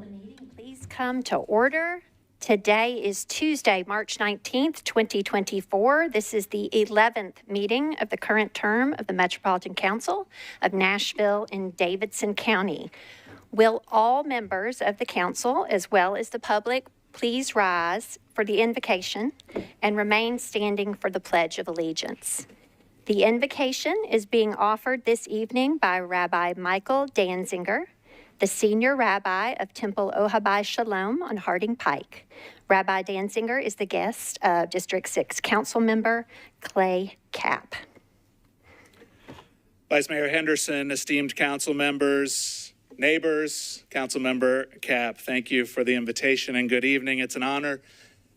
the meeting please come to order? Today is Tuesday, March 19th, 2024. This is the 11th meeting of the current term of the Metropolitan Council of Nashville and Davidson County. Will all members of the council, as well as the public, please rise for the invocation and remain standing for the Pledge of Allegiance. The invocation is being offered this evening by Rabbi Michael Danziger, the senior rabbi of Temple Ohabai Shalom on Harding Pike. Rabbi Danziger is the guest of District 6 Council Member Clay Capp. Vice Mayor Henderson, esteemed council members, neighbors, Council Member Capp, thank you for the invitation and good evening. It's an honor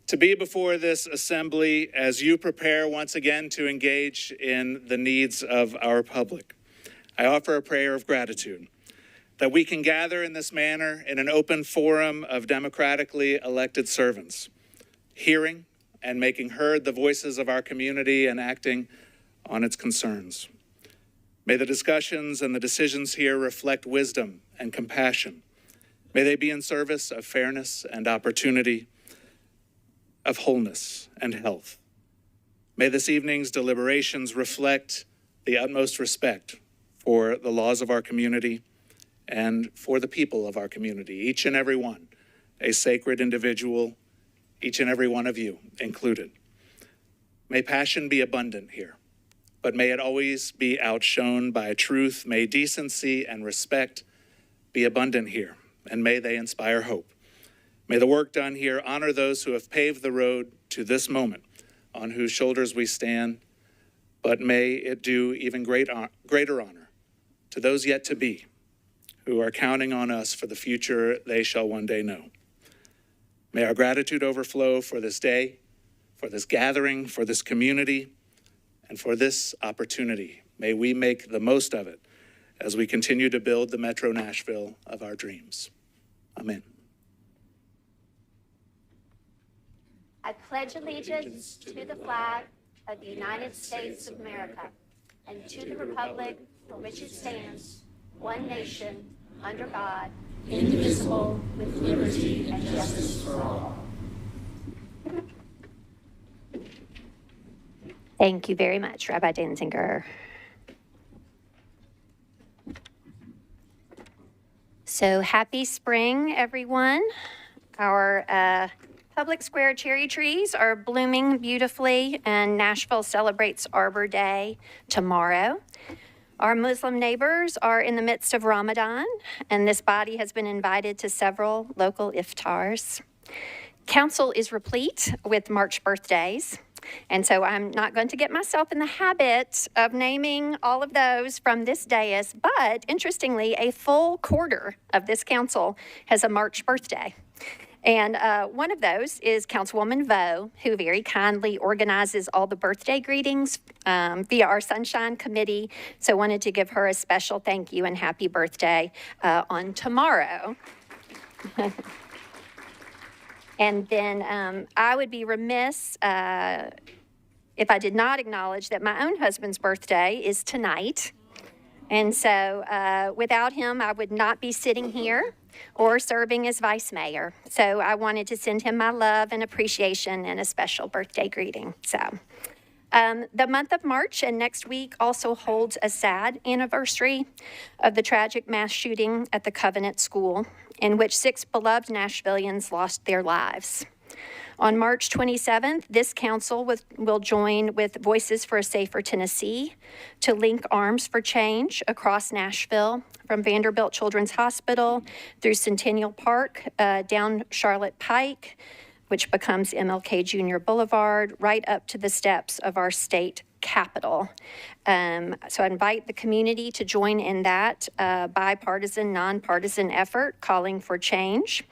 to be before this assembly as you prepare once again to engage in the needs of our public. I offer a prayer of gratitude that we can gather in this manner in an open forum of democratically elected servants, hearing and making heard the voices of our community and acting on its concerns. May the discussions and the decisions here reflect wisdom and compassion. May they be in service of fairness and opportunity, of wholeness and health. May this evening's deliberations reflect the utmost respect for the laws of our community and for the people of our community, each and every one, a sacred individual, each and every one of you included. May passion be abundant here, but may it always be outshone by truth. May decency and respect be abundant here, and may they inspire hope. May the work done here honor those who have paved the road to this moment, on whose shoulders we stand, but may it do even greater honor to those yet to be, who are counting on us for the future they shall one day know. May our gratitude overflow for this day, for this gathering, for this community, and for this opportunity. May we make the most of it as we continue to build the Metro Nashville of our dreams. Amen. I pledge allegiance to the flag of the United States of America and to the republic for which it stands, one nation, under God, indivisible, with liberty and justice for all. Thank you very much, Rabbi Danziger. So happy spring, everyone. Our public square cherry trees are blooming beautifully, and Nashville celebrates Arbor Day tomorrow. Our Muslim neighbors are in the midst of Ramadan, and this body has been invited to several local iftars. Council is replete with March birthdays, and so I'm not going to get myself in the habit of naming all of those from this dais, but interestingly, a full quarter of this council has a March birthday. And one of those is Councilwoman Vo, who very kindly organizes all the birthday greetings via our Sunshine Committee. So wanted to give her a special thank you and happy birthday on tomorrow. And then I would be remiss if I did not acknowledge that my own husband's birthday is tonight. And so without him, I would not be sitting here or serving as vice mayor. So I wanted to send him my love and appreciation and a special birthday greeting. So the month of March and next week also holds a sad anniversary of the tragic mass shooting at the Covenant School, in which 6 beloved Nashvillians lost their lives. On March 27th, this council will join with Voices for a Safer Tennessee to link arms for change across Nashville, from Vanderbilt Children's Hospital through Centennial Park, down Charlotte Pike, which becomes MLK Jr. Boulevard, right up to the steps of our state capitol. So I invite the community to join in that bipartisan, nonpartisan effort calling for change.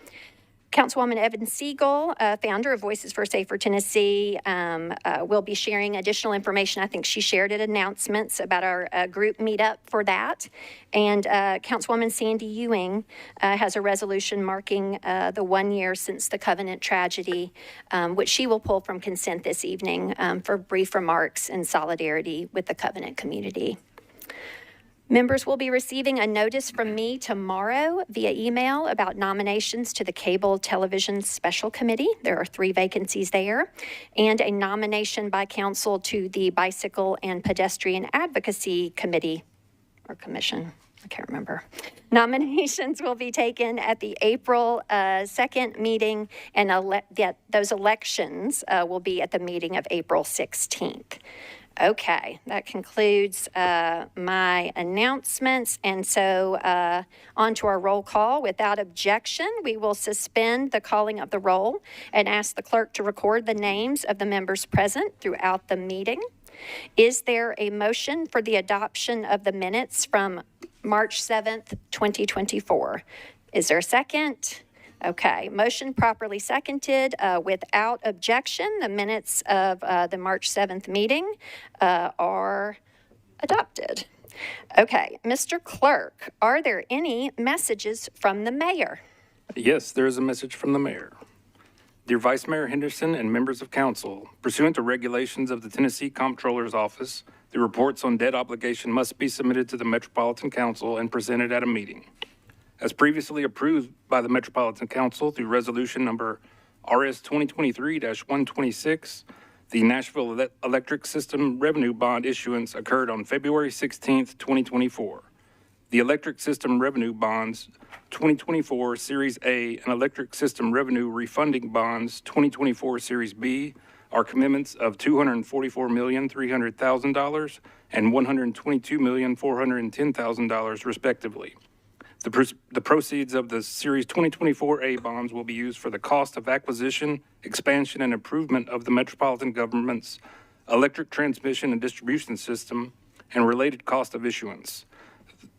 Councilwoman Evan Siegel, founder of Voices for a Safer Tennessee, will be sharing additional information. I think she shared at announcements about our group meetup for that. And Councilwoman Sandy Ewing has a resolution marking the 1 year since the Covenant tragedy, which she will pull from consent this evening for brief remarks in solidarity with the Covenant community. Members will be receiving a notice from me tomorrow via email about nominations to the Cable Television Special Committee. There are 3 vacancies there, and a nomination by council to the Bicycle and Pedestrian Advocacy Committee or Commission. I can't remember. Nominations will be taken at the April 2nd meeting, and those elections will be at the meeting of April 16th. Okay, that concludes my announcements. And so on to our roll call. Without objection, we will suspend the calling of the roll and ask the clerk to record the names of the members present throughout the meeting. Is there a motion for the adoption of the minutes from March 7th, 2024? Is there a second? Okay, motion properly seconded. Without objection, the minutes of the March 7th meeting are adopted. Okay, Mr. Clerk, are there any messages from the mayor? Yes, there is a message from the mayor. Dear Vice Mayor Henderson and members of council, pursuant to regulations of the Tennessee Comptroller's Office, the reports on debt obligation must be submitted to the Metropolitan Council and presented at a meeting. As previously approved by the Metropolitan Council through resolution number RS 2023-126, the Nashville Electric System Revenue Bond issuance occurred on February 16, 2024. The Electric System Revenue Bonds 2024 Series A and Electric System Revenue Refunding Bonds 2024 Series B are commitments of $244,300,000 and $122,410,000 respectively. The proceeds of the Series 2024A bonds will be used for the cost of acquisition, expansion, and improvement of the metropolitan government's electric transmission and distribution system and related cost of issuance.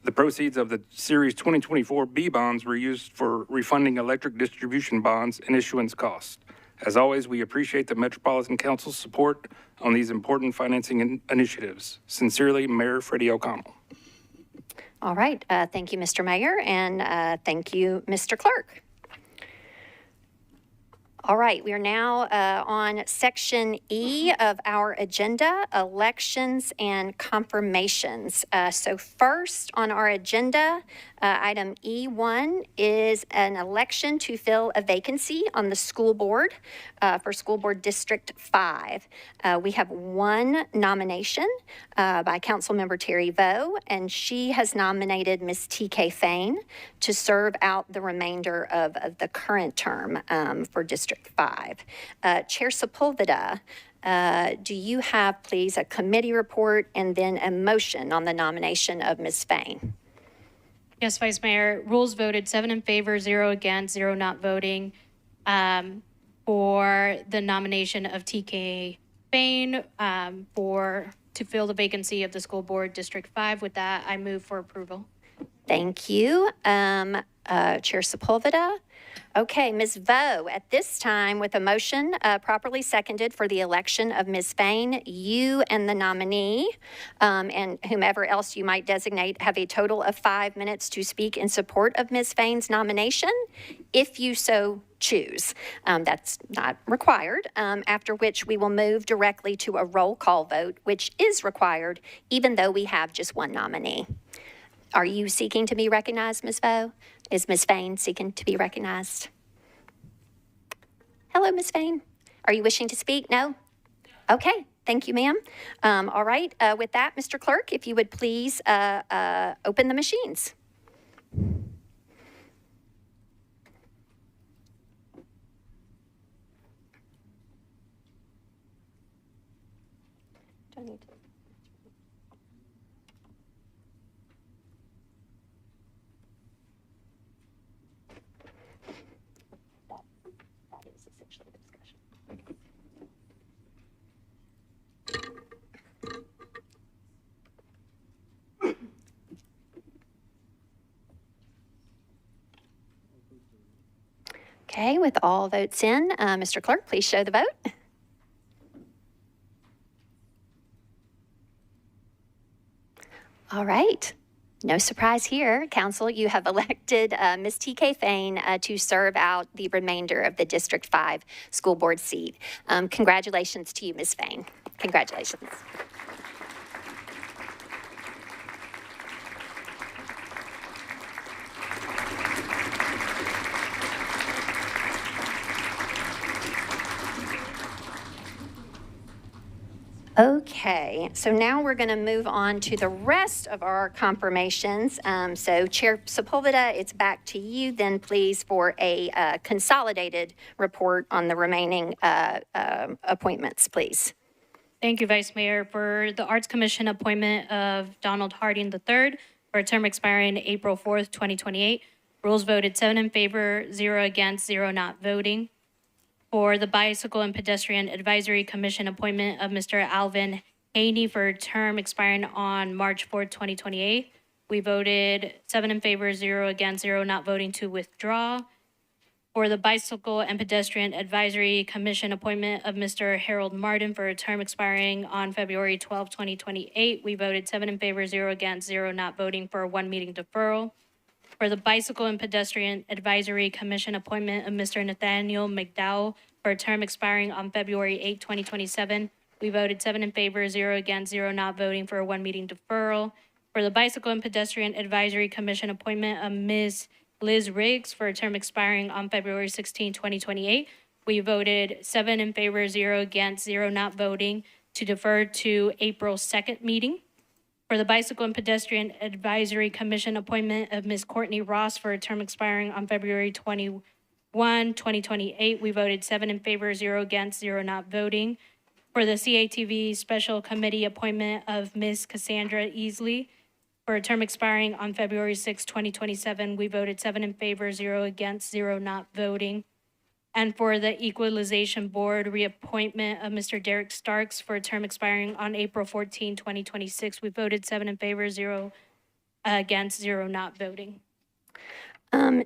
The proceeds of the Series 2024B bonds were used for refunding electric distribution bonds and issuance costs. As always, we appreciate the Metropolitan Council's support on these important financing initiatives. Sincerely, Mayor Freddie O'Connell. All right, thank you, Mr. Mayor, and thank you, Mr. Clerk. All right, we are now on section E of our agenda, elections and confirmations. So first on our agenda, item E1 is an election to fill a vacancy on the school board for School Board District 5. We have one nomination by Councilmember Terry Vo, and she has nominated Ms. T.K. Fain to serve out the remainder of the current term for District 5. Chair Sepulveda, do you have, please, a committee report and then a motion on the nomination of Ms. Fain? Yes, Vice Mayor. Rules voted 7 in favor, 0 against, 0 not voting for the nomination of T.K. Fain to fill the vacancy of the School Board District 5. With that, I move for approval. Thank you. Chair Sepulveda. Okay, Ms. Vo, at this time, with a motion properly seconded for the election of Ms. Fain, you and the nominee, and whomever else you might designate, have a total of 5 minutes to speak in support of Ms. Fain's nomination, if you so choose. That's not required, after which we will move directly to a roll call vote, which is required, even though we have just one nominee. Are you seeking to be recognized, Ms. Vo? Is Ms. Fain seeking to be recognized? Hello, Ms. Fain. Are you wishing to speak? No? Okay, thank you, ma'am. All right, with that, Mr. Clerk, if you would please open the machines. Do I need to? That is essentially the discussion. Okay, with all votes in, Mr. Clerk, please show the vote. All right. No surprise here. Council, you have elected Ms. T.K. Fain to serve out the remainder of the District 5 school board seat. Congratulations to you, Ms. Fain. Congratulations. Okay, so now we're going to move on to the rest of our confirmations. So Chair Sepulveda, it's back to you then, please, for a consolidated report on the remaining appointments, please. Thank you, Vice Mayor. For the Arts Commission appointment of Donald Harding III for a term expiring April 4th, 2028, rules voted 7 in favor, 0 against, 0 not voting. For the Bicycle and Pedestrian Advisory Commission appointment of Mr. Alvin Haney for a term expiring on March 4th, 2028, we voted 7 in favor, 0 against, 0 not voting to withdraw. For the Bicycle and Pedestrian Advisory Commission appointment of Mr. Harold Martin for a term expiring on February 12, 2028, we voted 7 in favor, 0 against, 0 not voting for a 1 meeting deferral. For the Bicycle and Pedestrian Advisory Commission appointment of Mr. Nathaniel McDowell for a term expiring on February 8, 2027, we voted 7 in favor, 0 against, 0 not voting for a 1 meeting deferral. For the Bicycle and Pedestrian Advisory Commission appointment of Ms. Liz Riggs for a term expiring on February 16, 2028, we voted 7 in favor, 0 against, 0 not voting to defer to April 2nd meeting. For the Bicycle and Pedestrian Advisory Commission appointment of Ms. Courtney Ross for a term expiring on February 21, 2028, we voted 7 in favor, 0 against, 0 not voting. For the CATV Special Committee appointment of Ms. Cassandra Easley for a term expiring on February 6, 2027, we voted 7 in favor, 0 against, 0 not voting. And for the Equalization Board reappointment of Mr. Derek Starks for a term expiring on April 14, 2026, we voted 7 in favor, 0 against, 0 not voting.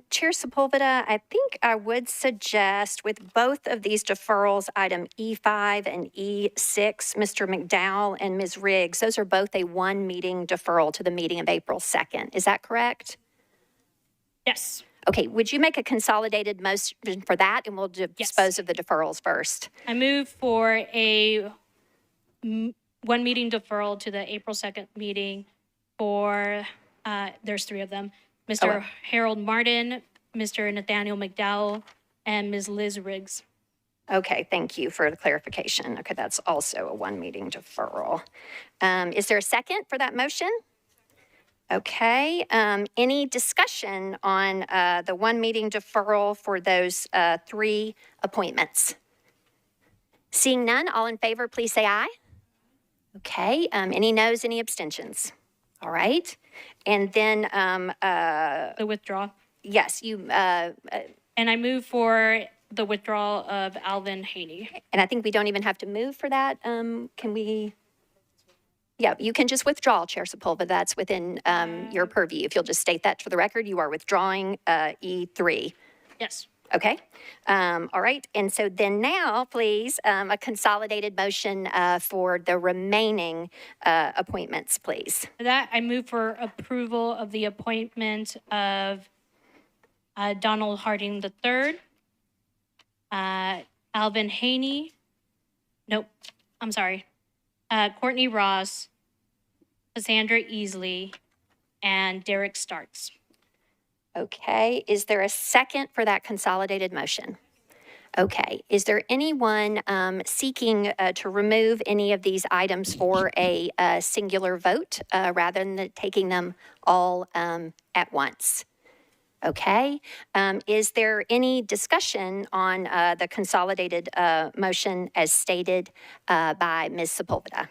Chair Sepulveda, I think I would suggest with both of these deferrals, item E5 and E6, Mr. McDowell and Ms. Riggs, those are both a 1 meeting deferral to the meeting of April 2nd. Is that correct? Yes. Okay, would you make a consolidated motion for that, and we'll dispose of the deferrals first? I move for a 1 meeting deferral to the April 2nd meeting for, there's 3 of them, Mr. Harold Martin, Mr. Nathaniel McDowell, and Ms. Liz Riggs. Okay, thank you for the clarification. Okay, that's also a 1 meeting deferral. Is there a second for that motion? Okay, any discussion on the 1 meeting deferral for those 3 appointments? Seeing none, all in favor, please say aye. Okay, any noes, any abstentions? All right, and then The withdrawal. yes, you, And I move for the withdrawal of Alvin Haney. and I think we don't even have to move for that. Can we? Yeah, you can just withdraw, Chair Sepulveda. That's within your purview. If you'll just state that for the record, you are withdrawing E3. Yes. Okay. All right. And so then now, please, a consolidated motion for the remaining appointments, please. For that, I move for approval of the appointment of Donald Harding III, Alvin Haney, Courtney Ross, Cassandra Easley, and Derek Starks. Okay. Is there a second for that consolidated motion? Okay. Is there anyone seeking to remove any of these items for a singular vote rather than taking them all at once? Okay. Is there any discussion on the consolidated motion as stated by Ms. Sepulveda?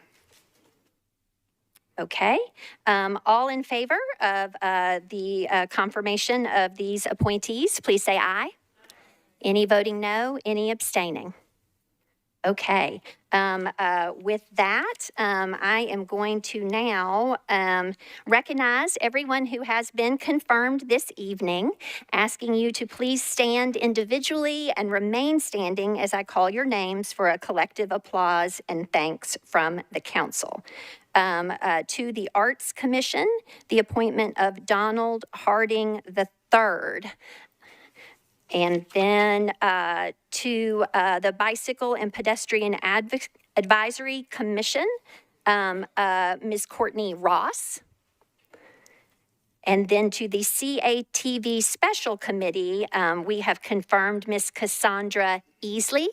Okay. All in favor of the confirmation of these appointees, please say aye. Any voting no? Any abstaining? Okay. With that, I am going to now recognize everyone who has been confirmed this evening, asking you to please stand individually and remain standing as I call your names for a collective applause and thanks from the council. To the Arts Commission, the appointment of Donald Harding III. And then to the Bicycle and Pedestrian Advisory Commission, Ms. Courtney Ross. And then to the CATV Special Committee, we have confirmed Ms. Cassandra Easley.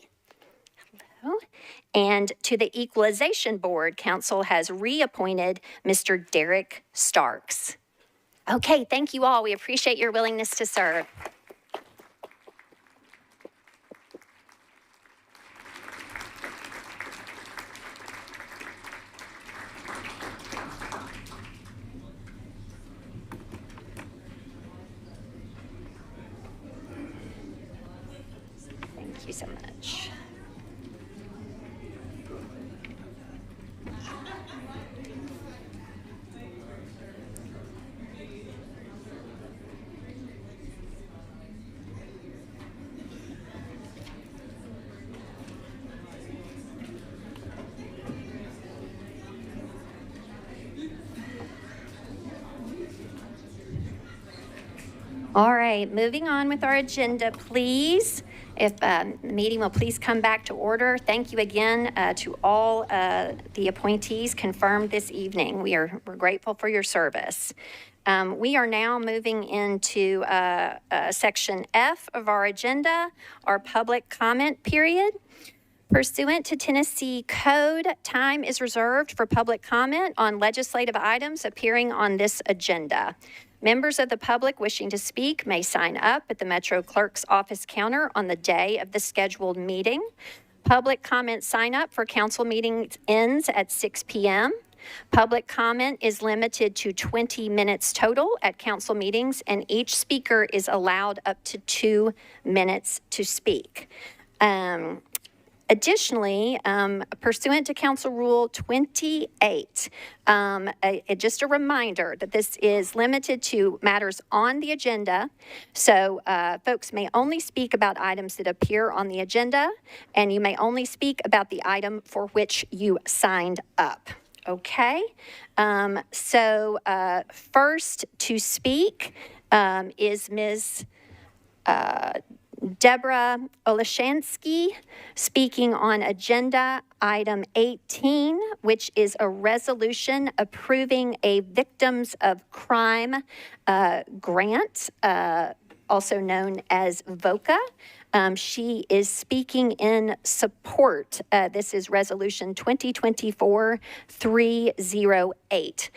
And to the Equalization Board, council has reappointed Mr. Derek Starks. Okay, thank you all. We appreciate your willingness to serve. Thank you so much. All right, moving on with our agenda, please. If the meeting will please come back to order. Thank you again to all the appointees confirmed this evening. We're grateful for your service. We are now moving into section F of our agenda, our public comment period. Pursuant to Tennessee Code, time is reserved for public comment on legislative items appearing on this agenda. Members of the public wishing to speak may sign up at the Metro Clerk's office counter on the day of the scheduled meeting. Public comment sign up for council meetings ends at 6 p.m. Public comment is limited to 20 minutes total at council meetings, and each speaker is allowed up to 2 minutes to speak. Additionally, pursuant to Council Rule 28, just a reminder that this is limited to matters on the agenda. So folks may only speak about items that appear on the agenda, and you may only speak about the item for which you signed up. Okay? First to speak is Ms. Deborah Olashansky, speaking on agenda item 18, which is a resolution approving a Victims of Crime grant, also known as VOCA. She is speaking in support. This is resolution 2024-308.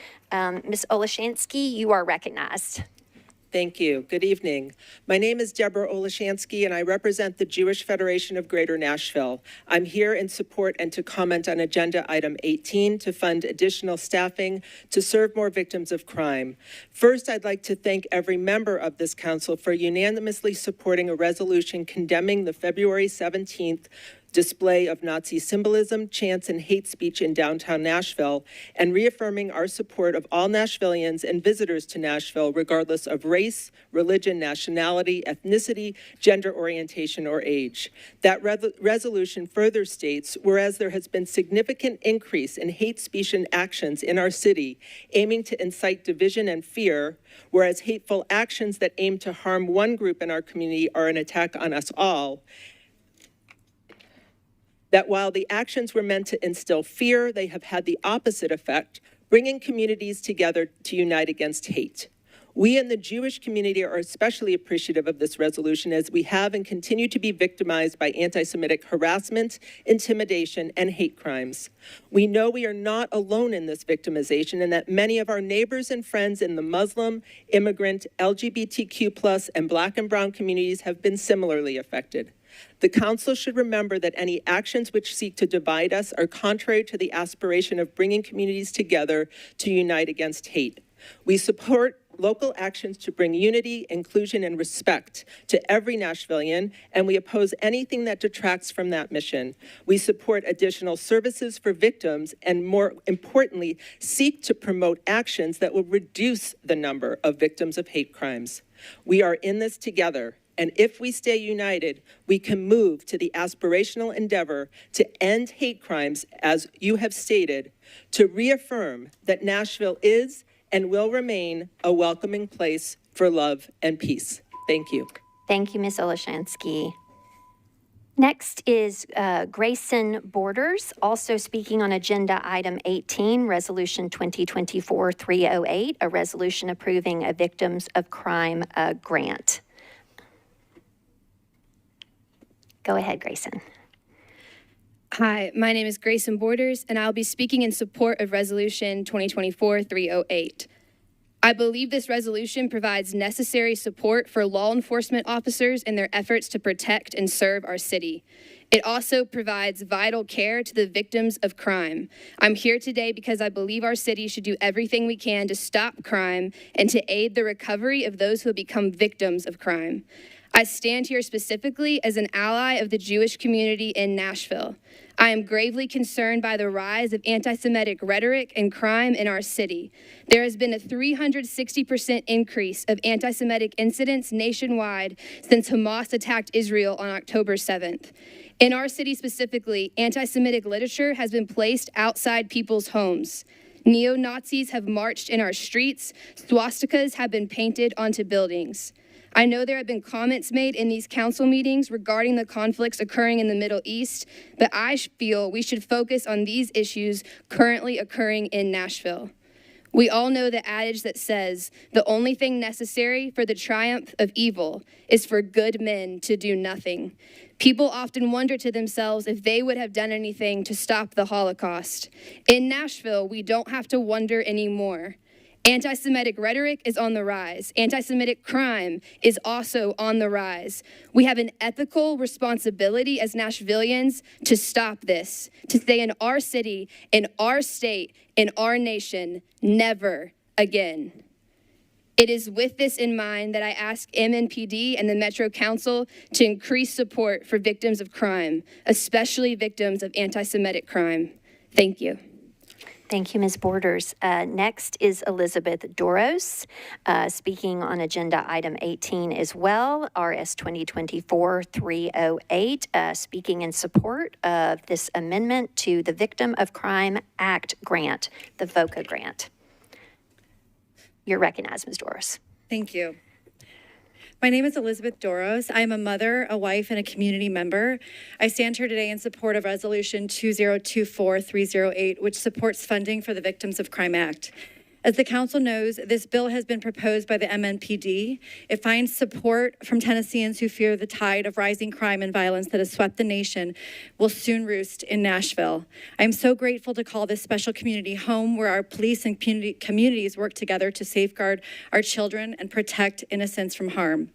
Ms. Olashansky, you are recognized. Thank you. Good evening. My name is Deborah Olashansky, and I represent the Jewish Federation of Greater Nashville. I'm here in support and to comment on agenda item 18 to fund additional staffing to serve more victims of crime. First, I'd like to thank every member of this council for unanimously supporting a resolution condemning the February 17th display of Nazi symbolism, chants, and hate speech in downtown Nashville, and reaffirming our support of all Nashvillians and visitors to Nashville, regardless of race, religion, nationality, ethnicity, gender orientation, or age. That resolution further states, whereas there has been significant increase in hate speech and actions in our city, aiming to incite division and fear, whereas hateful actions that aim to harm one group in our community are an attack on us all, that while the actions were meant to instill fear, they have had the opposite effect, bringing communities together to unite against hate. We in the Jewish community are especially appreciative of this resolution, as we have and continue to be victimized by anti-Semitic harassment, intimidation, and hate crimes. We know we are not alone in this victimization, and that many of our neighbors and friends in the Muslim, immigrant, LGBTQ+, and Black and Brown communities have been similarly affected. The council should remember that any actions which seek to divide us are contrary to the aspiration of bringing communities together to unite against hate. We support local actions to bring unity, inclusion, and respect to every Nashvillian, and we oppose anything that detracts from that mission. We support additional services for victims and, more importantly, seek to promote actions that will reduce the number of victims of hate crimes. We are in this together. And if we stay united, we can move to the aspirational endeavor to end hate crimes, as you have stated, to reaffirm that Nashville is and will remain a welcoming place for love and peace. Thank you. Thank you, Ms. Olashansky. Next is Grayson Borders, also speaking on agenda item 18, resolution 2024-308, a resolution approving a Victims of Crime grant. Go ahead, Grayson. Hi, my name is Grayson Borders, and I'll be speaking in support of Resolution 2024-308. I believe this resolution provides necessary support for law enforcement officers in their efforts to protect and serve our city. It also provides vital care to the victims of crime. I'm here today because I believe our city should do everything we can to stop crime and to aid the recovery of those who have become victims of crime. I stand here specifically as an ally of the Jewish community in Nashville. I am gravely concerned by the rise of anti-Semitic rhetoric and crime in our city. There has been a 360% increase of anti-Semitic incidents nationwide since Hamas attacked Israel on October 7th. In our city specifically, anti-Semitic literature has been placed outside people's homes. Neo-Nazis have marched in our streets. Swastikas have been painted onto buildings. I know there have been comments made in these council meetings regarding the conflicts occurring in the Middle East, but I feel we should focus on these issues currently occurring in Nashville. We all know the adage that says, the only thing necessary for the triumph of evil is for good men to do nothing. People often wonder to themselves if they would have done anything to stop the Holocaust. In Nashville, we don't have to wonder anymore. Anti-Semitic rhetoric is on the rise. Anti-Semitic crime is also on the rise. We have an ethical responsibility as Nashvillians to stop this, to say in our city, in our state, in our nation, never again. It is with this in mind that I ask MNPD and the Metro Council to increase support for victims of crime, especially victims of anti-Semitic crime. Thank you. Thank you, Ms. Borders. Next is Elizabeth Doros, speaking on agenda item 18 as well, RS 2024-308, speaking in support of this amendment to the Victim of Crime Act grant, the VOCA grant. You're recognized, Ms. Doros. Thank you. My name is Elizabeth Doros. I am a mother, a wife, and a community member. I stand here today in support of Resolution 2024-308, which supports funding for the Victims of Crime Act. As the council knows, this bill has been proposed by the MNPD. It finds support from Tennesseans who fear the tide of rising crime and violence that has swept the nation will soon roost in Nashville. I am so grateful to call this special community home, where our police and communities work together to safeguard our children and protect innocents from harm.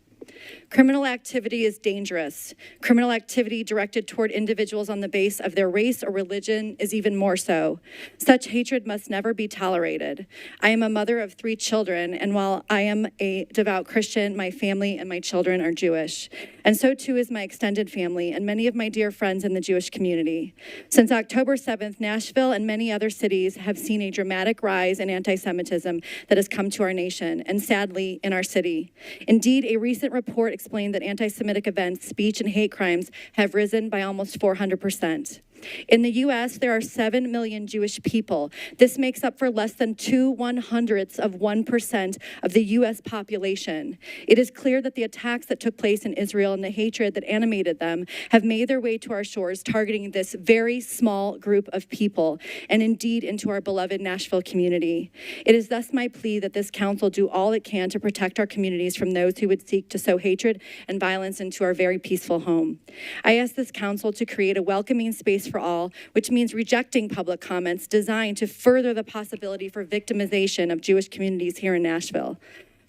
Criminal activity is dangerous. Criminal activity directed toward individuals on the basis of their race or religion is even more so. Such hatred must never be tolerated. I am a mother of 3 children, and while I am a devout Christian, my family and my children are Jewish. And so too is my extended family and many of my dear friends in the Jewish community. Since October 7th, Nashville and many other cities have seen a dramatic rise in anti-Semitism that has come to our nation, and sadly, in our city. Indeed, a recent report explained that anti-Semitic events, speech, and hate crimes have risen by almost 400%. In the U.S., there are 7 million Jewish people. This makes up for less than 0.02% of the U.S. population. It is clear that the attacks that took place in Israel and the hatred that animated them have made their way to our shores, targeting this very small group of people, and indeed into our beloved Nashville community. It is thus my plea that this council do all it can to protect our communities from those who would seek to sow hatred and violence into our very peaceful home. I ask this council to create a welcoming space for all, which means rejecting public comments designed to further the possibility for victimization of Jewish communities here in Nashville.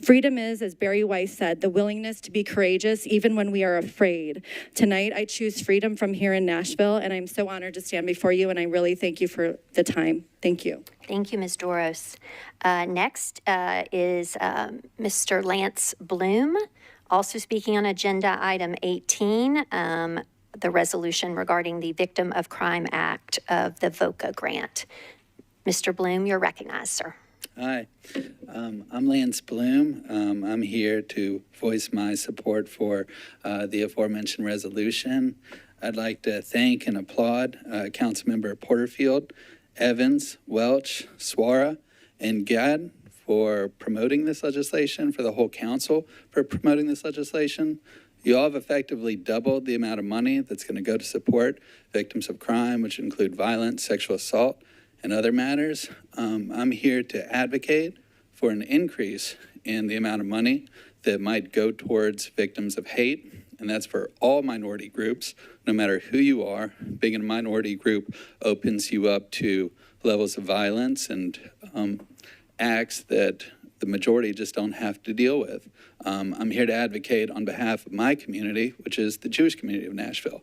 Freedom is, as Barry Weiss said, the willingness to be courageous even when we are afraid. Tonight, I choose freedom from here in Nashville, and I'm so honored to stand before you, and I really thank you for the time. Thank you. Thank you, Ms. Doros. Next is Mr. Lance Bloom, also speaking on agenda item 18, the resolution regarding the Victim of Crime Act of the VOCA grant. Mr. Bloom, you're recognized, sir. Hi, I'm Lance Bloom. I'm here to voice my support for the aforementioned resolution. I'd like to thank and applaud Councilmember Porterfield, Evans, Welch, Swara, and Gadd for promoting this legislation, for the whole council for promoting this legislation. You all have effectively doubled the amount of money that's going to go to support victims of crime, which include violence, sexual assault, and other matters. I'm here to advocate for an increase in the amount of money that might go towards victims of hate and that's for all minority groups, no matter who you are. Being in a minority group opens you up to levels of violence and acts that the majority just don't have to deal with. I'm here to advocate on behalf of my community, which is the Jewish community of Nashville.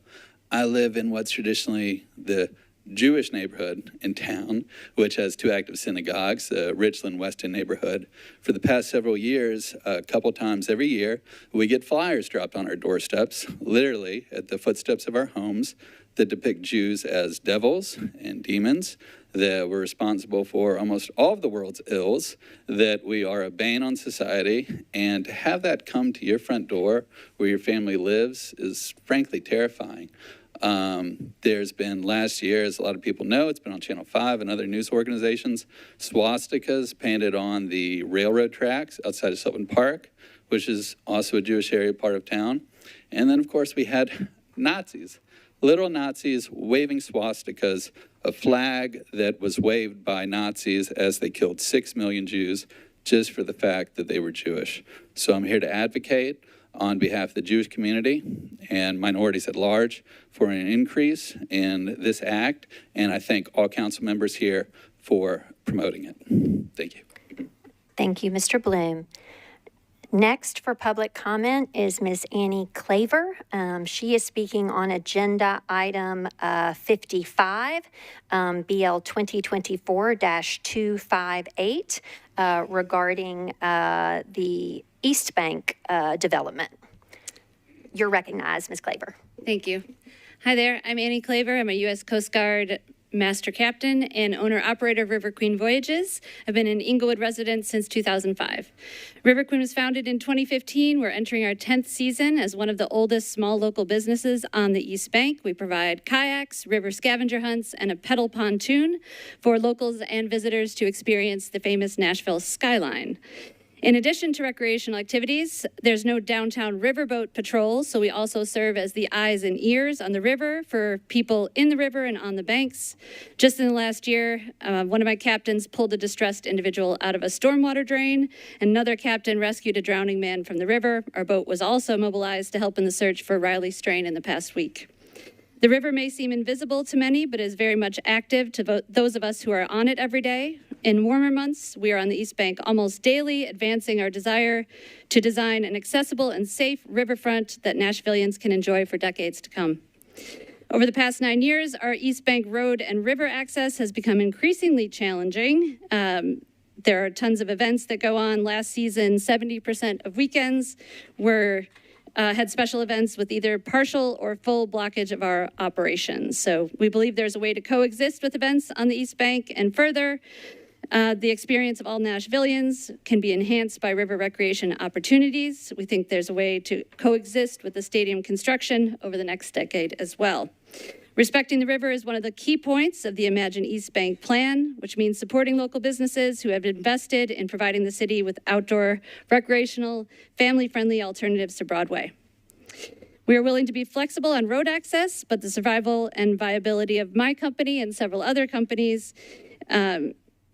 I live in what's traditionally the Jewish neighborhood in town, which has 2 active synagogues, the Richland Weston neighborhood. For the past several years, a couple times every year, we get flyers dropped on our doorsteps, literally at the footsteps of our homes, that depict Jews as devils and demons, that we're responsible for almost all of the world's ills, that we are a bane on society, and to have that come to your front door where your family lives is frankly terrifying. There's been last year, as a lot of people know, it's been on Channel 5 and other news organizations, swastikas painted on the railroad tracks outside of Sylvan Park, which is also a Jewish area part of town. And then, of course, we had Nazis, literal Nazis waving swastikas, a flag that was waved by Nazis as they killed 6 million Jews just for the fact that they were Jewish. So I'm here to advocate on behalf of the Jewish community and minorities at large for an increase in this act, and I thank all council members here for promoting it. Thank you. Thank you, Mr. Bloom. Next for public comment is Ms. Annie Claver. She is speaking on agenda item 55, BL 2024-258, regarding the East Bank development. You're recognized, Ms. Claver. Thank you. Hi there, I'm Annie Claver. I'm a U.S. Coast Guard Master Captain and owner-operator of River Queen Voyages. I've been an Inglewood resident since 2005. River Queen was founded in 2015. We're entering our 10th season as one of the oldest small local businesses on the East Bank. We provide kayaks, river scavenger hunts, and a pedal pontoon for locals and visitors to experience the famous Nashville skyline. In addition to recreational activities, there's no downtown riverboat patrol, so we also serve as the eyes and ears on the river for people in the river and on the banks. Just in the last year, one of my captains pulled a distressed individual out of a stormwater drain. Another captain rescued a drowning man from the river. Our boat was also mobilized to help in the search for Riley Strain in the past week. The river may seem invisible to many, but is very much active to those of us who are on it every day. In warmer months, we are on the East Bank almost daily, advancing our desire to design an accessible and safe riverfront that Nashvillians can enjoy for decades to come. Over the past 9 years, our East Bank road and river access has become increasingly challenging. There are tons of events that go on. Last season, 70% of weekends had special events with either partial or full blockage of our operations. So we believe there's a way to coexist with events on the East Bank, and further, the experience of all Nashvillians can be enhanced by river recreation opportunities. We think there's a way to coexist with the stadium construction over the next decade as well. Respecting the river is one of the key points of the Imagine East Bank plan, which means supporting local businesses who have invested in providing the city with outdoor, recreational, family-friendly alternatives to Broadway. We are willing to be flexible on road access, but the survival and viability of my company and several other companies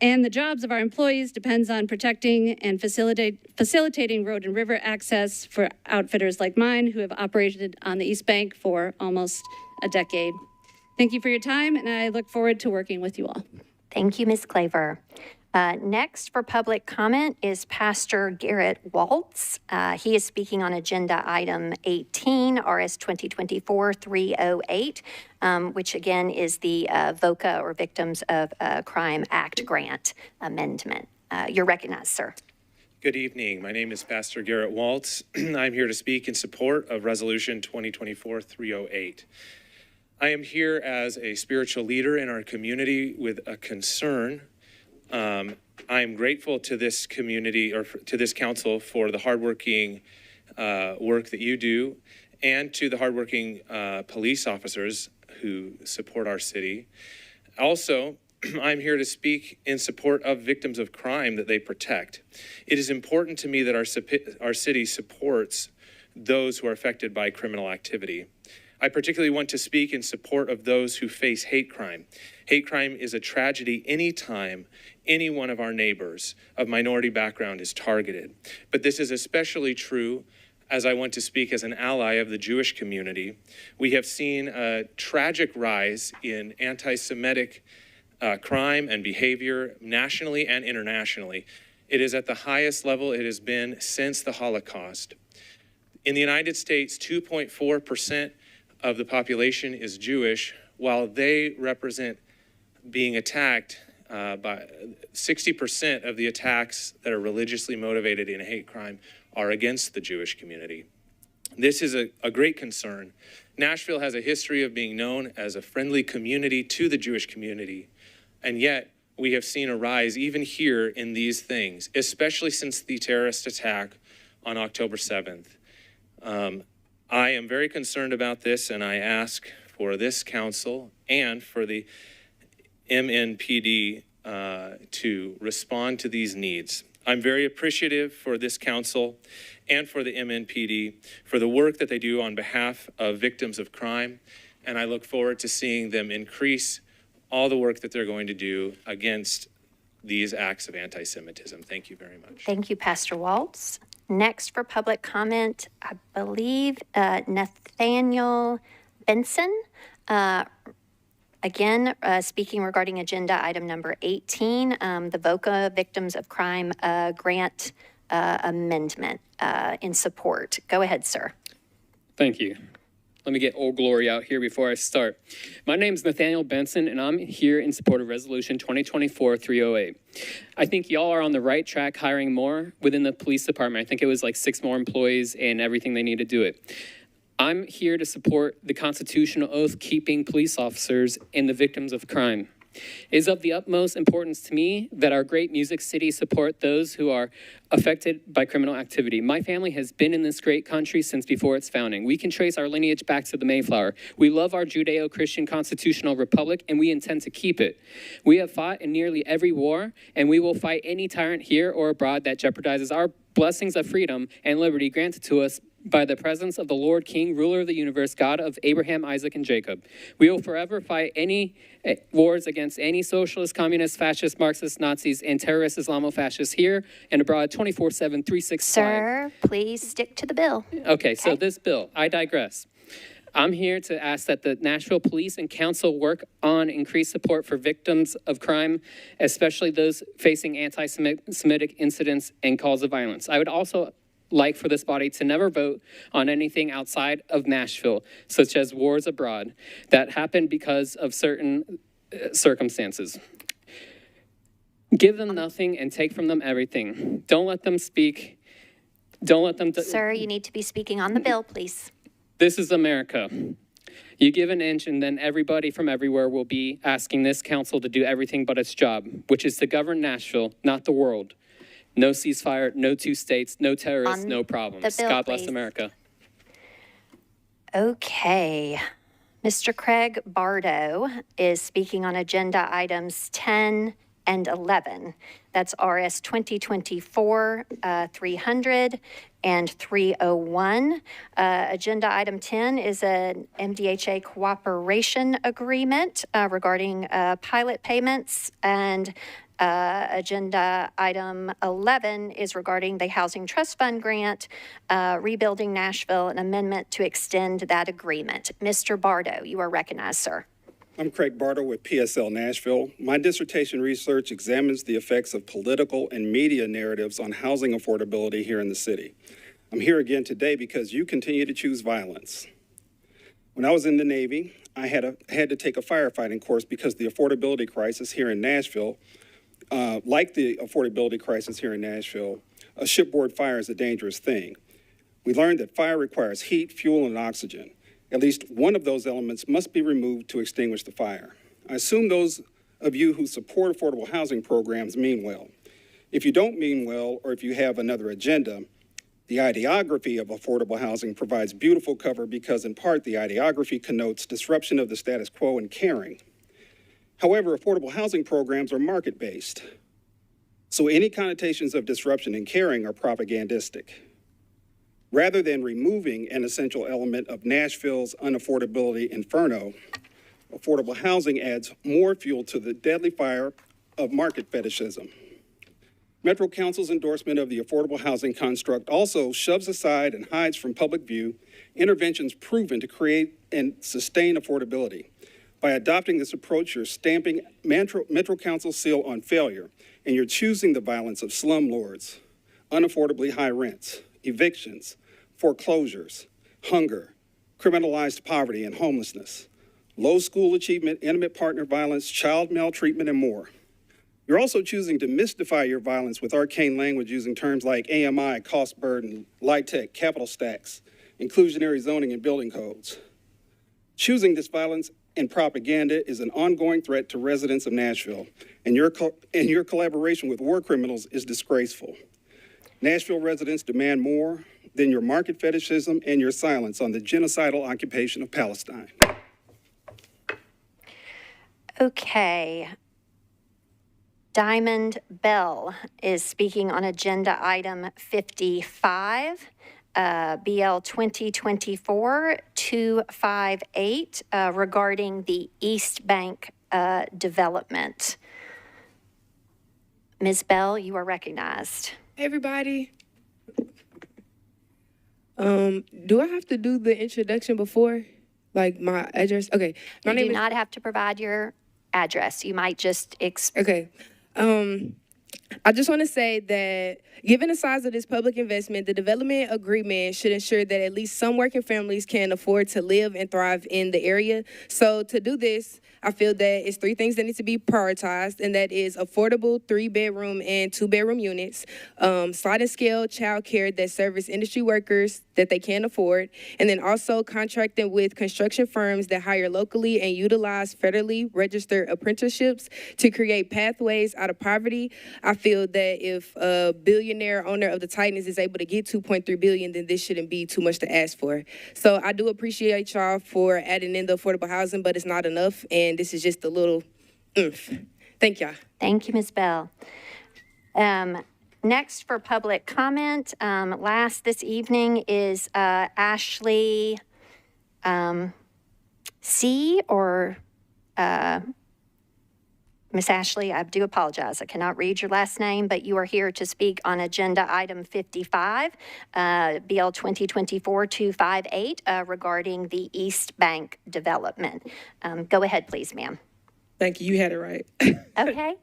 and the jobs of our employees depends on protecting and facilitating road and river access for outfitters like mine who have operated on the East Bank for almost a decade. Thank you for your time, and I look forward to working with you all. Thank you, Ms. Claver. Next for public comment is Pastor Garrett Waltz. He is speaking on agenda item 18, RS 2024-308, which again is the VOCA, or Victims of Crime Act grant amendment. You're recognized, sir. Good evening. My name is Pastor Garrett Waltz. I'm here to speak in support of Resolution 2024-308. I am here as a spiritual leader in our community with a concern. I am grateful to this community, or to this council, for the hardworking work that you do, and to the hardworking police officers who support our city. Also, I'm here to speak in support of victims of crime that they protect. It is important to me that our city supports those who are affected by criminal activity. I particularly want to speak in support of those who face hate crime. Hate crime is a tragedy anytime any one of our neighbors of minority background is targeted. But this is especially true as I want to speak as an ally of the Jewish community. We have seen a tragic rise in anti-Semitic crime and behavior nationally and internationally. It is at the highest level it has been since the Holocaust. In the United States, 2.4% of the population is Jewish, while they represent being attacked by 60% of the attacks that are religiously motivated in hate crime are against the Jewish community. This is a great concern. Nashville has a history of being known as a friendly community to the Jewish community, and yet we have seen a rise even here in these things, especially since the terrorist attack on October 7th. I am very concerned about this, and I ask for this council and for the MNPD to respond to these needs. I'm very appreciative for this council and for the MNPD for the work that they do on behalf of victims of crime, and I look forward to seeing them increase all the work that they're going to do against these acts of anti-Semitism. Thank you very much. Thank you, Pastor Waltz. Next for public comment, I believe Nathaniel Benson. Again, speaking regarding agenda item number 18, the VOCA Victims of Crime Grant Amendment in support. Go ahead, sir. Thank you. Let me get Old Glory out here before I start. My name is Nathaniel Benson, and I'm here in support of Resolution 2024-308. I think y'all are on the right track hiring more within the police department. I think it was like 6 more employees and everything they need to do it. I'm here to support the constitutional oath-keeping police officers and the victims of crime. It is of the utmost importance to me that our great Music City support those who are affected by criminal activity. My family has been in this great country since before its founding. We can trace our lineage back to the Mayflower. We love our Judeo-Christian constitutional republic, and we intend to keep it. We have fought in nearly every war, and we will fight any tyrant here or abroad that jeopardizes our blessings of freedom and liberty granted to us by the presence of the Lord King, ruler of the universe, God of Abraham, Isaac, and Jacob. We will forever fight any wars against any socialist, communist, fascist, Marxist, Nazis, and terrorist Islamo-fascists here and abroad 24/7, 365. Sir, please stick to the bill. Okay, so this bill, I digress. I'm here to ask that the Nashville Police and Council work on increased support for victims of crime, especially those facing anti-Semitic incidents and calls of violence. I would also like for this body to never vote on anything outside of Nashville, such as wars abroad that happen because of certain circumstances. Give them nothing and take from them everything. Don't let them speak. Don't let them... Sir, you need to be speaking on the bill, please. This is America. You give an inch and then everybody from everywhere will be asking this council to do everything but its job, which is to govern Nashville, not the world. No ceasefire, no 2 states, no terrorists, no problems. bill, God bless please. America. Okay. Mr. Craig Bardo is speaking on agenda items 10 and 11. That's RS 2024-300 and 301. Agenda item 10 is an MDHA cooperation agreement regarding pilot payments, and agenda item 11 is regarding the Housing Trust Fund grant, Rebuilding Nashville, an amendment to extend that agreement. Mr. Bardo, you are recognized, sir. I'm Craig Bardo with PSL Nashville. My dissertation research examines the effects of political and media narratives on housing affordability here in the city. I'm here again today because you continue to choose violence. When I was in the Navy, I had to take a firefighting course because the affordability crisis here in Nashville, like the affordability crisis here in Nashville, a shipboard fire is a dangerous thing. We learned that fire requires heat, fuel, and oxygen. At least one of those elements must be removed to extinguish the fire. I assume those of you who support affordable housing programs mean well. If you don't mean well, or if you have another agenda, the ideography of affordable housing provides beautiful cover because in part the ideography connotes disruption of the status quo and caring. However, affordable housing programs are market-based, so any connotations of disruption and caring are propagandistic. Rather than removing an essential element of Nashville's unaffordability inferno, affordable housing adds more fuel to the deadly fire of market fetishism. Metro Council's endorsement of the affordable housing construct also shoves aside and hides from public view interventions proven to create and sustain affordability. By adopting this approach, you're stamping Metro Council's seal on failure, and you're choosing the violence of slumlords, unaffordably high rents, evictions, foreclosures, hunger, criminalized poverty and homelessness, low school achievement, intimate partner violence, child maltreatment, and more. You're also choosing to mystify your violence with arcane language using terms like AMI, cost burden, LIHTC, capital stacks, inclusionary zoning, and building codes. Choosing this violence and propaganda is an ongoing threat to residents of Nashville, and your collaboration with war criminals is disgraceful. Nashville residents demand more than your market fetishism and your silence on the genocidal occupation of Palestine. Okay. Diamond Bell is speaking on agenda item 55, BL 2024-258, regarding the East Bank development. Ms. Bell, you are recognized. Hey, everybody. Do I have to do the introduction before? Like my address? Okay. You do not have to provide your address. You might just Okay. I just want to say that given the size of this public investment, the development agreement should ensure that at least some working families can afford to live and thrive in the area. So to do this, I feel that it's three things that need to be prioritized, and that is affordable 3-bedroom and 2-bedroom units, sliding scale childcare that service industry workers that they can afford, and then also contracting with construction firms that hire locally and utilize federally registered apprenticeships to create pathways out of poverty. I feel that if a billionaire owner of the Titans is able to get $2.3 billion, then this shouldn't be too much to ask for. So I do appreciate y'all for adding in the affordable housing, but it's not enough, and this is just a little oomph. Thank y'all. Thank you, Ms. Bell. Next for public comment, last this evening is Ashley C. or Miss Ashley, I do apologize. I cannot read your last name, but you are here to speak on agenda item 55, BL 2024-258, regarding the East Bank development. Go ahead, please, ma'am. Thank you. You had it right. Okay.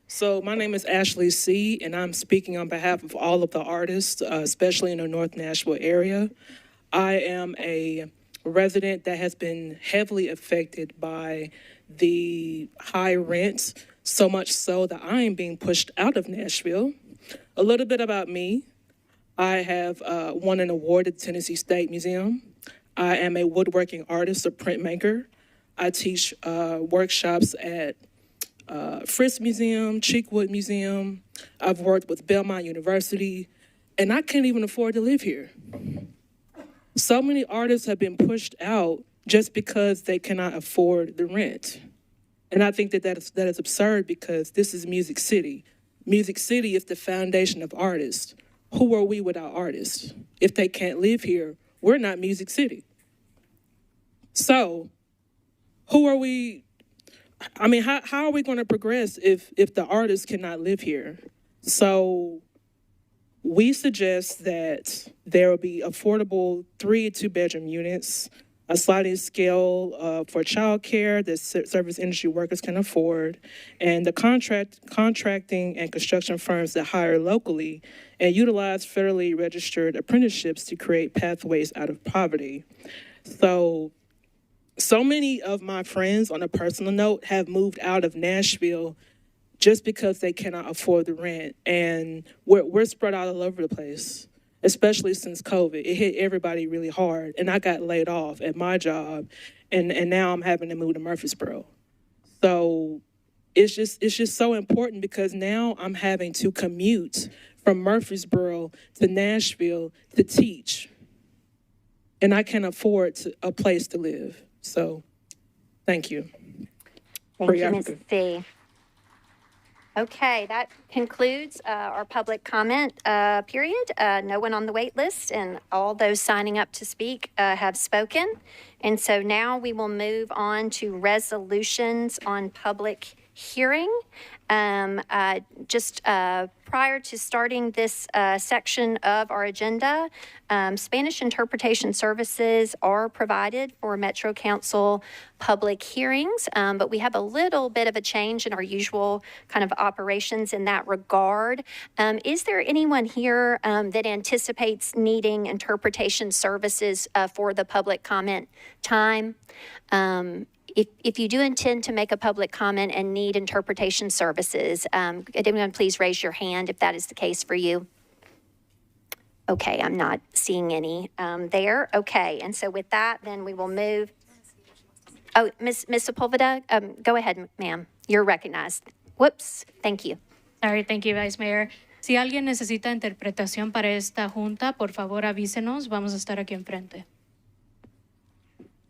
So my name is Ashley C., and I'm speaking on behalf of all of the artists, especially in the North Nashville area. I am a resident that has been heavily affected by the high rents, so much so that I am being pushed out of Nashville. A little bit about me. I have won an award at the Tennessee State Museum. I am a woodworking artist, a printmaker. I teach workshops at Frisk Museum, Cheekwood Museum. I've worked with Belmont University, and I can't even afford to live here. So many artists have been pushed out just because they cannot afford the rent. And I think that is absurd, because this is Music City. Music City is the foundation of artists. Who are we without artists? If they can't live here, we're not Music City. So who are we? I mean, how are we going to progress if the artists cannot live here? So we suggest that there will be affordable 3- to 2-bedroom units, a sliding scale for childcare that service industry workers can afford, and the contracting and construction firms that hire locally and utilize federally registered apprenticeships to create pathways out of poverty. So many of my friends, on a personal note, have moved out of Nashville just because they cannot afford the rent. And we're spread out all over the place, especially since COVID. It hit everybody really hard. And I got laid off at my job, and now I'm having to move to Murfreesboro. So it's just so important, because now I'm having to commute from Murfreesboro to Nashville to teach. And I can't afford a place to live. So, thank you. Thank you, Ms. C. Okay, that concludes our public comment period. No one on the wait list, and all those signing up to speak have spoken. And so now we will move on to resolutions on public hearing. Just prior to starting this section of our agenda, Spanish interpretation services are provided for Metro Council public hearings, but we have a little bit of a change in our usual kind of operations in that regard. Is there anyone here that anticipates needing interpretation services for the public comment time? If you do intend to make a public comment and need interpretation services, could anyone please raise your hand if that is the case for you? Okay, I'm not seeing any there. Okay, and so with that, then we will move. Oh, Ms. Sepulveda, go ahead, ma'am. You're recognized. Whoops, thank you. Sorry, thank you, Vice Mayor. Si alguien necesita interpretación para esta junta, por favor avísenos. Vamos a estar aquí enfrente.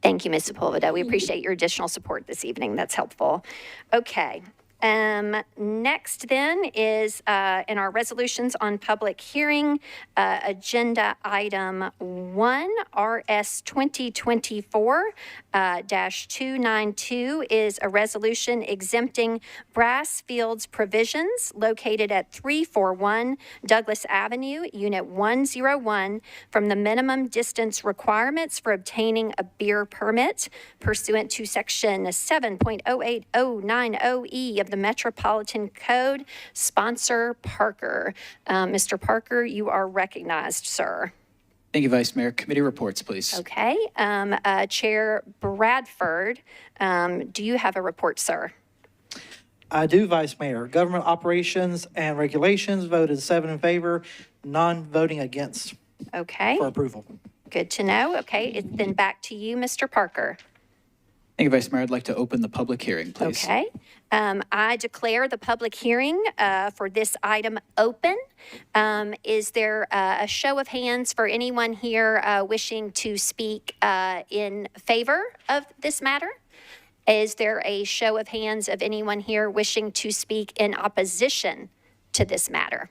Thank you, Ms. Sepulveda. We appreciate your additional support this evening. That's helpful. Okay. Next then is in our resolutions on public hearing, agenda item 1, RS 2024-292 is a resolution exempting Brassfield's provisions located at 341 Douglas Avenue, Unit 101, from the minimum distance requirements for obtaining a beer permit pursuant to Section 7.08090E of the Metropolitan Code. Sponsor Parker. Mr. Parker, you are recognized, sir. Thank you, Vice Mayor. Committee reports, please. Okay. Chair Bradford, do you have a report, sir? I do, Vice Mayor. Government operations and regulations voted 7 in favor, none voting against. Okay. For approval. Good to know. Okay. It's then back to you, Mr. Parker. Thank you, Vice Mayor. I'd like to open the public hearing, please. Okay. I declare the public hearing for this item open. Is there a show of hands for anyone here wishing to speak in favor of this matter? Is there a show of hands of anyone here wishing to speak in opposition to this matter?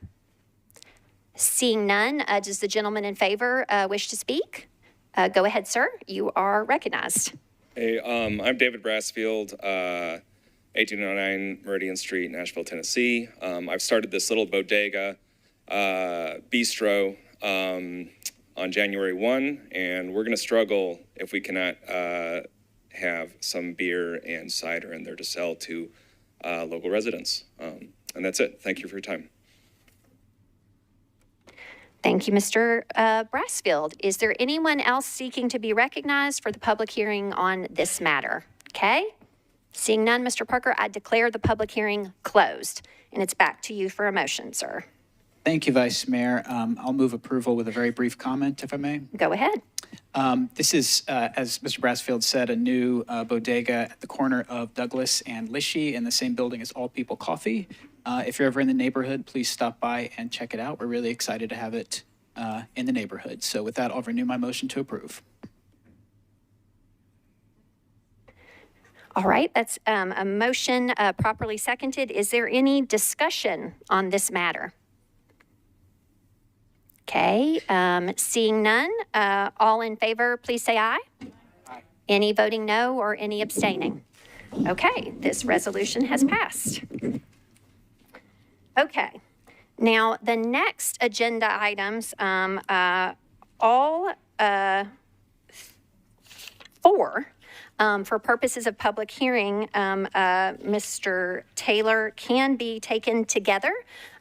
Seeing none, does the gentleman in favor wish to speak? Go ahead, sir. You are recognized. Hey, I'm David Brassfield, 1809 Meridian Street, Nashville, Tennessee. I've started this little bodega bistro on January 1, and we're going to struggle if we cannot have some beer and cider in there to sell to local residents. And that's it. Thank you for your time. Thank you, Mr. Brassfield. Is there anyone else seeking to be recognized for the public hearing on this matter? Okay. Seeing none, Mr. Parker, I declare the public hearing closed. And it's back to you for a motion, sir. Thank you, Vice Mayor. I'll move approval with a very brief comment, if I may. Go ahead. This is, as Mr. Brassfield said, a new bodega at the corner of Douglas and Lishi in the same building as All People Coffee. If you're ever in the neighborhood, please stop by and check it out. We're really excited to have it in the neighborhood. So with that, I'll renew my motion to approve. All right, that's a motion properly seconded. Is there any discussion on this matter? Okay, seeing none, all in favor, please say aye. Aye. Any voting no or any abstaining? Okay, this resolution has passed. Okay, now the next agenda items, all 4, for purposes of public hearing, Mr. Taylor, can be taken together.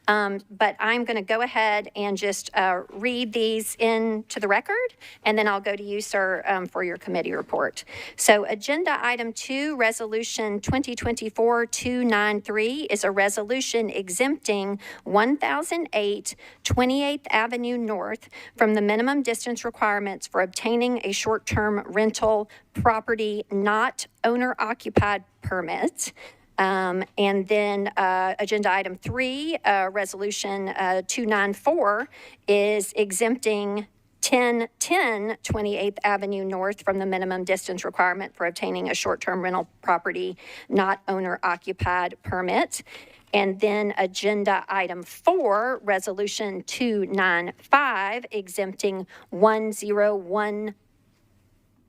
But I'm going to go ahead and just read these into the record, and then I'll go to you, sir, for your committee report. So agenda item 2, resolution 2024-293 is a resolution exempting 1008 28th Avenue North from the minimum distance requirements for obtaining a short-term rental property not owner-occupied permit. And then agenda item 3, resolution 294, is exempting 1010 28th Avenue North from the minimum distance requirement for obtaining a short-term rental property not owner-occupied permit. And then agenda item 4, resolution 295, exempting 1012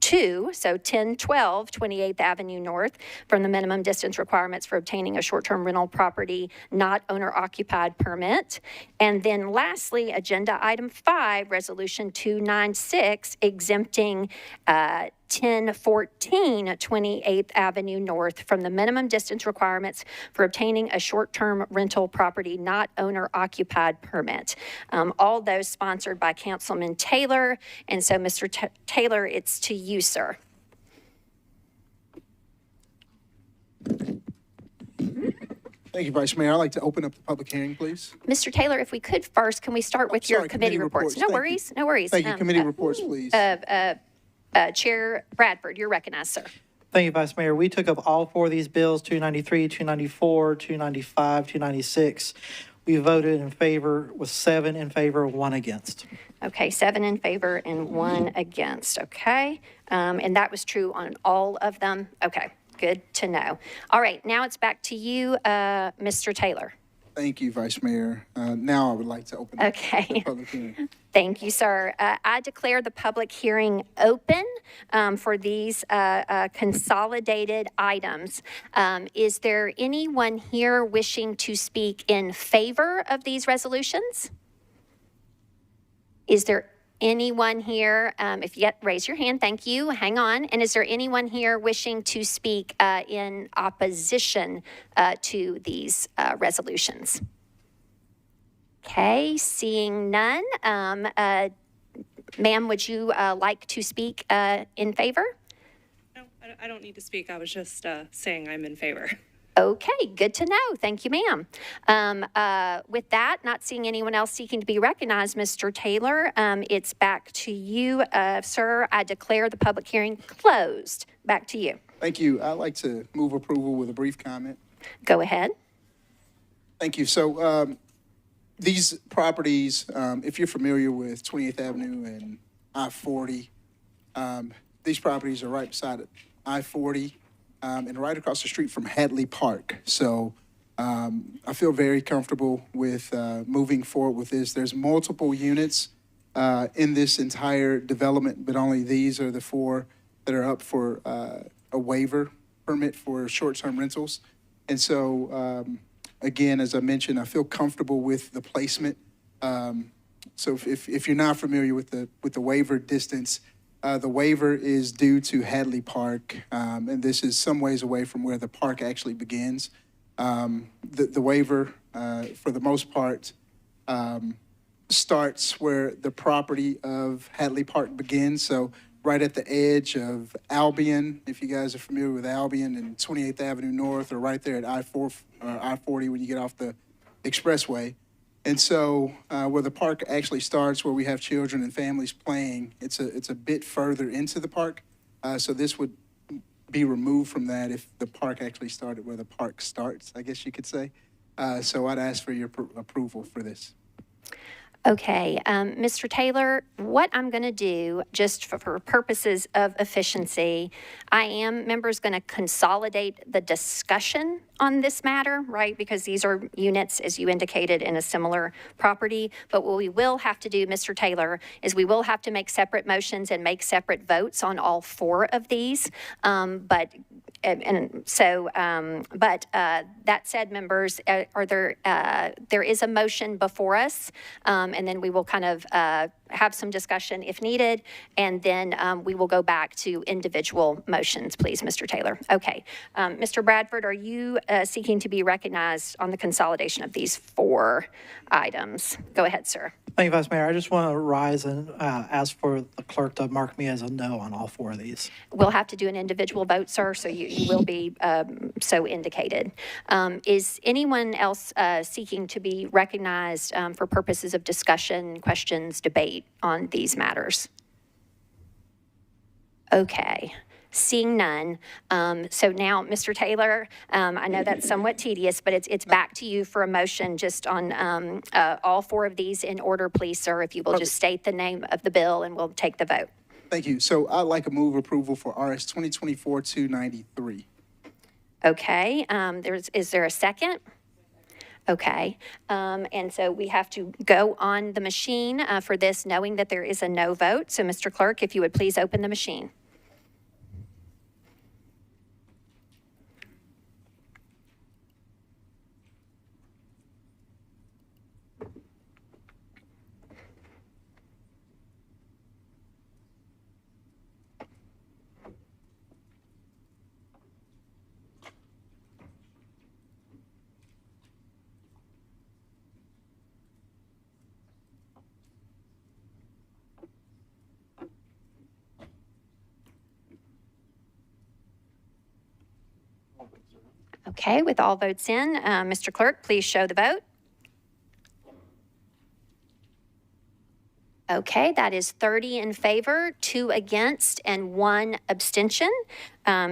2, so 1012 28th Avenue North, from the minimum distance requirements for obtaining a short-term rental property not owner-occupied permit. And then lastly, agenda item 5, resolution 296, exempting 1014 28th Avenue North from the minimum distance requirements for obtaining a short-term rental property not owner-occupied permit. All those sponsored by Councilman Taylor. And so, Mr. Taylor, it's to you, sir. Thank you, Vice Mayor. I'd like to open up the public hearing, please. Mr. Taylor, if we could first, can we start with your committee reports? No Thank you. worries, no worries. Thank you. Committee reports, please. Chair Bradford, you're recognized, sir. Thank you, Vice Mayor. We took up all 4 of these bills, 293, 294, 295, 296. We voted in favor with 7 in favor, 1 against. Okay, 7 in favor and 1 against, okay? And that was true on all of them? Okay, good to know. All right, now it's back to you, Mr. Taylor. Thank you, Vice Mayor. Now I would like to open up the public hearing. Thank you, sir. I declare the public hearing open for these consolidated items. Is there anyone here wishing to speak in favor of these resolutions? Is there anyone here? If yet, raise your hand. Thank you. Hang on. And is there anyone here wishing to speak in opposition to these resolutions? Okay, seeing none. Ma'am, would you like to speak in favor? No, I don't need to speak. I was just saying I'm in favor. Okay, good to know. Thank you, ma'am. With that, not seeing anyone else seeking to be recognized, Mr. Taylor, it's back to you, sir. I declare the public hearing closed. Back to you. Thank you. I'd like to move approval with a brief comment. Go ahead. Thank you. So these properties, if you're familiar with 28th Avenue and I-40, these properties are right beside I-40 and right across the street from Hadley Park. So I feel very comfortable with moving forward with this. There's multiple units in this entire development, but only these are the 4 that are up for a waiver permit for short-term rentals. And so, again, as I mentioned, I feel comfortable with the placement. So if you're not familiar with the waiver distance, the waiver is due to Hadley Park, and this is some ways away from where the park actually begins. The waiver, for the most part, starts where the property of Hadley Park begins. So right at the edge of Albion, if you guys are familiar with Albion and 28th Avenue North, or right there at I-40 when you get off the expressway. And so where the park actually starts, where we have children and families playing, it's a bit further into the park. So this would be removed from that if the park actually started where the park starts, I guess you could say. So I'd ask for your approval for this. Okay, Mr. Taylor, what I'm going to do, just for purposes of efficiency, members going to consolidate the discussion on this matter, right? Because these are units, as you indicated, in a similar property. But what we will have to do, Mr. Taylor, is we will have to make separate motions and make separate votes on all 4 of these. But that said, members, there is a motion before us, and then we will kind of have some discussion if needed, and then we will go back to individual motions, please, Mr. Taylor. Okay. Mr. Bradford, are you seeking to be recognized on the consolidation of these 4 items? Go ahead, sir. Thank you, Vice Mayor. I just want to rise and ask for the clerk to mark me as a no on all 4 of these. We'll have to do an individual vote, sir, so you will be so indicated. Is anyone else seeking to be recognized for purposes of discussion, questions, debate on these matters? Okay. Seeing none. So now, Mr. Taylor, I know that's somewhat tedious, but it's back to you for a motion just on all 4 of these in order, please, sir, if you will just state the name of the bill and we'll take the vote. Thank you. So I'd like a move approval for RS 2024-293. Okay. Is there a second? Okay. And so we have to go on the machine for this, knowing that there is a no vote. So, Mr. Clerk, if you would please open the machine. Okay, with all votes in, Mr. Clerk, please show the vote. Okay, that is 30 in favor, 2 against, and 1 abstention.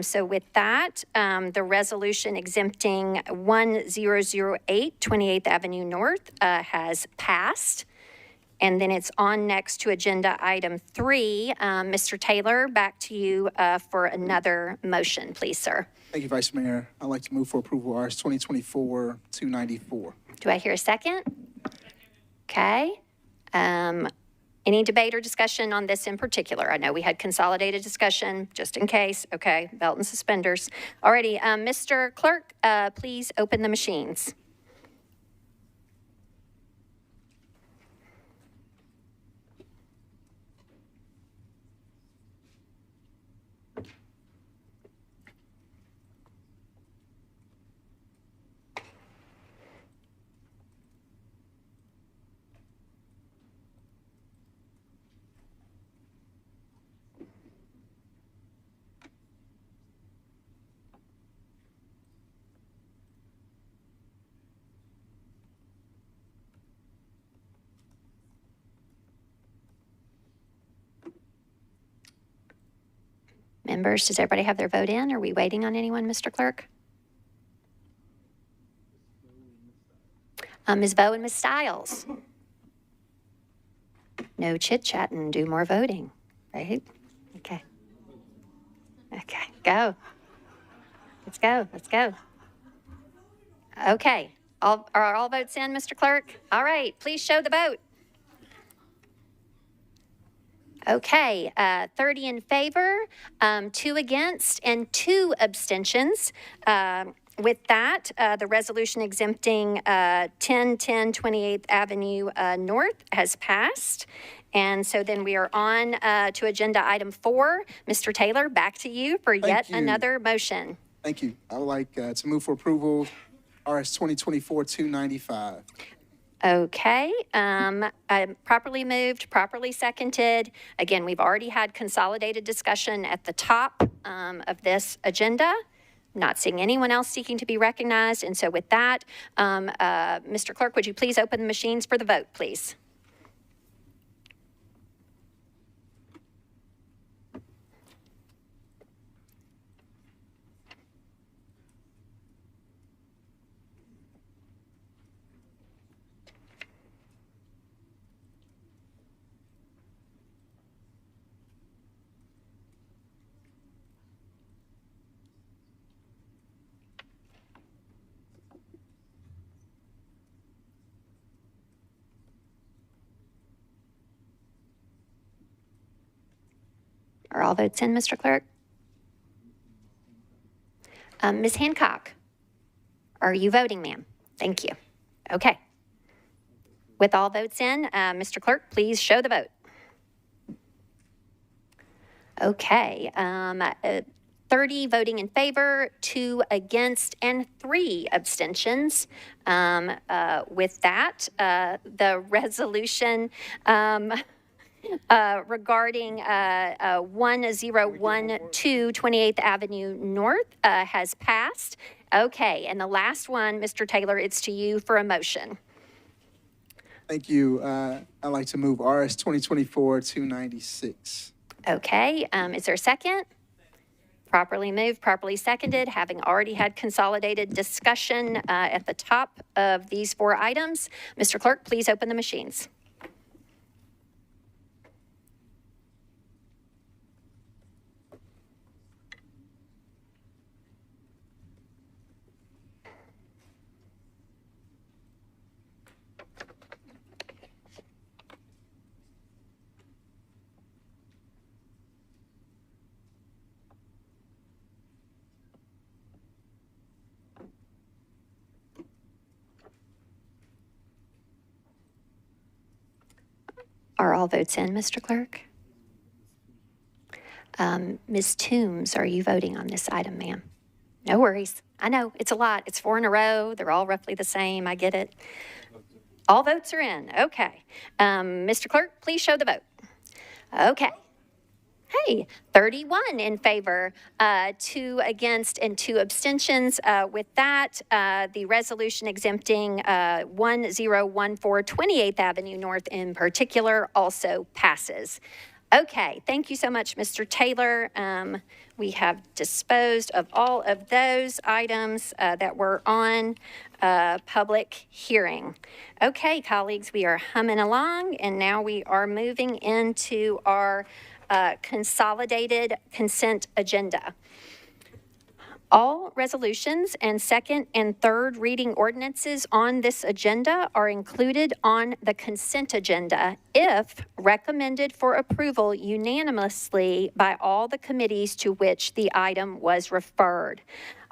So with that, the resolution exempting 1008 28th Avenue North has passed. And then it's on next to agenda item 3. Mr. Taylor, back to you for another motion, please, sir. Thank you, Vice Mayor. I'd like to move for approval of RS 2024-294. Do I hear a second? Okay. Any debate or discussion on this in particular? I know we had consolidated discussion, just in case. Okay, belt and suspenders. Alrighty, Mr. Clerk, please open the machines. Members, does everybody have their vote in? Are we waiting on anyone, Mr. Clerk? Ms. Bowe and Ms. Stiles. No chit-chatting, do more voting, right? Okay. Okay, go. Let's go, let's go. Okay, are all votes in, Mr. Clerk? All right, please show the vote. Okay, 30 in favor, 2 against, and 2 abstentions. With that, the resolution exempting 1010 28th Avenue North has passed. And so then we are on to agenda item 4. Mr. Taylor, back to you for yet another motion. Thank you. I would like to move for approval RS 2024-295. Okay, properly moved, properly seconded. Again, we've already had consolidated discussion at the top of this agenda. Not seeing anyone else seeking to be recognized. And so with that, Mr. Clerk, would you please open the machines for the vote, please? Are all votes in, Mr. Clerk? Ms. Hancock, are you voting, ma'am? Thank you. Okay. With all votes in, Mr. Clerk, please show the vote. Okay. 30 voting in favor, 2 against, and 3 abstentions. With that, the resolution regarding 1012 28th Avenue North has passed. Okay, and the last one, Mr. Taylor, it's to you for a motion. Thank you. I'd like to move RS 2024-296. Okay, is there a second? Properly moved, properly seconded, having already had consolidated discussion at the top of these 4 items. Mr. Clerk, please open the machines. Are all votes in, Mr. Clerk? Ms. Toombs, are you voting on this item, ma'am? No worries. I know, it's a lot. It's 4 in a row. They're all roughly the same. I get it. All votes are in. Okay. Mr. Clerk, please show the vote. Okay. Hey, 31 in favor, 2 against, and 2 abstentions. With that, the resolution exempting 1014 28th Avenue North in particular also passes. Okay, thank you so much, Mr. Taylor. We have disposed of all of those items that were on public hearing. Okay, colleagues, we are humming along, and now we are moving into our consolidated consent agenda. All resolutions and second and third reading ordinances on this agenda are included on the consent agenda if recommended for approval unanimously by all the committees to which the item was referred.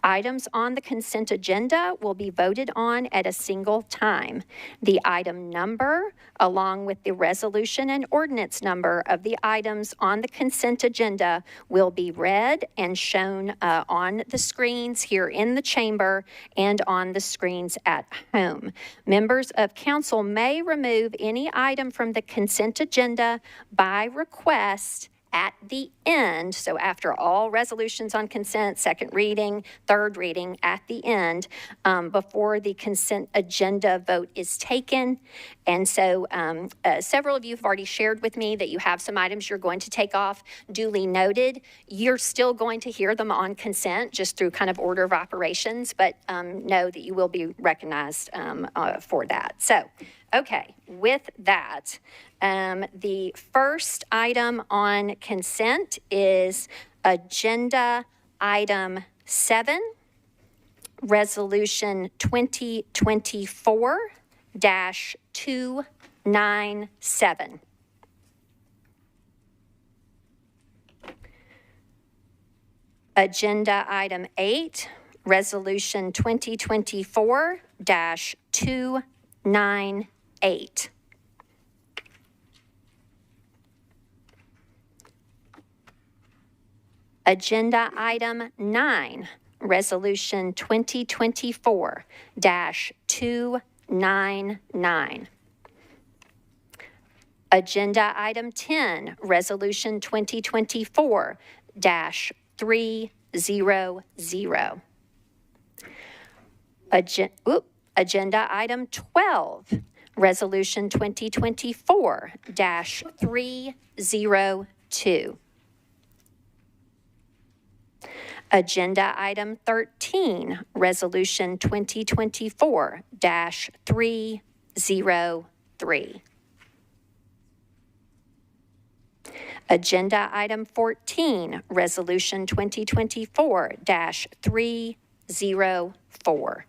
Items on the consent agenda will be voted on at a single time. The item number, along with the resolution and ordinance number of the items on the consent agenda, will be read and shown on the screens here in the chamber and on the screens at home. Members of council may remove any item from the consent agenda by request at the end, so after all resolutions on consent, second reading, third reading, at the end, before the consent agenda vote is taken. And so several of you have already shared with me that you have some items you're going to take off. Duly noted. You're still going to hear them on consent, just through kind of order of operations, but know that you will be recognized for that. So, okay, with that, the first item on consent is agenda item 7, resolution 2024-297. Agenda item 8, resolution 2024-298. Agenda item 9, resolution 2024-299. Agenda item 10, resolution 2024-300. Agenda item 12, resolution 2024-302. Agenda item 13, resolution 2024-303. Agenda item 14, resolution 2024-304.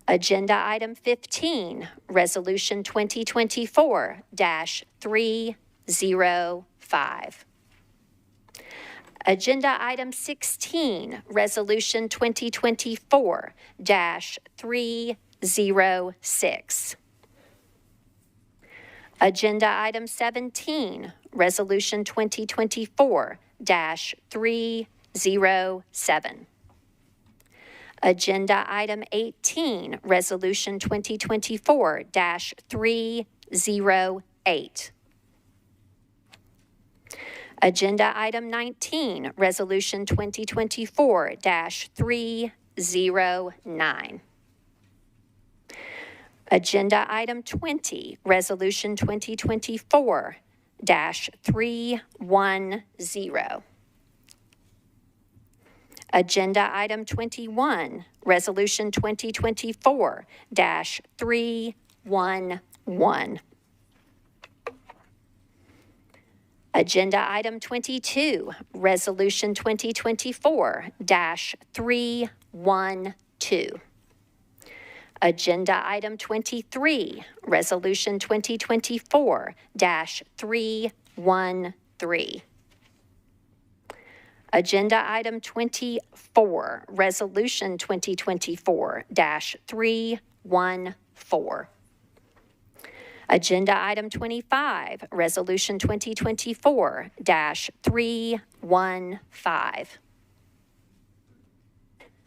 Agenda item 15, resolution 2024-305. Agenda item 16, resolution 2024-306. Agenda item 17, resolution 2024-307. Agenda item 18, resolution 2024-308. Agenda item 19, resolution 2024-309. Agenda item 20, resolution 2024-310. Agenda item 21, resolution 2024-311. Agenda item 22, resolution 2024-312. Agenda item 23, resolution 2024-313. Agenda item 24, resolution 2024-314. Agenda item 25, resolution 2024-315.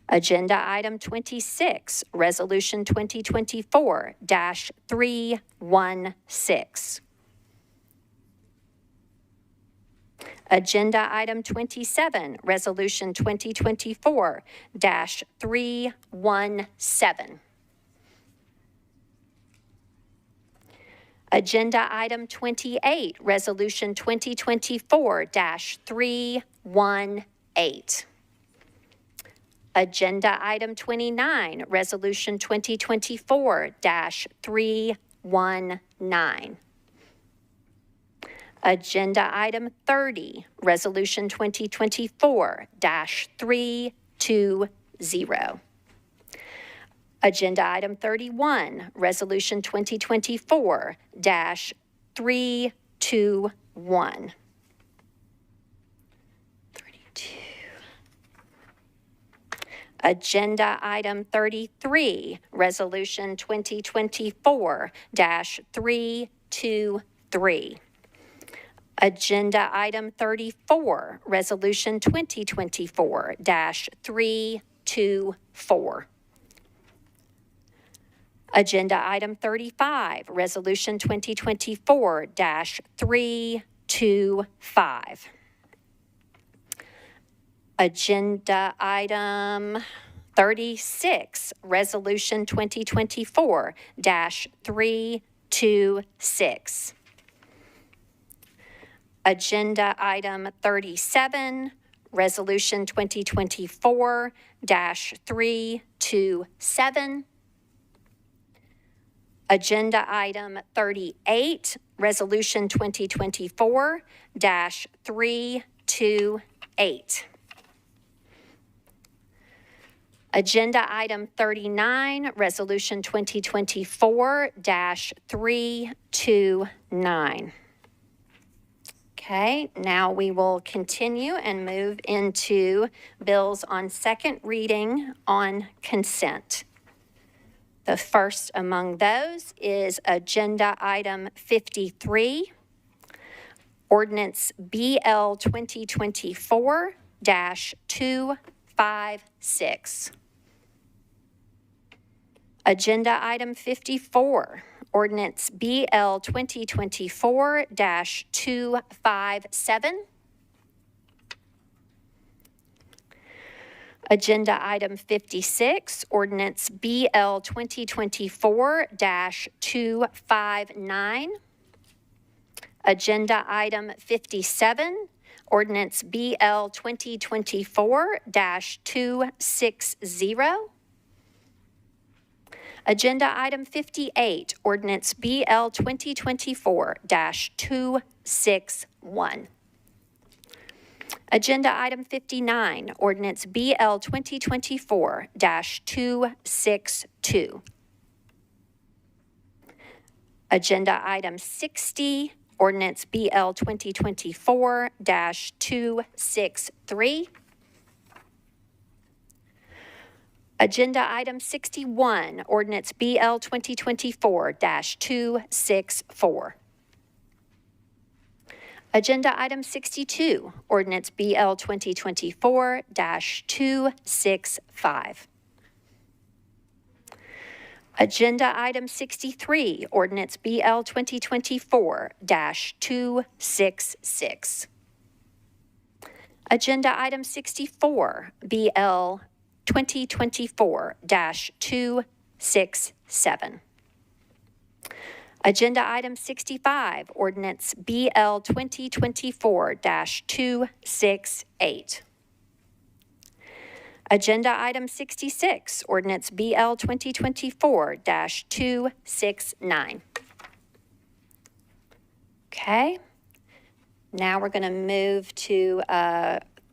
Agenda item 26, resolution 2024-316. Agenda item 27, Resolution 2024-317. Agenda item 28, Resolution 2024-318. Agenda item 29, Resolution 2024-319. Agenda item 30, Resolution 2024-320. Agenda item 31, Resolution 2024-321. 32. Agenda item 33, Resolution 2024-323. Agenda item 34, Resolution 2024-324. Agenda item 35, Resolution 2024-325. Agenda item 36, Resolution 2024-326. Agenda item 37, Resolution 2024-327. Agenda item 38, Resolution 2024-328. Agenda item 39, Resolution 2024-329. Okay, now we will continue and move into bills on second reading on consent. The first among those is Agenda Item 53, Ordinance BL 2024-256. Agenda Item 54, Ordinance BL 2024-257. Agenda Item 56, Ordinance BL 2024-259. Agenda Item 57, Ordinance BL 2024-260. Agenda Item 58, Ordinance BL 2024-261. Agenda Item 59, Ordinance BL 2024-262. Agenda Item 60, Ordinance BL 2024-263. Agenda Item 61, Ordinance BL 2024-264. Agenda Item 62, Ordinance BL 2024-265. Agenda Item 63, Ordinance BL 2024-266. Agenda Item 64, BL 2024-267. Agenda Item 65, Ordinance BL 2024-268. Agenda Item 66, Ordinance BL 2024-269. Okay. Now we're going to move to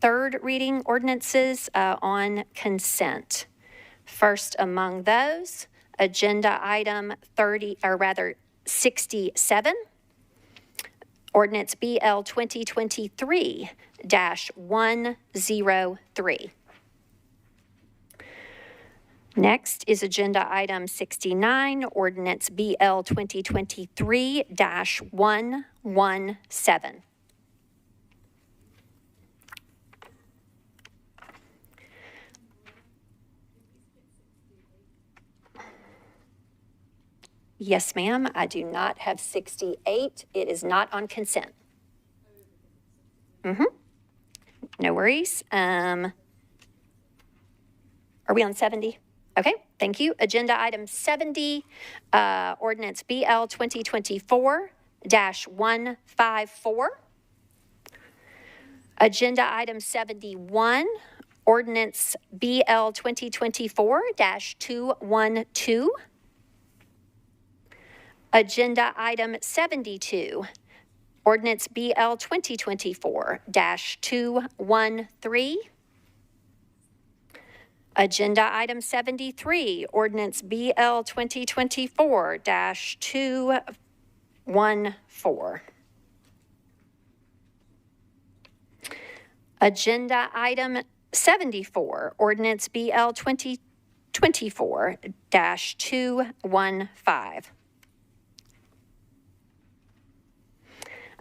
third reading ordinances on consent. First among those, Agenda Item 67, Ordinance BL 2023-103. Next is Agenda Item 69, Ordinance BL 2023-117. Yes, ma'am, I do not have 68. It is not on consent. No worries. Are we on 70? Okay, thank you. Agenda item 70, ordinance BL 2024-154. Agenda item 71, ordinance BL 2024-212. Agenda item 72, ordinance BL 2024-213. Agenda item 73, ordinance BL 2024-214. Agenda item 74, ordinance BL 2024-215.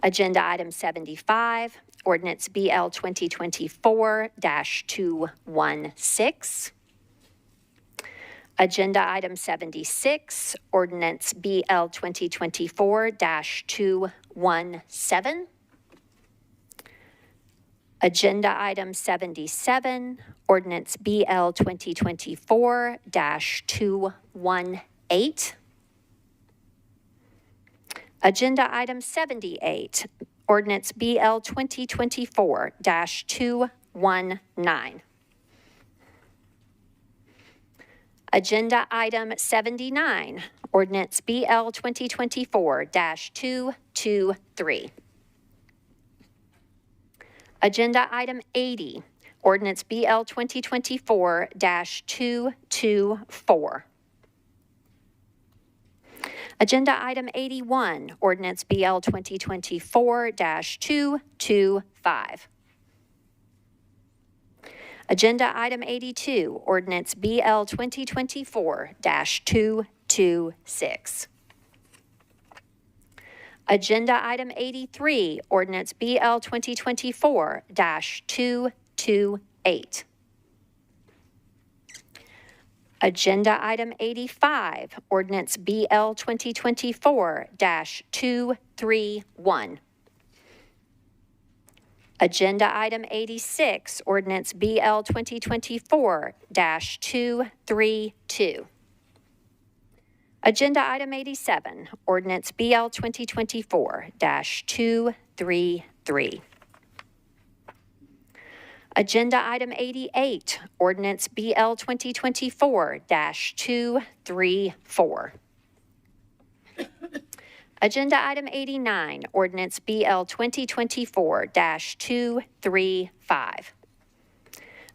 Agenda item 75, ordinance BL 2024-216. Agenda item 76, ordinance BL 2024-217. Agenda item 77, ordinance BL 2024-218. Agenda item 78, ordinance BL 2024-219. Agenda item 79, ordinance BL 2024-223. Agenda item 80, ordinance BL 2024-224. Agenda item 81, ordinance BL 2024-225. Agenda item 82, ordinance BL 2024-226. Agenda item 83, ordinance BL 2024-228. Agenda item 85, ordinance BL 2024-231. Agenda item 86, ordinance BL 2024-232. Agenda item 87, ordinance BL 2024-233. Agenda item 88, ordinance BL 2024-234. Agenda item 89, ordinance BL 2024-235.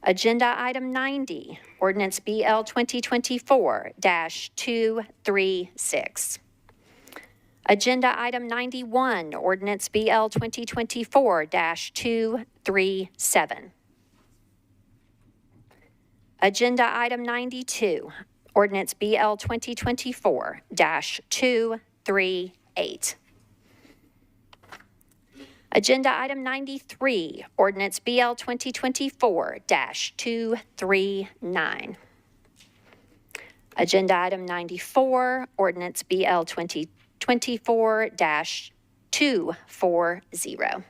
Agenda item 90, ordinance BL 2024-236. Agenda item 91, ordinance BL 2024-237. Agenda item 92, ordinance BL 2024-238. Agenda item 93, ordinance BL 2024-239. Agenda item 94, ordinance BL 2024-240.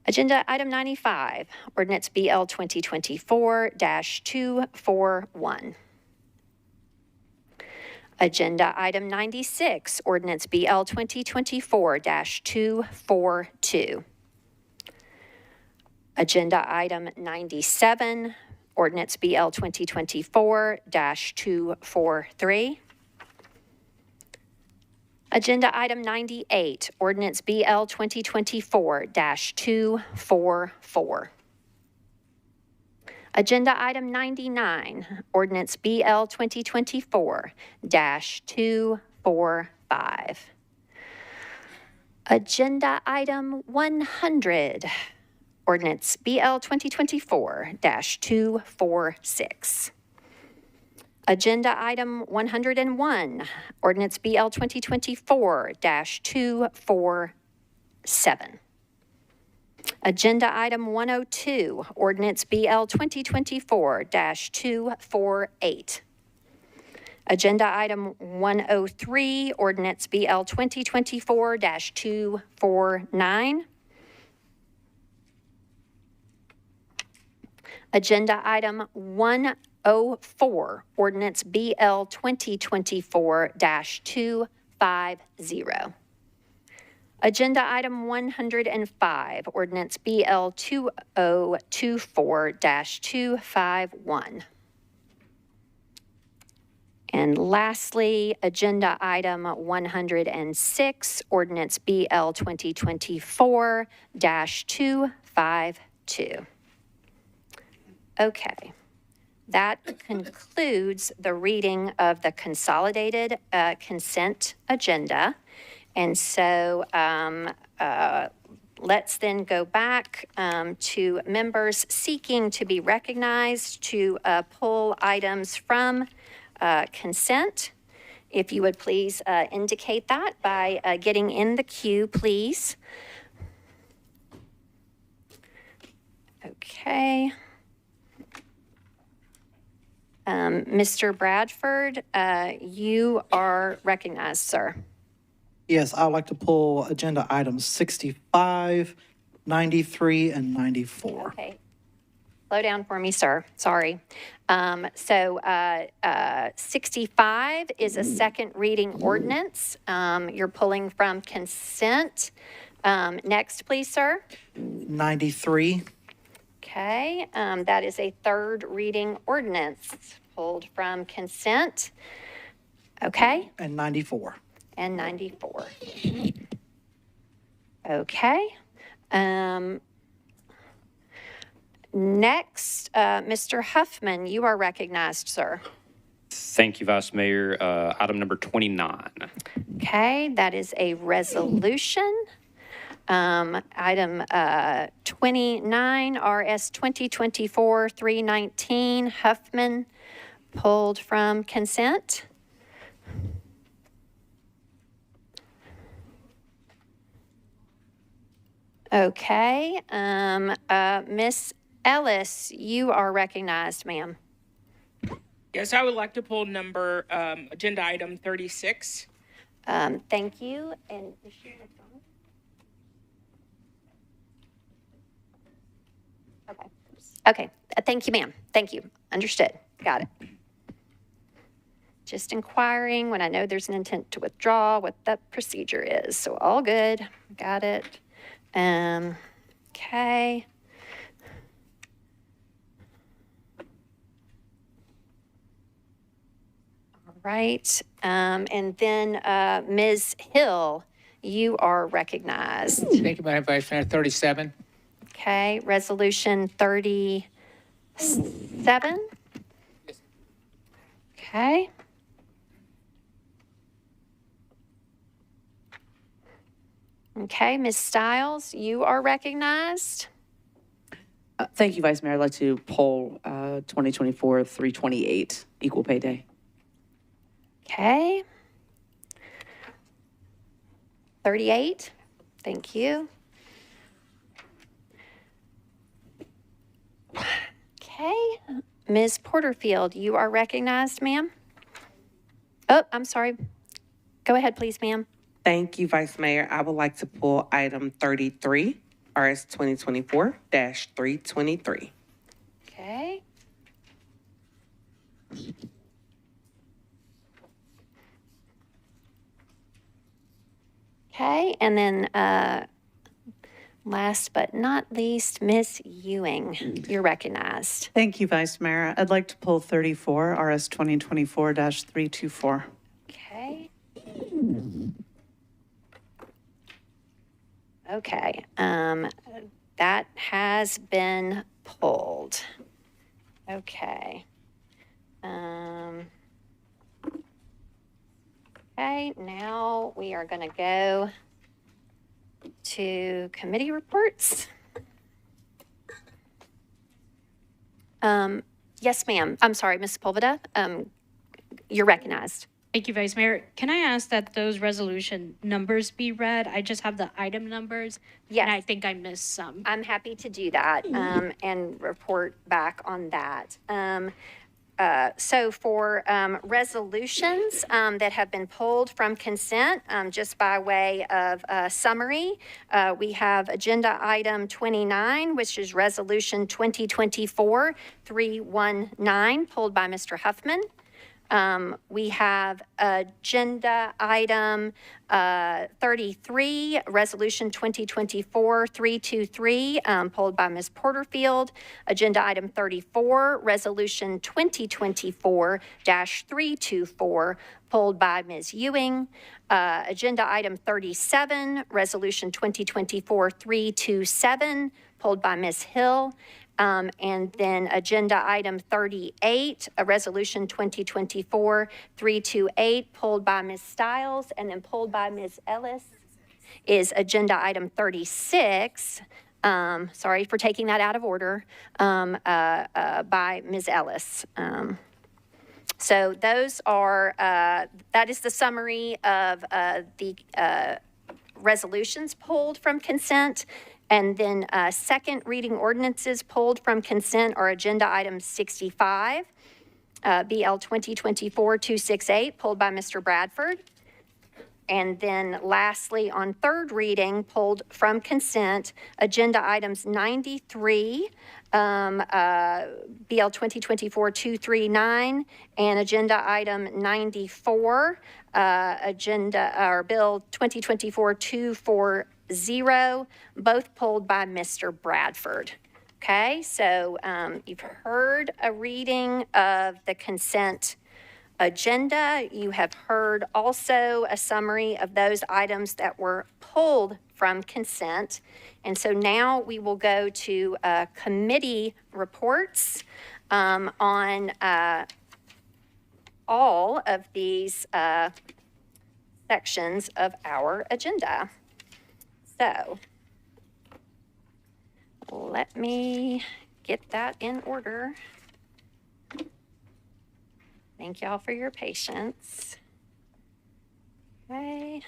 Agenda item 95, ordinance BL 2024-241. Agenda item 96, ordinance BL 2024-242. Agenda item 97, ordinance BL 2024-243. Agenda item 98, ordinance BL 2024-244. Agenda item 99, ordinance BL 2024-245. Agenda item 100, ordinance BL 2024-246. Agenda item 101, ordinance BL 2024-247. Agenda item 102, ordinance BL 2024-248. Agenda item 103, ordinance BL 2024-249. Agenda item 104, ordinance BL 2024-250. Agenda item 105, ordinance BL 2024-251. And lastly, agenda item 106, ordinance BL 2024-252. Okay, that concludes the reading of the consolidated consent agenda. And so let's then go back to members seeking to be recognized to pull items from consent. If you would please indicate that by getting in the queue, please. Okay. Mr. Bradford, you are recognized, sir. Yes, I would like to pull agenda items 65, 93, and 94. Okay. Slow down for me, sir. Sorry. 65 is a second reading ordinance. You're pulling from consent. Next, please, sir. 93. Okay, that is a third reading ordinance pulled from consent. Okay. And 94. And 94. Okay. Next, Mr. Huffman, you are recognized, sir. Thank you, Vice Mayor. Item number 29. Okay, that is a resolution. Item 29, RS 2024-319, Huffman, pulled from consent. Okay, Miss Ellis, you are recognized, ma'am. Yes, I would like to pull number, agenda item 36. Thank you. And is she on the phone? Okay. Okay. Thank you, ma'am. Thank you. Understood. Got it. Just inquiring when I know there's an intent to withdraw what that procedure is. So all good. Got it. Okay. All right. And then Ms. Hill, you are recognized. Thank you, Madam Vice Mayor. 37. Okay, resolution 37. Okay. Okay, Ms. Stiles, you are recognized. Thank you, Vice Mayor. I'd like to poll 2024-328, Equal Pay Day. Okay. 38, thank you. Okay, Ms. Porterfield, you are recognized, ma'am. Oh, I'm sorry. Go ahead, please, ma'am. Thank you, Vice Mayor. I would like to pull item 33, RS 2024-323. Okay. Okay, and then last but not least, Ms. Ewing, you're recognized. Thank you, Vice Mayor. I'd like to pull 34, RS 2024-324. Okay. Okay, that has been pulled. Okay. Okay, now we are going to go to committee reports. Yes, ma'am. I'm sorry, Ms. Sepulveda. You're recognized. Thank you, Vice Mayor. Can I ask that those resolution numbers be read? I just have the item numbers. Yes. And I think I missed some. I'm happy to do that and report back on that. So for resolutions that have been pulled from consent, just by way of summary, we have agenda item 29, which is resolution 2024-319, pulled by Mr. Huffman. We have agenda item 33, resolution 2024-323, pulled by Ms. Porterfield. Agenda item 34, resolution 2024-324, pulled by Ms. Ewing. Agenda item 37, resolution 2024-327, pulled by Ms. Hill. And then agenda item 38, a resolution 2024-328, pulled by Ms. Stiles and then pulled by Ms. Ellis, is agenda item 36. Sorry for taking that out of order, by Ms. Ellis. So those are, that is the summary of the resolutions pulled from consent. And then second reading ordinances pulled from consent are agenda item 65, BL 2024-268, pulled by Mr. Bradford. And then lastly, on third reading, pulled from consent, agenda items 93, BL 2024-239, and agenda item 94, Bill 2024-240, both pulled by Mr. Bradford. Okay, so you've heard a reading of the consent agenda. You have heard also a summary of those items that were pulled from consent. And so now we will go to committee reports on all of these sections of our agenda. So let me get that in order. Thank y'all for your patience. Okay.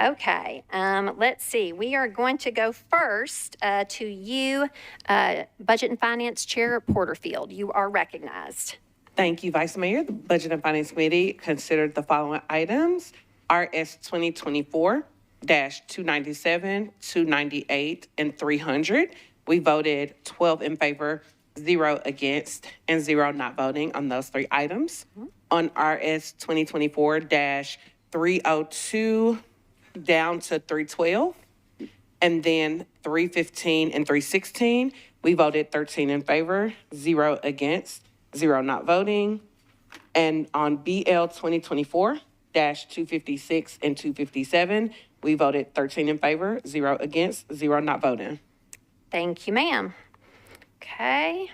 Okay, let's see. We are going to go first to you, Budget and Finance Chair Porterfield. You are recognized. Thank you, Vice Mayor. The Budget and Finance Committee considered the following items: RS 2024-297, 298, and 300. We voted 12 in favor, 0 against, and 0 not voting on those 3 items. On RS 2024-302 down to 312, and then 315 and 316, we voted 13 in favor, 0 against, 0 not voting. And on BL 2024-256 and 257, we voted 13 in favor, 0 against, 0 not voting. Thank you, ma'am. Okay.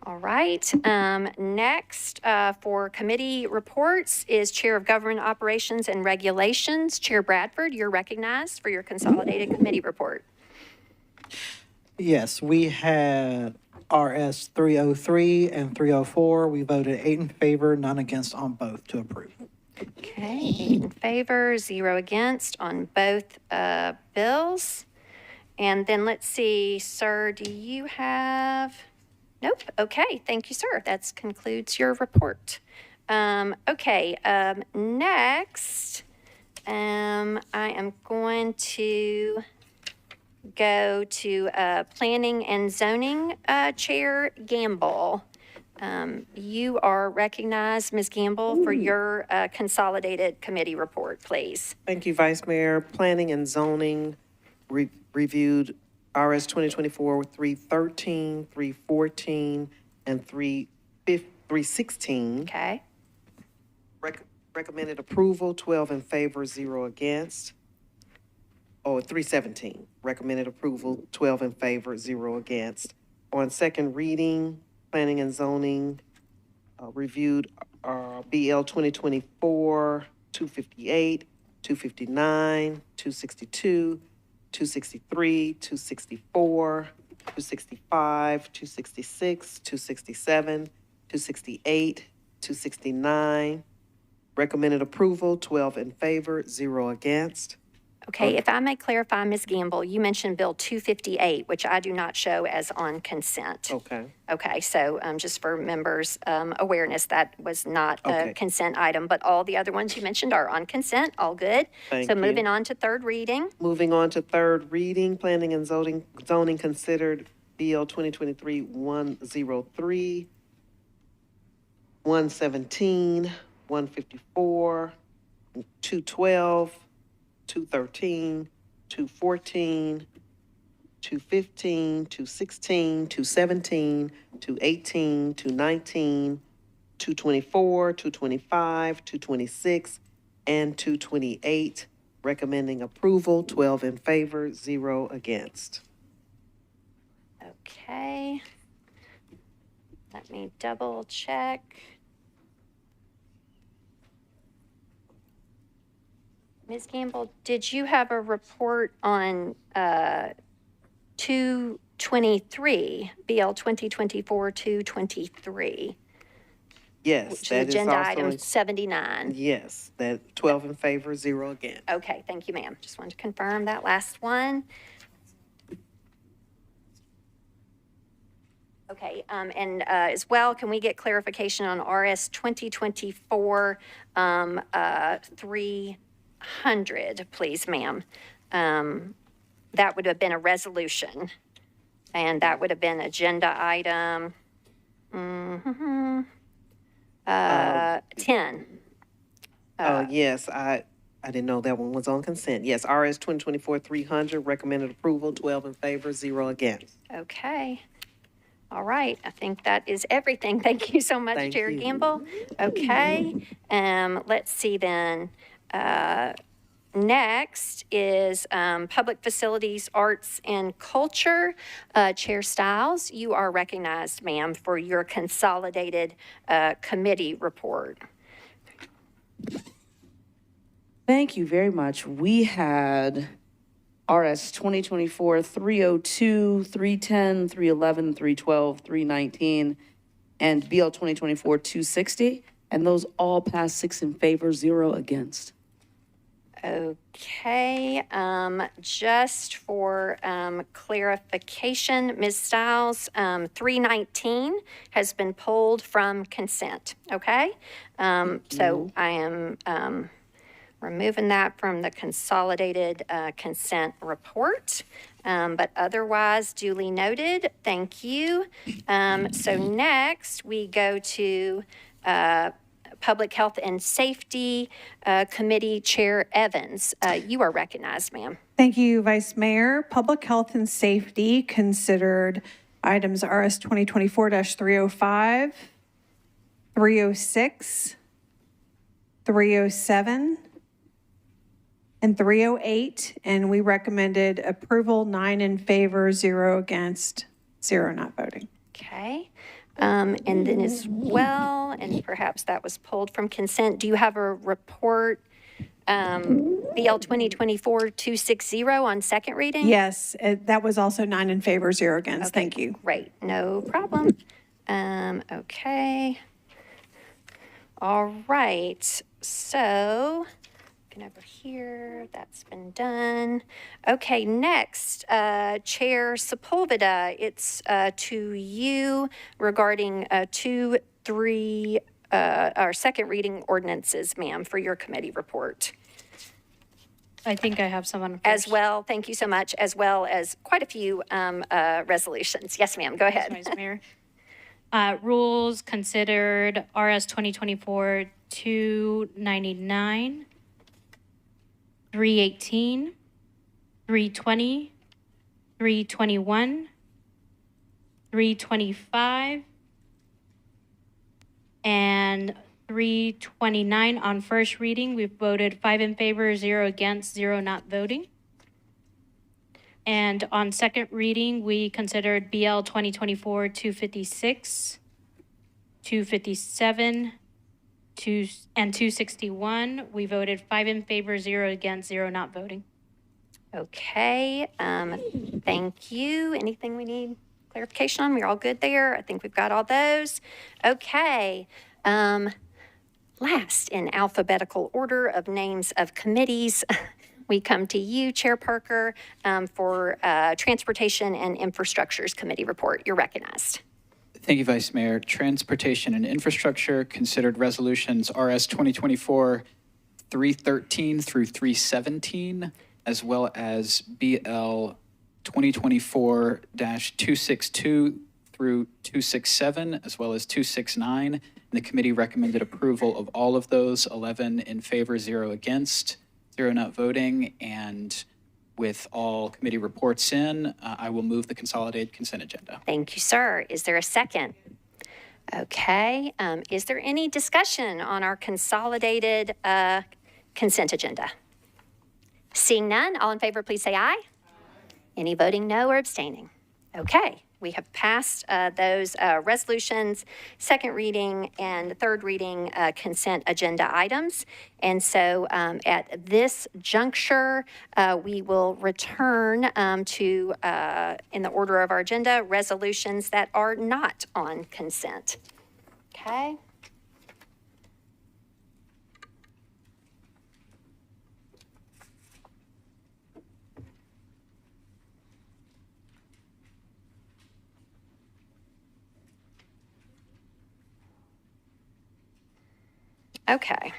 All right. Next, for committee reports is Chair of Government Operations and Regulations. Chair Bradford, you're recognized for your consolidated committee report. Yes, we had RS 303 and 304. We voted 8 in favor, none against on both to approve. Okay, 8 in favor, 0 against on both bills. And then let's see, sir, do you have? Nope. Okay. Thank you, sir. That concludes your report. Okay. Next, I am going to go to Planning and Zoning Chair Gamble. You are recognized, Ms. Gamble, for your consolidated committee report, please. Thank you, Vice Mayor. Planning and Zoning reviewed RS 2024-313, 314, and 316. Okay. Recommended approval, 12 in favor, 0 against. 317. Recommended approval, 12 in favor, 0 against. On second reading, Planning and Zoning reviewed BL 2024-258, 259, 262, 263, 264, 265, 266, 267, 268, 269. Recommended approval, 12 in favor, 0 against. Okay, if I may clarify, Ms. Gamble, you mentioned Bill 258, which I do not show as on consent. Okay. Okay, so just for members' awareness, that was not a Okay. consent item, but all the other ones you mentioned are on consent, all good. Thank So you. moving on to third reading. Moving on to third reading, planning and zoning considered BL 2023-103, 117, 154, 212, 213, 214, 215, 216, 217, 218, 219, 224, 225, 226, and 228. Recommending approval, 12 in favor, 0 against. Okay. Let me double check. Ms. Gamble, did you have a report on 223, BL 2024-223? Yes, Which is that is agenda also, item 79. yes, that 12 in favor, 0 against. Okay, thank you, ma'am. Just wanted to confirm that last one. Okay, and as well, can we get clarification on RS 2024 300, please, ma'am? That would have been a resolution, and that would have been agenda item 10. Yes, I didn't know that one was on consent. Yes, RS 2024-300, recommended approval, 12 in favor, 0 against. Okay. All right, I think that is everything. Thank you so much, Thank Chair you. Gamble. Okay, let's see then. Next is Public Facilities, Arts, and Culture. Chair Stiles, you are recognized, ma'am, for your consolidated committee report. Thank you very much. We had RS 2024-302, 310, 311, 312, 319, and BL 2024-260, and those all passed 6 in favor, 0 against. Okay, just for clarification, Ms. Stiles, 319 has been pulled from consent, okay? So I am removing that from the consolidated consent report, but otherwise duly noted. Thank you. So next we go to Public Health and Safety Committee Chair Evans. You are recognized, ma'am. Thank you, Vice Mayor. Public Health and Safety considered items RS 2024-305, 306, 307, and 308, and we recommended approval, 9 in favor, 0 against, 0 not voting. Okay. And then as well, and perhaps that was pulled from consent, do you have a report, BL 2024-260 on second reading? Yes, that was also 9 in favor, 0 against. Okay, Thank you. Great, no problem. Okay. All right, so looking over here, that's been done. Okay, next, Chair Sepulveda, it's to you regarding 2, 3, our second reading ordinances, ma'am, for your committee report. I think I have someone As well, thank you so much, as well as quite a few resolutions. Yes, ma'am, go ahead. Vice Mayor. Rules considered RS 2024-299, 318, 320, 321, 325, and 329 on first reading. We've voted 5 in favor, 0 against, 0 not voting. And on second reading, we considered BL 2024-256, 257, and 261. We voted 5 in favor, 0 against, 0 not voting. Okay, thank you. Anything we need? clarification on? We're all good there? I think we've got all those. Okay. Last in alphabetical order of names of committees, we come to you, Chair Parker, for Transportation and Infrastructures Committee report. You're recognized. Thank you, Vice Mayor. Transportation and Infrastructure considered resolutions RS 2024-313 through 317, as well as BL 2024-262 through 267, as well as 269. And the committee recommended approval of all of those, 11 in favor, 0 against, 0 not voting. And with all committee reports in, I will move the consolidated consent agenda. Thank you, sir. Is there a second? Okay. Is there any discussion on our consolidated consent agenda? Seeing none, all in favor, please say aye. Any voting no or abstaining? Okay. We have passed those resolutions, second reading and third reading consent agenda items. And so at this juncture, we will return to, in the order of our agenda, resolutions that are not on consent. Okay. Okay.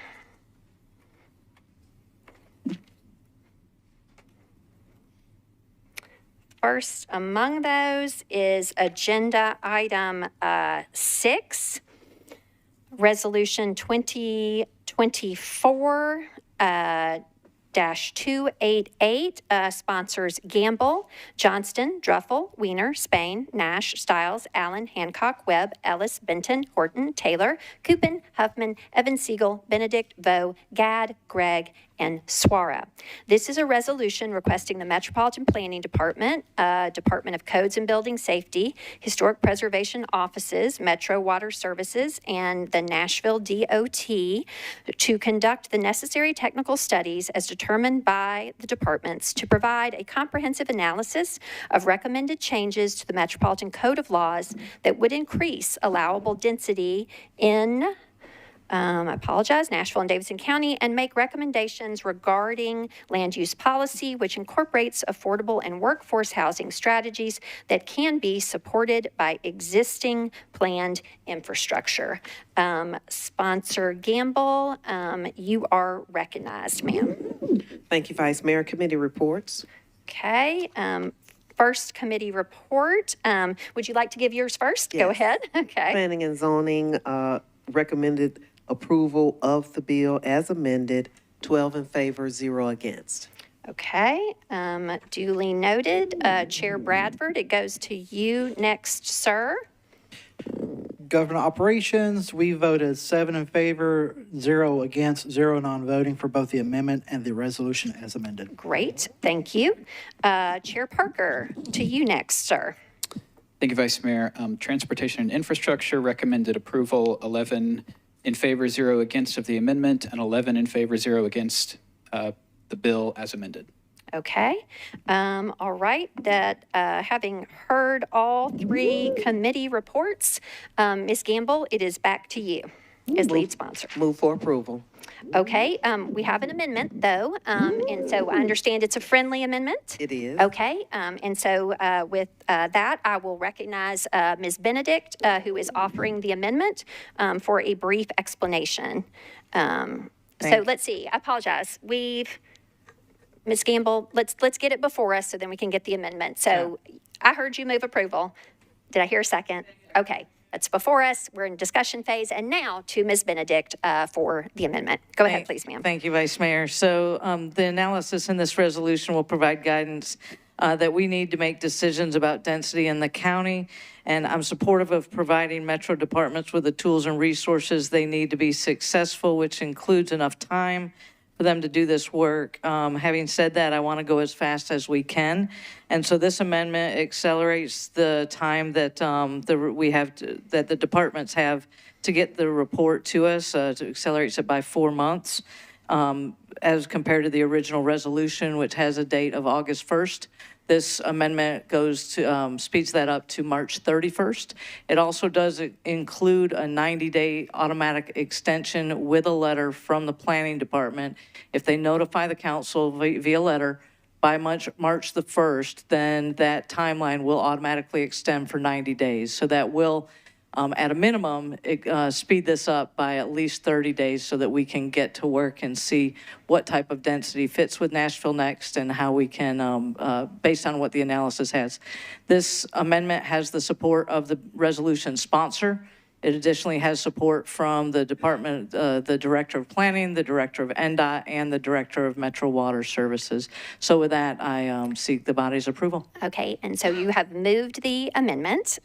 First among those is agenda item 6, resolution 2024 -288, sponsors Gamble, Johnston, Druffel, Wiener, Spain, Nash, Stiles, Allen, Hancock, Webb, Ellis, Benton, Horton, Taylor, Coopin, Huffman, Evans, Siegel, Benedict, Vo, Gadd, Gregg, and Swara. This is a resolution requesting the Metropolitan Planning Department, Department of Codes and Building Safety, Historic Preservation Offices, Metro Water Services, and the Nashville DOT to conduct the necessary technical studies as determined by the departments to provide a comprehensive analysis of recommended changes to the Metropolitan Code of Laws that would increase allowable density in Nashville and Davidson County, and make recommendations regarding land use policy, which incorporates affordable and workforce housing strategies that can be supported by existing planned infrastructure. Sponsor Gamble, you are recognized, ma'am. Thank you, Vice Mayor. Committee reports. Okay. First committee report. Would you like to give yours first? Yes. Go ahead. Okay. Planning and Zoning recommended approval of the bill as amended, 12 in favor, 0 against. Okay, duly noted. Chair Bradford, it goes to you next, sir. Government Operations, we voted 7 in favor, 0 against, 0 non-voting for both the amendment and the resolution as amended. Great, thank you. Chair Parker, to you next, sir. Thank you, Vice Mayor. Transportation and Infrastructure recommended approval, 11 in favor, 0 against of the amendment, and 11 in favor, 0 against the bill as amended. Okay. All right. That having heard all three committee reports, Ms. Gamble, it is back to you as lead sponsor. Move for approval. Okay. We have an amendment, though, and so I understand it's a friendly amendment. It is. Okay. And so with that, I will recognize Ms. Benedict, who is offering the amendment, for a brief explanation. So let's see. I apologize. Ms. Gamble, let's get it before us so then we can get the amendment. So I heard you move approval. Did I hear a second? Okay. That's before us. We're in discussion phase. And now to Ms. Benedict for the amendment. Go ahead, please, ma'am. Thank you, Vice Mayor. So the analysis in this resolution will provide guidance that we need to make decisions about density in the county. And I'm supportive of providing metro departments with the tools and resources they need to be successful, which includes enough time for them to do this work. Having said that, I want to go as fast as we can. And so this amendment accelerates the time that that the departments have to get the report to us, to accelerates it by 4 months, as compared to the original resolution, which has a date of August 1st. This amendment goes to, speeds that up to March 31st. It also does include a 90-day automatic extension with a letter from the planning department. If they notify the council via letter by March the 1st, then that timeline will automatically extend for 90 days. So that will, at a minimum, speed this up by at least 30 days so that we can get to work and see what type of density fits with Nashville Next and how we can, based on what the analysis has. This amendment has the support of the resolution sponsor. It additionally has support from the department, the Director of Planning, the Director of NDOT, and the Director of Metro Water Services. So with that, I seek the body's approval. Okay, and so you have moved the amendment,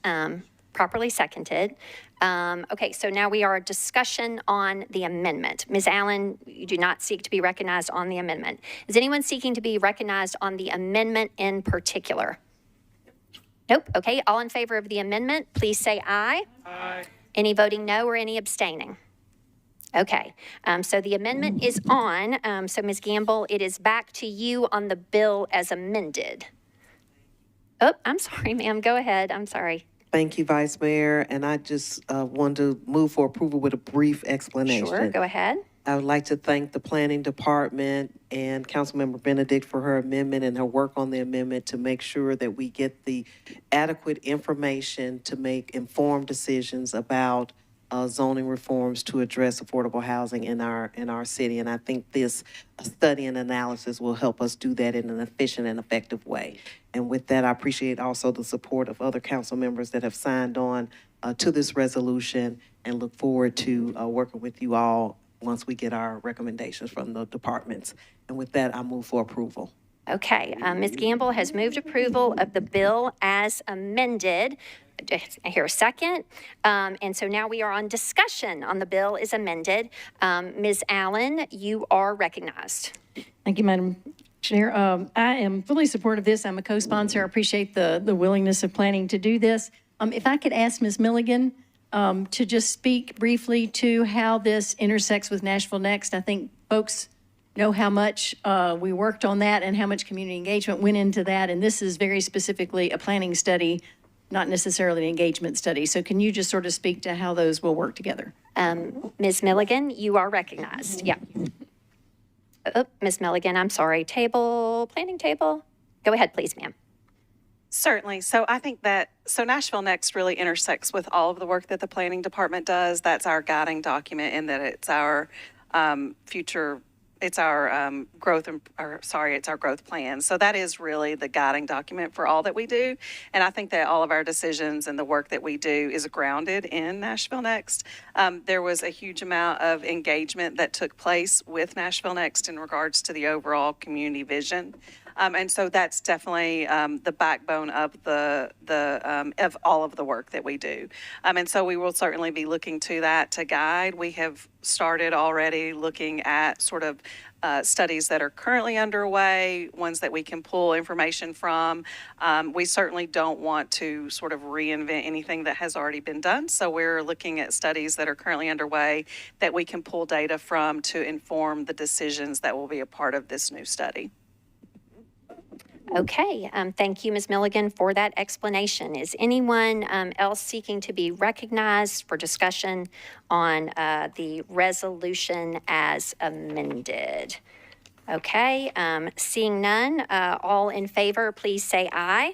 properly seconded. Okay, so now we are discussion on the amendment. Ms. Allen, you do not seek to be recognized on the amendment. Is anyone seeking to be recognized on the amendment in particular? Nope. Okay, all in favor of the amendment, please say aye. Aye. Any voting no or any abstaining? Okay, so the amendment is on. So Ms. Gamble, it is back to you on the bill as amended. Oh, I'm sorry, ma'am. Go ahead. I'm sorry. Thank you, Vice Mayor, and I just want to move for approval with a brief explanation. Sure, go ahead. I would like to thank the Planning Department and Councilmember Benedict for her amendment and her work on the amendment to make sure that we get the adequate information to make informed decisions about zoning reforms to address affordable housing in our city. And I think this study and analysis will help us do that in an efficient and effective way. And with that, I appreciate also the support of other council members that have signed on to this resolution and look forward to working with you all once we get our recommendations from the departments. And with that, I move for approval. Okay, Ms. Gamble has moved approval of the bill as amended. I hear a second. And so now we are on discussion on the bill as amended. Ms. Allen, you are recognized. Thank you, Madam Chair. I am fully supportive of this. I'm a co-sponsor. I appreciate the willingness of planning to do this. If I could ask Ms. Milligan to just speak briefly to how this intersects with Nashville Next. I think folks know how much we worked on that and how much community engagement went into that. And this is very specifically a planning study, not necessarily an engagement study. So can you just sort of speak to how those will work together? Ms. Milligan, you are recognized. Yeah. Ms. Milligan, I'm sorry. Planning table. Go ahead, please, ma'am. Certainly. So I think that, Nashville Next really intersects with all of the work that the planning department does. That's our guiding document, and that it's our it's our growth plan. So that is really the guiding document for all that we do. And I think that all of our decisions and the work that we do is grounded in Nashville Next. There was a huge amount of engagement that took place with Nashville Next in regards to the overall community vision. And so that's definitely the backbone of of all of the work that we do. And so we will certainly be looking to that to guide. We have started already looking at sort of studies that are currently underway, ones that we can pull information from. We certainly don't want to sort of reinvent anything that has already been done. So we're looking at studies that are currently underway that we can pull data from to inform the decisions that will be a part of this new study. Okay, thank you, Ms. Milligan, for that explanation. Is anyone else seeking to be recognized for discussion on the resolution as amended? Okay, seeing none, all in favor, please say aye.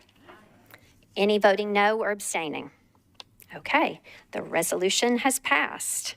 Any voting no or abstaining? Okay, the resolution has passed.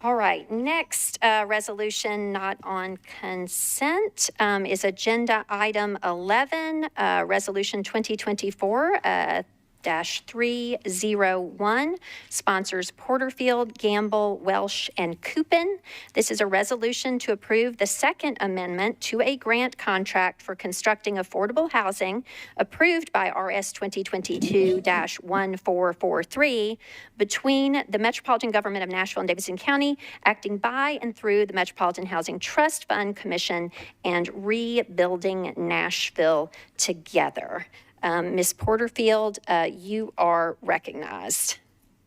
All right, next resolution not on consent is agenda item 11, resolution 2024-301, sponsors Porterfield, Gamble, Welsh, and Coupin. This is a resolution to approve the second amendment to a grant contract for constructing affordable housing approved by RS 2022-1443 between the Metropolitan Government of Nashville and Davidson County, acting by and through the Metropolitan Housing Trust Fund Commission, and Rebuilding Nashville Together. Ms. Porterfield, you are recognized.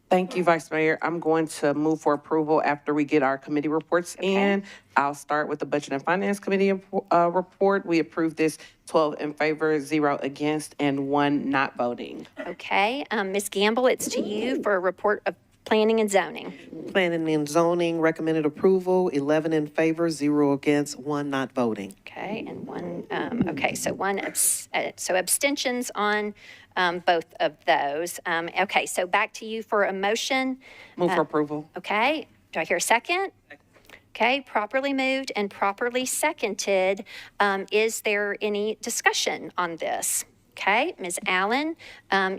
Thank you, Vice Mayor. I'm going to move for approval after we get our committee reports in. I'll start with the Budget and Finance Committee report. We approved this 12 in favor, 0 against, and 1 not voting. Okay, Ms. Gamble, it's to you for a report of planning and zoning. Planning and zoning recommended approval, 11 in favor, 0 against, 1 not voting. Okay, and so abstentions on both of those. Okay, so back to you for a motion. Move for approval. Okay, do I hear a second? Okay, properly moved and properly seconded. Is there any discussion on this? Okay, Ms. Allen,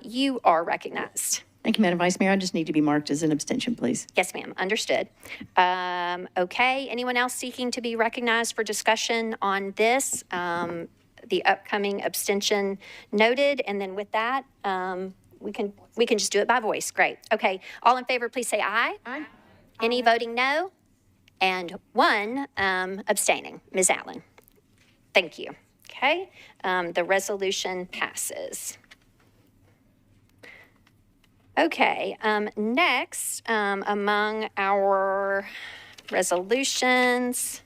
you are recognized. Thank you, Madam Vice Mayor. I just need to be marked as an abstention, please. Yes, ma'am, understood. Okay, anyone else seeking to be recognized for discussion on this? The upcoming abstention noted, and then with that, we can just do it by voice. Great. Okay, all in favor, please say aye. Aye. Any voting no? And 1 abstaining. Ms. Allen. Thank you. Okay, the resolution passes. Okay, next, among our resolutions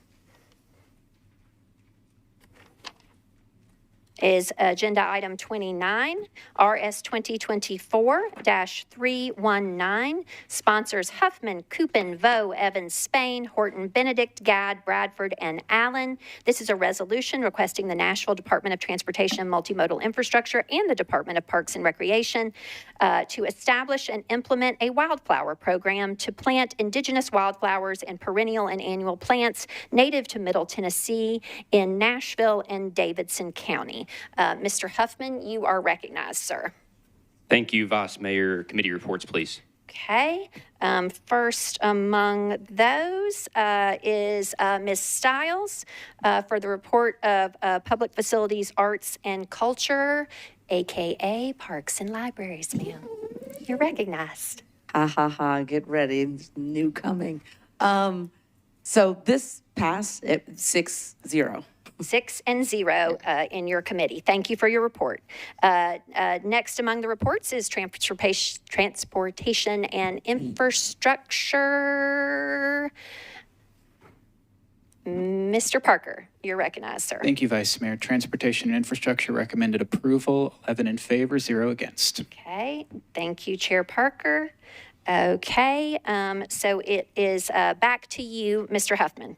is agenda item 29, RS 2024-319, sponsors Huffman, Coupin, Vo, Evans, Spain, Horton, Benedict, Gadd, Bradford, and Allen. This is a resolution requesting the Nashville Department of Transportation and Multimodal Infrastructure and the Department of Parks and Recreation to establish and implement a wildflower program to plant indigenous wildflowers and perennial and annual plants native to Middle Tennessee in Nashville and Davidson County. Mr. Huffman, you are recognized, sir. Thank you, Vice Mayor. Committee reports, please. Okay. First among those is Ms. Stiles for the report of Public Facilities, Arts, and Culture, AKA Parks and Libraries, ma'am. You're recognized. Ha ha ha, get ready, it's new coming. So this passed at 6-0. 6 and 0 in your committee. Thank you for your report. Next among the reports is transportation and infrastructure. Mr. Parker, you're recognized, sir. Thank you, Vice Mayor. Transportation and Infrastructure recommended approval, 11 in favor, 0 against. Okay, thank you, Chair Parker. Okay, so it is back to you, Mr. Huffman.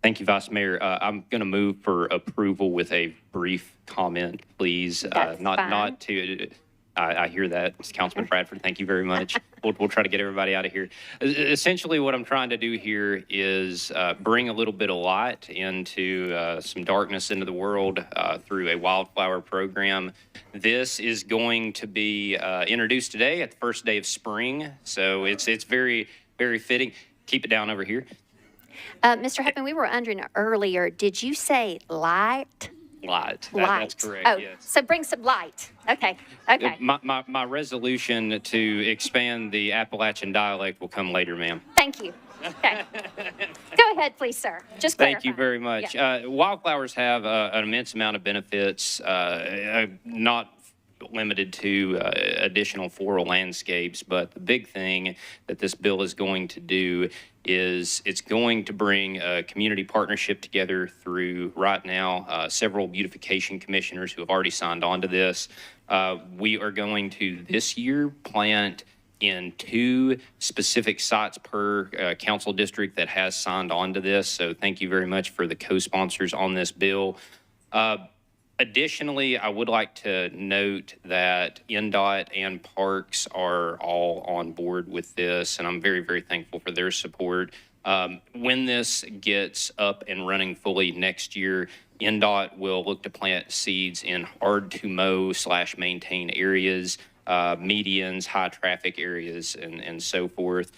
Thank you, Vice Mayor. I'm going to move for approval with a brief comment, please. That's fine. Not to. I hear that, Councilman Bradford. Thank you very much. We'll try to get everybody out of here. Essentially, what I'm trying to do here is bring a little bit of light into some darkness into the world through a wildflower program. This is going to be introduced today at the first day of spring, so it's very, very fitting. Keep it down over here. Mr. Huffman, we were wondering earlier, did you say light? Light. Light. That's correct, Oh, yes. so bring some light. Okay, okay. My resolution to expand the Appalachian dialect will come later, ma'am. Thank you. Okay. Go ahead, please, sir. Just clarify. Thank you very much. Yeah. Wildflowers have an immense amount of benefits, not limited to additional floral landscapes, but the big thing that this bill is going to do is it's going to bring a community partnership together through right now several beautification commissioners who have already signed on to this. We are going to this year plant in 2 specific sites per council district that has signed on to this. So thank you very much for the co-sponsors on this bill. Additionally, I would like to note that NDOT and Parks are all on board with this, and I'm very, very thankful for their support. When this gets up and running fully next year, NDOT will look to plant seeds in hard-to-mow/maintain areas, medians, high-traffic areas, and so forth.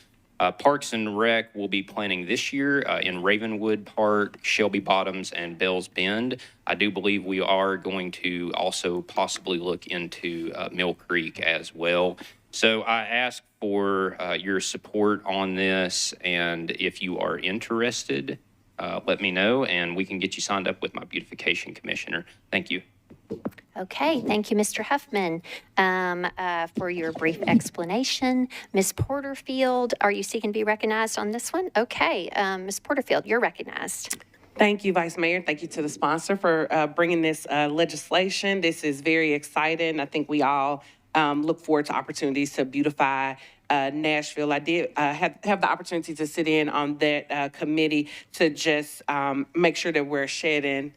Parks and Rec will be planning this year in Ravenwood Park, Shelby Bottoms, and Bells Bend. I do believe we are going to also possibly look into Mill Creek as well. So I ask for your support on this, and if you are interested, let me know, and we can get you signed up with my beautification commissioner. Thank you. Okay, thank you, Mr. Huffman, for your brief explanation. Ms. Porterfield, are you seeking to be recognized on this one? Okay, Ms. Porterfield, you're recognized. Thank you, Vice Mayor. Thank you to the sponsor for bringing this legislation. This is very exciting. I think we all look forward to opportunities to beautify Nashville. I did have the opportunity to sit in on that committee to just make sure that we're shedding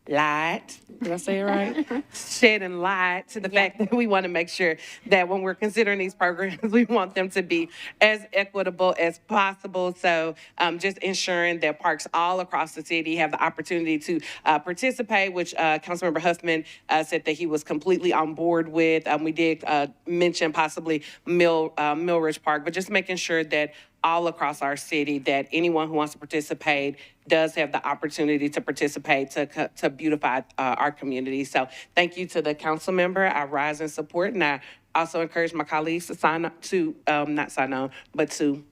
light. Did I say it right? Shedding light to the fact that we want to make sure that when we're considering these programs, we want them to be as equitable as possible. So just ensuring that parks all across the city have the opportunity to participate, which Councilmember Huffman said that he was completely on board with. We did mention possibly Millridge Park, but just making sure that all across our city that anyone who wants to participate does have the opportunity to participate to beautify our community. So thank you to the council member. I rise in support, and I also encourage my colleagues to sign up to, not sign on, but to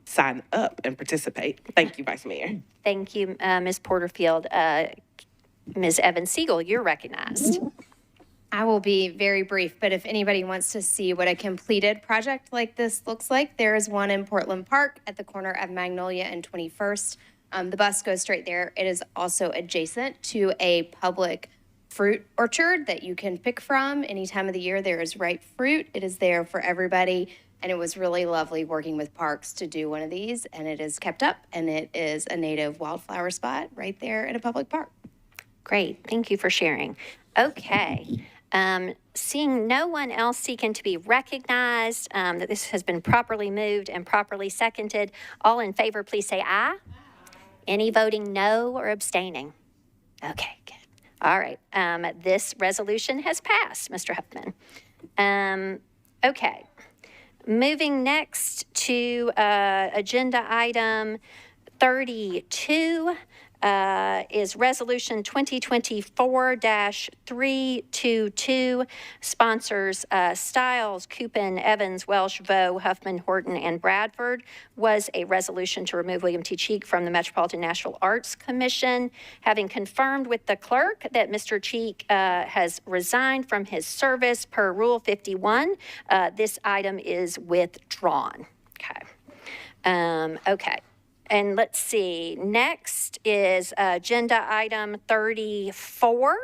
sign up and participate. Thank you, Vice Mayor. Thank you, Ms. Porterfield. Ms. Evans-Siegel, you're recognized. I will be very brief, but if anybody wants to see what a completed project like this looks like, there is one in Portland Park at the corner of Magnolia and 21st. The bus goes straight there. It is also adjacent to a public fruit orchard that you can pick from any time of the year. There is ripe fruit. It is there for everybody. And it was really lovely working with parks to do one of these. And it is kept up, and it is a native wildflower spot right there in a public park. Great. Thank you for sharing. Okay. Seeing no one else seeking to be recognized, that this has been properly moved and properly seconded, all in favor, please say aye. Any voting no or abstaining? Okay, good. All right. This resolution has passed, Mr. Huffman. Okay. Moving next to agenda item 32. Is Resolution 2024-322, sponsors Stiles, Coupon, Evans, Welsh, Vo, Huffman, Horton, and Bradford, was a resolution to remove William T. Cheek from the Metropolitan Nashville Arts Commission. Having confirmed with the clerk that Mr. Cheek has resigned from his service per Rule 51, this item is withdrawn. Okay. Okay. And let's see, next is agenda item 34,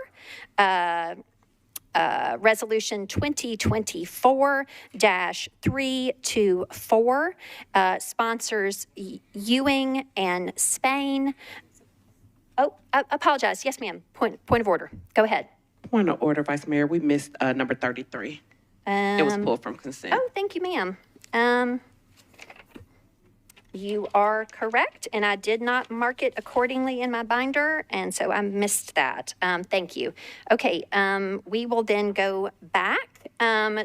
Resolution 2024-324, sponsors Ewing and Spain. Oh, I apologize. Yes, ma'am. Point of order. Go ahead. Point of order, Vice Mayor. We missed number 33. It was pulled from consent. Oh, thank you, ma'am. You are correct, and I did not mark it accordingly in my binder, and so I missed that. Thank you. Okay, we will then go back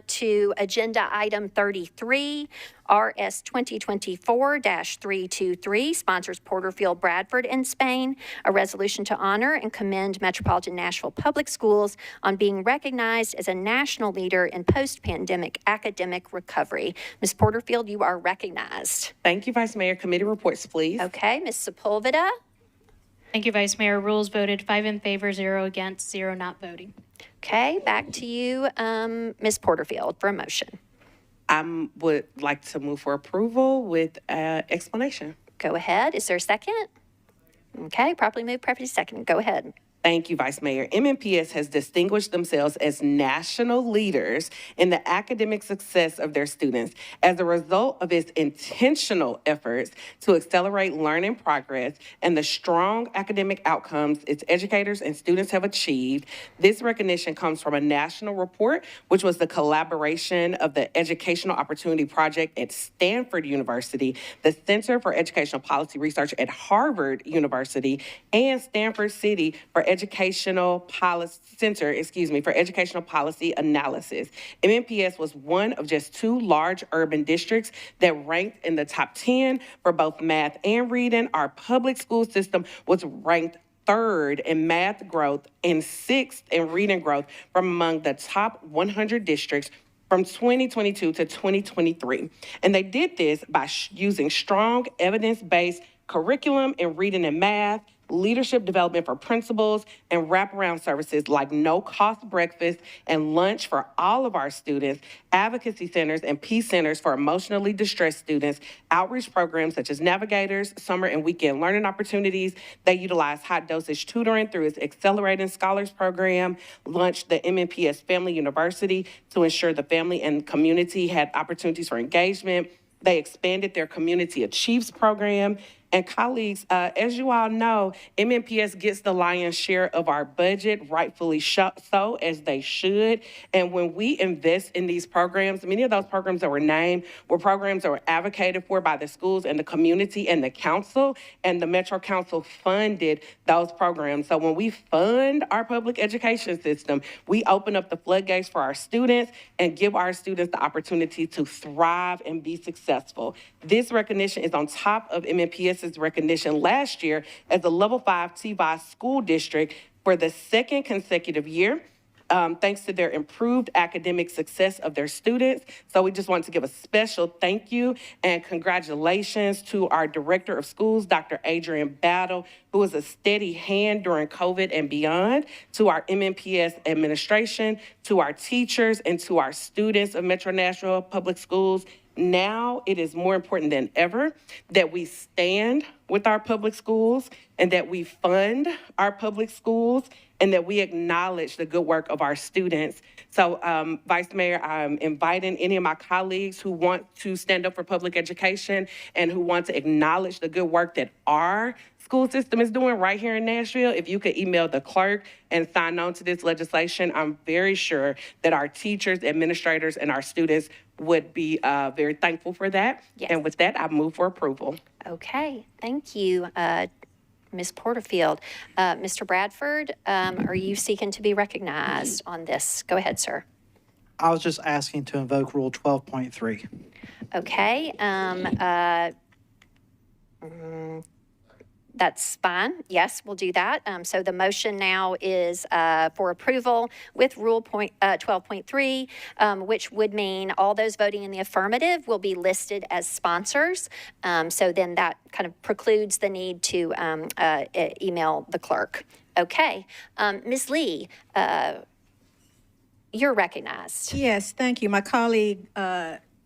to agenda item 33, RS 2024-323, sponsors Porterfield, Bradford, and Spain, a resolution to honor and commend Metropolitan Nashville Public Schools on being recognized as a national leader in post-pandemic academic recovery. Ms. Porterfield, you are recognized. Thank you, Vice Mayor. Committee reports, please. Okay, Ms. Sepulveda. Thank you, Vice Mayor. Rules voted 5 in favor, 0 against, 0 not voting. Okay, back to you, Ms. Porterfield, for a motion. I would like to move for approval with explanation. Go ahead. Is there a second? Okay, properly moved, properly seconded. Go ahead. Thank you, Vice Mayor. MNPS has distinguished themselves as national leaders in the academic success of their students as a result of its intentional efforts to accelerate learning progress and the strong academic outcomes its educators and students have achieved. This recognition comes from a national report, which was the collaboration of the Educational Opportunity Project at Stanford University, the Center for Educational Policy Research at Harvard University, and Stanford City for Educational Policy for Educational Policy Analysis. MNPS was one of just 2 large urban districts that ranked in the top 10 for both math and reading. Our public school system was ranked 3rd in math growth and 6th in reading growth from among the top 100 districts from 2022 to 2023. And they did this by using strong evidence-based curriculum in reading and math, leadership development for principals, and wraparound services like no-cost breakfast and lunch for all of our students, advocacy centers and peace centers for emotionally distressed students, outreach programs such as navigators, summer and weekend learning opportunities. They utilize high-dosage tutoring through its Accelerating Scholars Program, launched the MNPS Family University to ensure the family and community had opportunities for engagement. They expanded their Community Achieves program. And colleagues, as you all know, MNPS gets the lion's share of our budget, rightfully so, as they should. And when we invest in these programs, many of those programs that were named were programs that were advocated for by the schools and the community and the council, and the Metro Council funded those programs. So when we fund our public education system, we open up the floodgates for our students and give our students the opportunity to thrive and be successful. This recognition is on top of MNPS's recognition last year as a Level 5 TVI school district for the second consecutive year, thanks to their improved academic success of their students. So we just want to give a special thank you and congratulations to our Director of Schools, Dr. Adrian Battle, who was a steady hand during COVID and beyond, to our MNPS administration, to our teachers, and to our students of Metro Nashville Public Schools. Now it is more important than ever that we stand with our public schools and that we fund our public schools and that we acknowledge the good work of our students. So, Vice Mayor, I'm inviting any of my colleagues who want to stand up for public education and who want to acknowledge the good work that our school system is doing right here in Nashville. If you could email the clerk and sign on to this legislation, I'm very sure that our teachers, administrators, and our students would be very thankful for that. Yes. And with that, I move for approval. Okay, thank you, Ms. Porterfield. Mr. Bradford, are you seeking to be recognized on this? Go ahead, sir. I was just asking to invoke Rule 12.3. Okay, that's fine. Yes, we'll do that. So the motion now is for approval with Rule 12.3, which would mean all those voting in the affirmative will be listed as sponsors. So then that kind of precludes the need to email the clerk. Okay, Ms. Lee, you're recognized. Yes, thank you. My colleague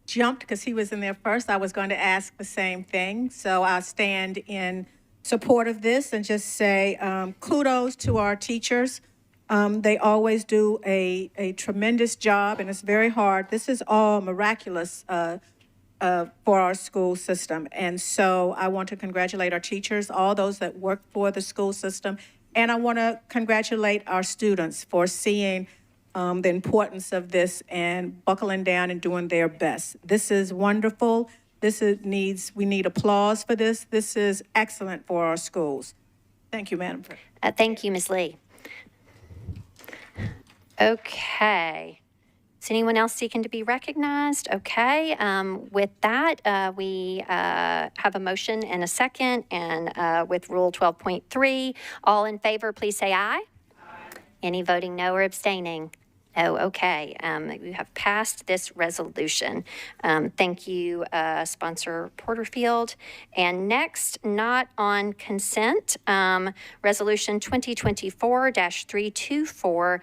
jumped because he was in there first. I was going to ask the same thing. So I'll stand in support of this and just say kudos to our teachers. They always do a tremendous job, and it's very hard. This is all miraculous for our school system. And so I want to congratulate our teachers, all those that work for the school system, and I want to congratulate our students for seeing the importance of this and buckling down and doing their best. This is wonderful. We need applause for this. This is excellent for our schools. Thank you, Madam President. Thank you, Ms. Lee. Okay. Is anyone else seeking to be recognized? Okay. With that, we have a motion and a second, and with Rule 12.3, all in favor, please say aye. Any voting no or abstaining? Oh, okay. We have passed this resolution. Thank you, sponsor Porterfield. And next, not on consent, Resolution 2024-324,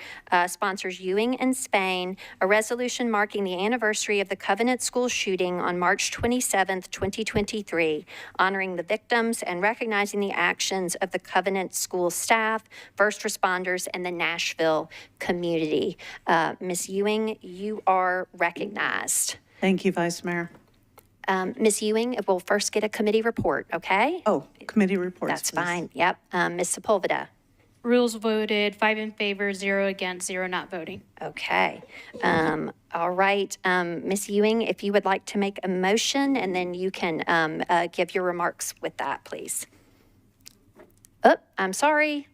sponsors Ewing and Spain, a resolution marking the anniversary of the Covenant School shooting on March 27th, 2023, honoring the victims and recognizing the actions of the Covenant School staff, first responders, and the Nashville community. Ms. Ewing, you are recognized. Thank you, Vice Mayor. Ms. Ewing, we'll first get a committee report, okay? Oh, committee reports, That's please. fine. Yep. Ms. Sepulveda. Rules voted 5 in favor, 0 against, 0 not voting. Okay. All right. Ms. Ewing, if you would like to make a motion, and then you can give your remarks with that, please. Oh, I'm sorry.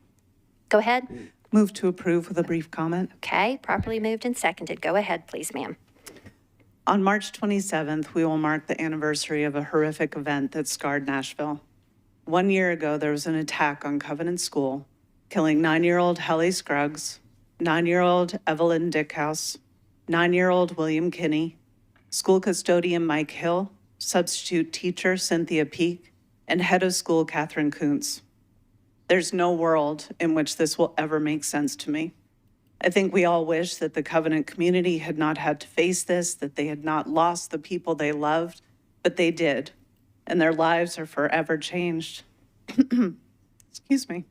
Go ahead. Move to approve with a brief comment. Okay. Properly moved and seconded. Go ahead, please, ma'am. On March 27th, we will mark the anniversary of a horrific event that scarred Nashville. 1 year ago, there was an attack on Covenant School, killing 9-year-old Helly Scruggs, 9-year-old Evelyn Dickhouse, 9-year-old William Kinney, school custodian Mike Hill, substitute teacher Cynthia Peak, and head of school Catherine Kuntz. There's no world in which this will ever make sense to me. I think we all wish that the Covenant community had not had to face this, that they had not lost the people they loved, but they did, and their lives are forever changed. Excuse me.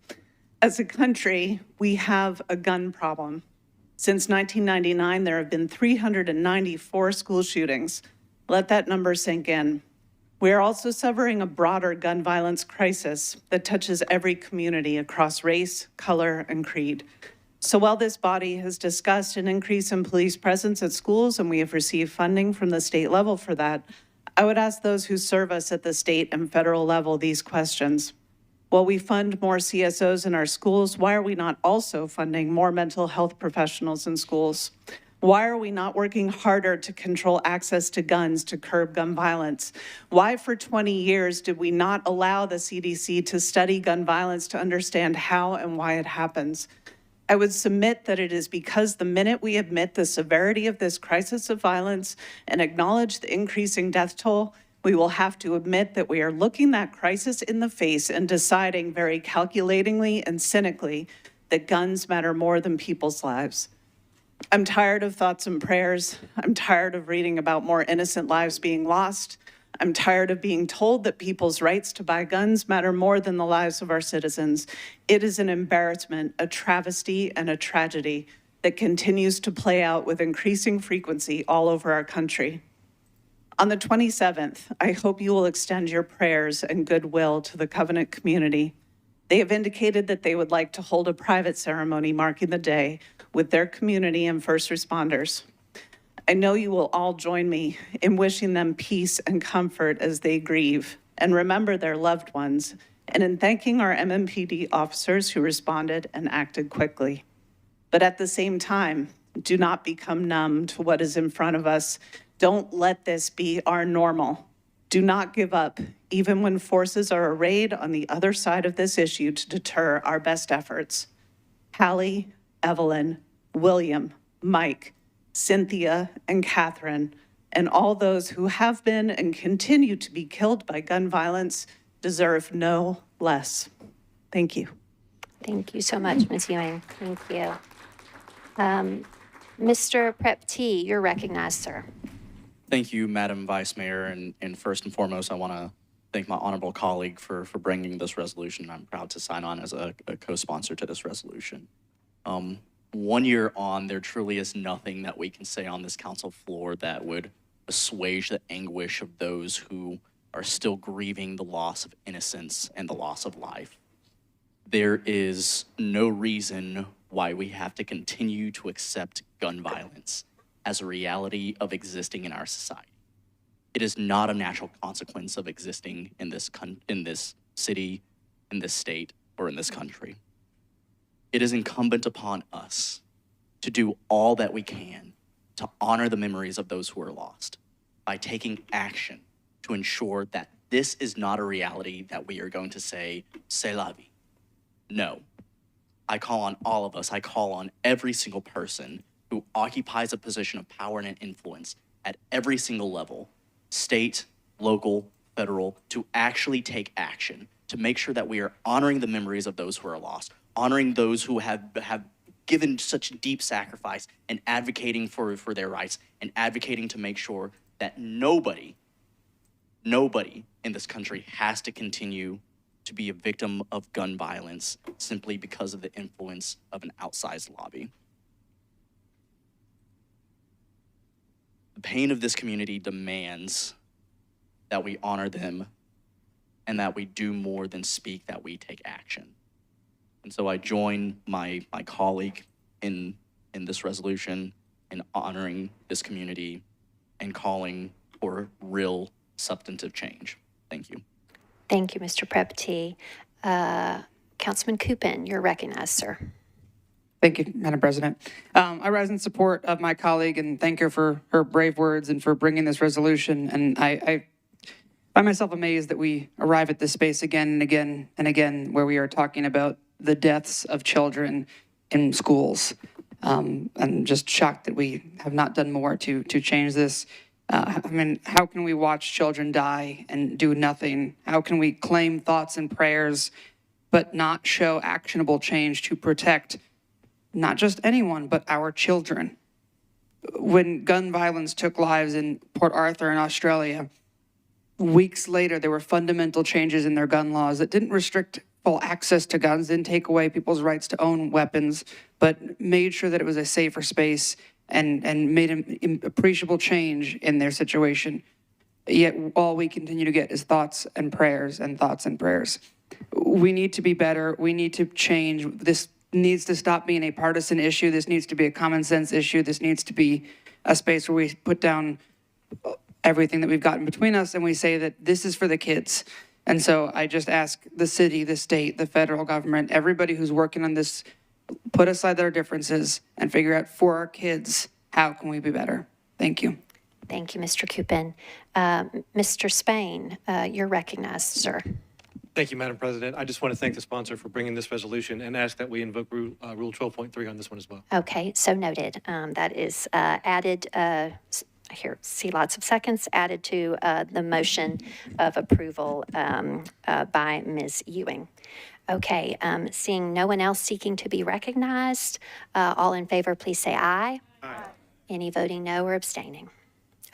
As a country, we have a gun problem. Since 1999, there have been 394 school shootings. Let that number sink in. We are also suffering a broader gun violence crisis that touches every community across race, color, and creed. So while this body has discussed an increase in police presence at schools, and we have received funding from the state level for that, I would ask those who serve us at the state and federal level these questions. While we fund more CSOs in our schools, why are we not also funding more mental health professionals in schools? Why are we not working harder to control access to guns to curb gun violence? Why for 20 years did we not allow the CDC to study gun violence to understand how and why it happens? I would submit that it is because the minute we admit the severity of this crisis of violence and acknowledge the increasing death toll, we will have to admit that we are looking that crisis in the face and deciding very calculatingly and cynically that guns matter more than people's lives. I'm tired of thoughts and prayers. I'm tired of reading about more innocent lives being lost. I'm tired of being told that people's rights to buy guns matter more than the lives of our citizens. It is an embarrassment, a travesty, and a tragedy that continues to play out with increasing frequency all over our country. On the 27th, I hope you will extend your prayers and goodwill to the Covenant community. They have indicated that they would like to hold a private ceremony marking the day with their community and first responders. I know you will all join me in wishing them peace and comfort as they grieve and remember their loved ones, and in thanking our MMPD officers who responded and acted quickly. But at the same time, do not become numb to what is in front of us. Don't let this be our normal. Do not give up, even when forces are arrayed on the other side of this issue to deter our best efforts. Hallie, Evelyn, William, Mike, Cynthia, and Catherine, and all those who have been and continue to be killed by gun violence deserve no less. Thank you. Thank you so much, Ms. Ewing. Thank you. Mr. Prep-T, you're recognized, sir. Thank you, Madam Vice Mayor. And first and foremost, I want to thank my honorable colleague for bringing this resolution. I'm proud to sign on as a co-sponsor to this resolution. 1 year on, there truly is nothing that we can say on this council floor that would assuage the anguish of those who are still grieving the loss of innocence and the loss of life. There is no reason why we have to continue to accept gun violence as a reality of existing in our society. It is not a natural consequence of existing in this city, in this state, or in this country. It is incumbent upon us to do all that we can to honor the memories of those who are lost by taking action to ensure that this is not a reality that we are going to say, c'est la vie. No. I call on all of us, I call on every single person who occupies a position of power and influence at every single level, state, local, federal, to actually take action, to make sure that we are honoring the memories of those who are lost, honoring those who have given such deep sacrifice and advocating for their rights and advocating to make sure that nobody in this country has to continue to be a victim of gun violence simply because of the influence of an outsized lobby. The pain of this community demands that we honor them and that we do more than speak, that we take action. And so I join my colleague in this resolution in honoring this community and calling for real substantive change. Thank you. Thank you, Mr. Prep-T. Councilman Coopin, you're recognized, sir. Thank you, Madam President. I rise in support of my colleague and thank her for her brave words and for bringing this resolution. And I find myself amazed that we arrive at this space again and again and again where we are talking about the deaths of children in schools. I'm just shocked that we have not done more to change this. I mean, how can we watch children die and do nothing? How can we claim thoughts and prayers but not show actionable change to protect not just anyone, but our children. When gun violence took lives in Port Arthur in Australia, weeks later, there were fundamental changes in their gun laws that didn't restrict full access to guns, didn't take away people's rights to own weapons, but made sure that it was a safer space and made an appreciable change in their situation. Yet all we continue to get is thoughts and prayers and thoughts and prayers. We need to be better. We need to change. This needs to stop being a partisan issue. This needs to be a common sense issue. This needs to be a space where we put down everything that we've gotten between us and we say that this is for the kids. And so I just ask the city, the state, the federal government, everybody who's working on this, put aside their differences and figure out for our kids, how can we be better? Thank you. Thank you, Mr. Coupin. Mr. Spain, you're recognized, sir. Thank you, Madam President. I just want to thank the sponsor for bringing this resolution and ask that we invoke Rule 12.3 on this one as well. Okay, so noted. That is added, I see lots of seconds, added to the motion of approval by Ms. Ewing. Okay, seeing no one else seeking to be recognized, all in favor, please say aye. Aye. Any voting no or abstaining?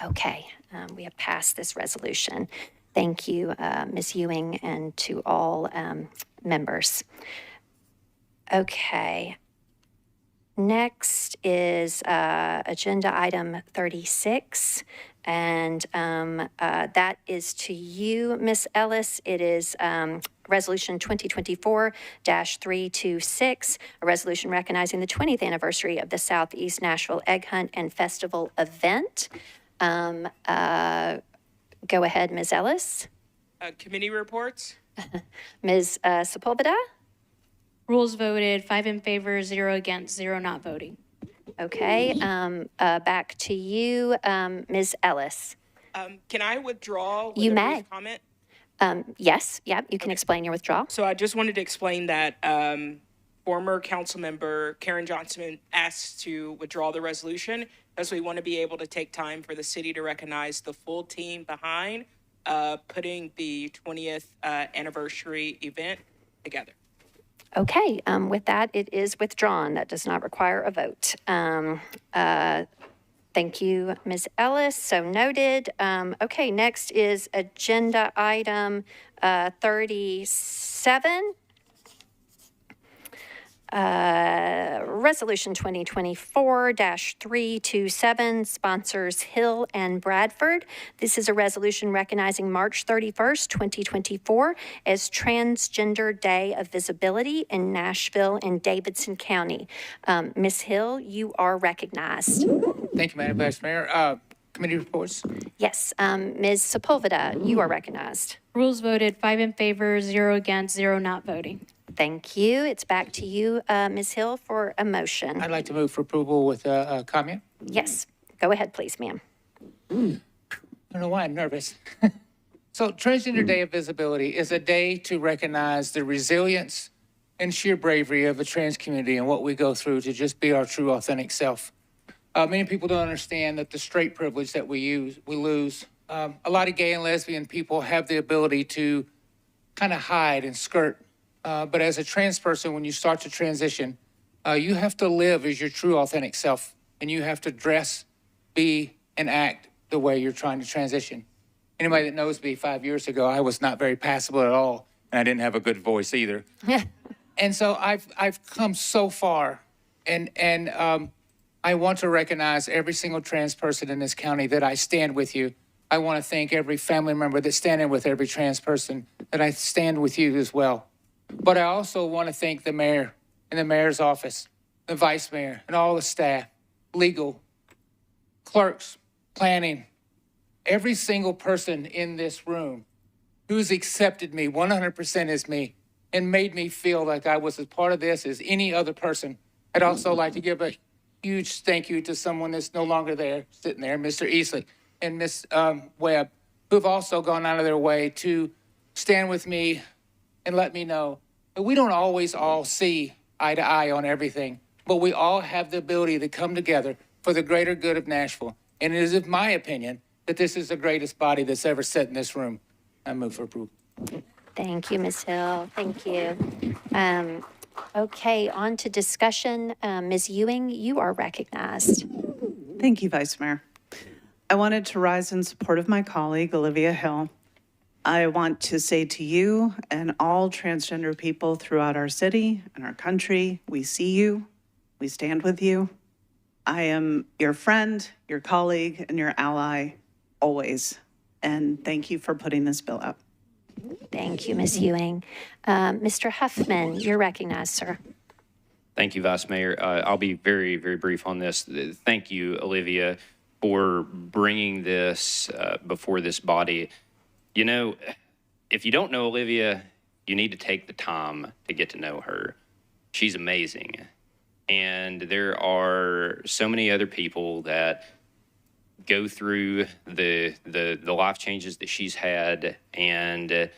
Okay, we have passed this resolution. Thank you, Ms. Ewing, and to all members. Okay. Next is agenda item 36, and that is to you, Ms. Ellis. It is Resolution 2024-326, a resolution recognizing the 20th anniversary of the Southeast Nashville Egg Hunt and Festival event. Go ahead, Ms. Ellis. Committee reports. Ms. Sepulveda. Rules voted 5 in favor, 0 against, 0 not voting. Okay, back to you, Ms. Ellis. Can I withdraw with You a may. brief comment? Yes, yeah, you can explain your withdrawal. So I just wanted to explain that former council member Karen Johnson asked to withdraw the resolution because we want to be able to take time for the city to recognize the full team behind putting the 20th anniversary event together. Okay, with that, it is withdrawn. That does not require a vote. Thank you, Ms. Ellis. So noted. Okay, next is agenda item 37. Resolution 2024-327, sponsors Hill and Bradford. This is a resolution recognizing March 31st, 2024 as Transgender Day of Visibility in Nashville and Davidson County. Ms. Hill, you are recognized. Thank you, Madam Vice Mayor. Committee reports. Yes, Ms. Sepulveda, you are recognized. Rules voted 5 in favor, 0 against, 0 not voting. Thank you. It's back to you, Ms. Hill, for a motion. I'd like to move for approval with a comment. Yes, go ahead, please, ma'am. I don't know why I'm nervous. So Transgender Day of Visibility is a day to recognize the resilience and sheer bravery of the trans community and what we go through to just be our true, authentic self. Many people don't understand that the straight privilege that we lose. A lot of gay and lesbian people have the ability to kind of hide and skirt. But as a trans person, when you start to transition, you have to live as your true, authentic self. And you have to dress, be, and act the way you're trying to transition. Anybody that knows me 5 years ago, I was not very passable at all. And I didn't have a good voice either. And so I've come so far. And I want to recognize every single trans person in this county that I stand with you. I want to thank every family member that's standing with every trans person, that I stand with you as well. But I also want to thank the mayor and the mayor's office, the vice mayor, and all the staff, legal, clerks, planning, every single person in this room who's accepted me 100% as me and made me feel like I was as part of this as any other person. I'd also like to give a huge thank you to someone that's no longer there, sitting there, Mr. Easley and Ms. Webb, who've also gone out of their way to stand with me and let me know that we don't always all see eye to eye on everything, but we all have the ability to come together for the greater good of Nashville. And it is, in my opinion, that this is the greatest body that's ever sat in this room. I move for approval. Thank you, Ms. Hill. Thank you. Okay, on to discussion. Ms. Ewing, you are recognized. Thank you, Vice Mayor. I wanted to rise in support of my colleague, Olivia Hill. I want to say to you and all transgender people throughout our city and our country, we see you, we stand with you. I am your friend, your colleague, and your ally always. And thank you for putting this bill up. Thank you, Ms. Ewing. Mr. Huffman, you're recognized, sir. Thank you, Vice Mayor. I'll be very, very brief on this. Thank you, Olivia, for bringing this before this body. You know, if you don't know Olivia, you need to take the time to get to know her. She's amazing. And there are so many other people that go through the life changes that she's had, and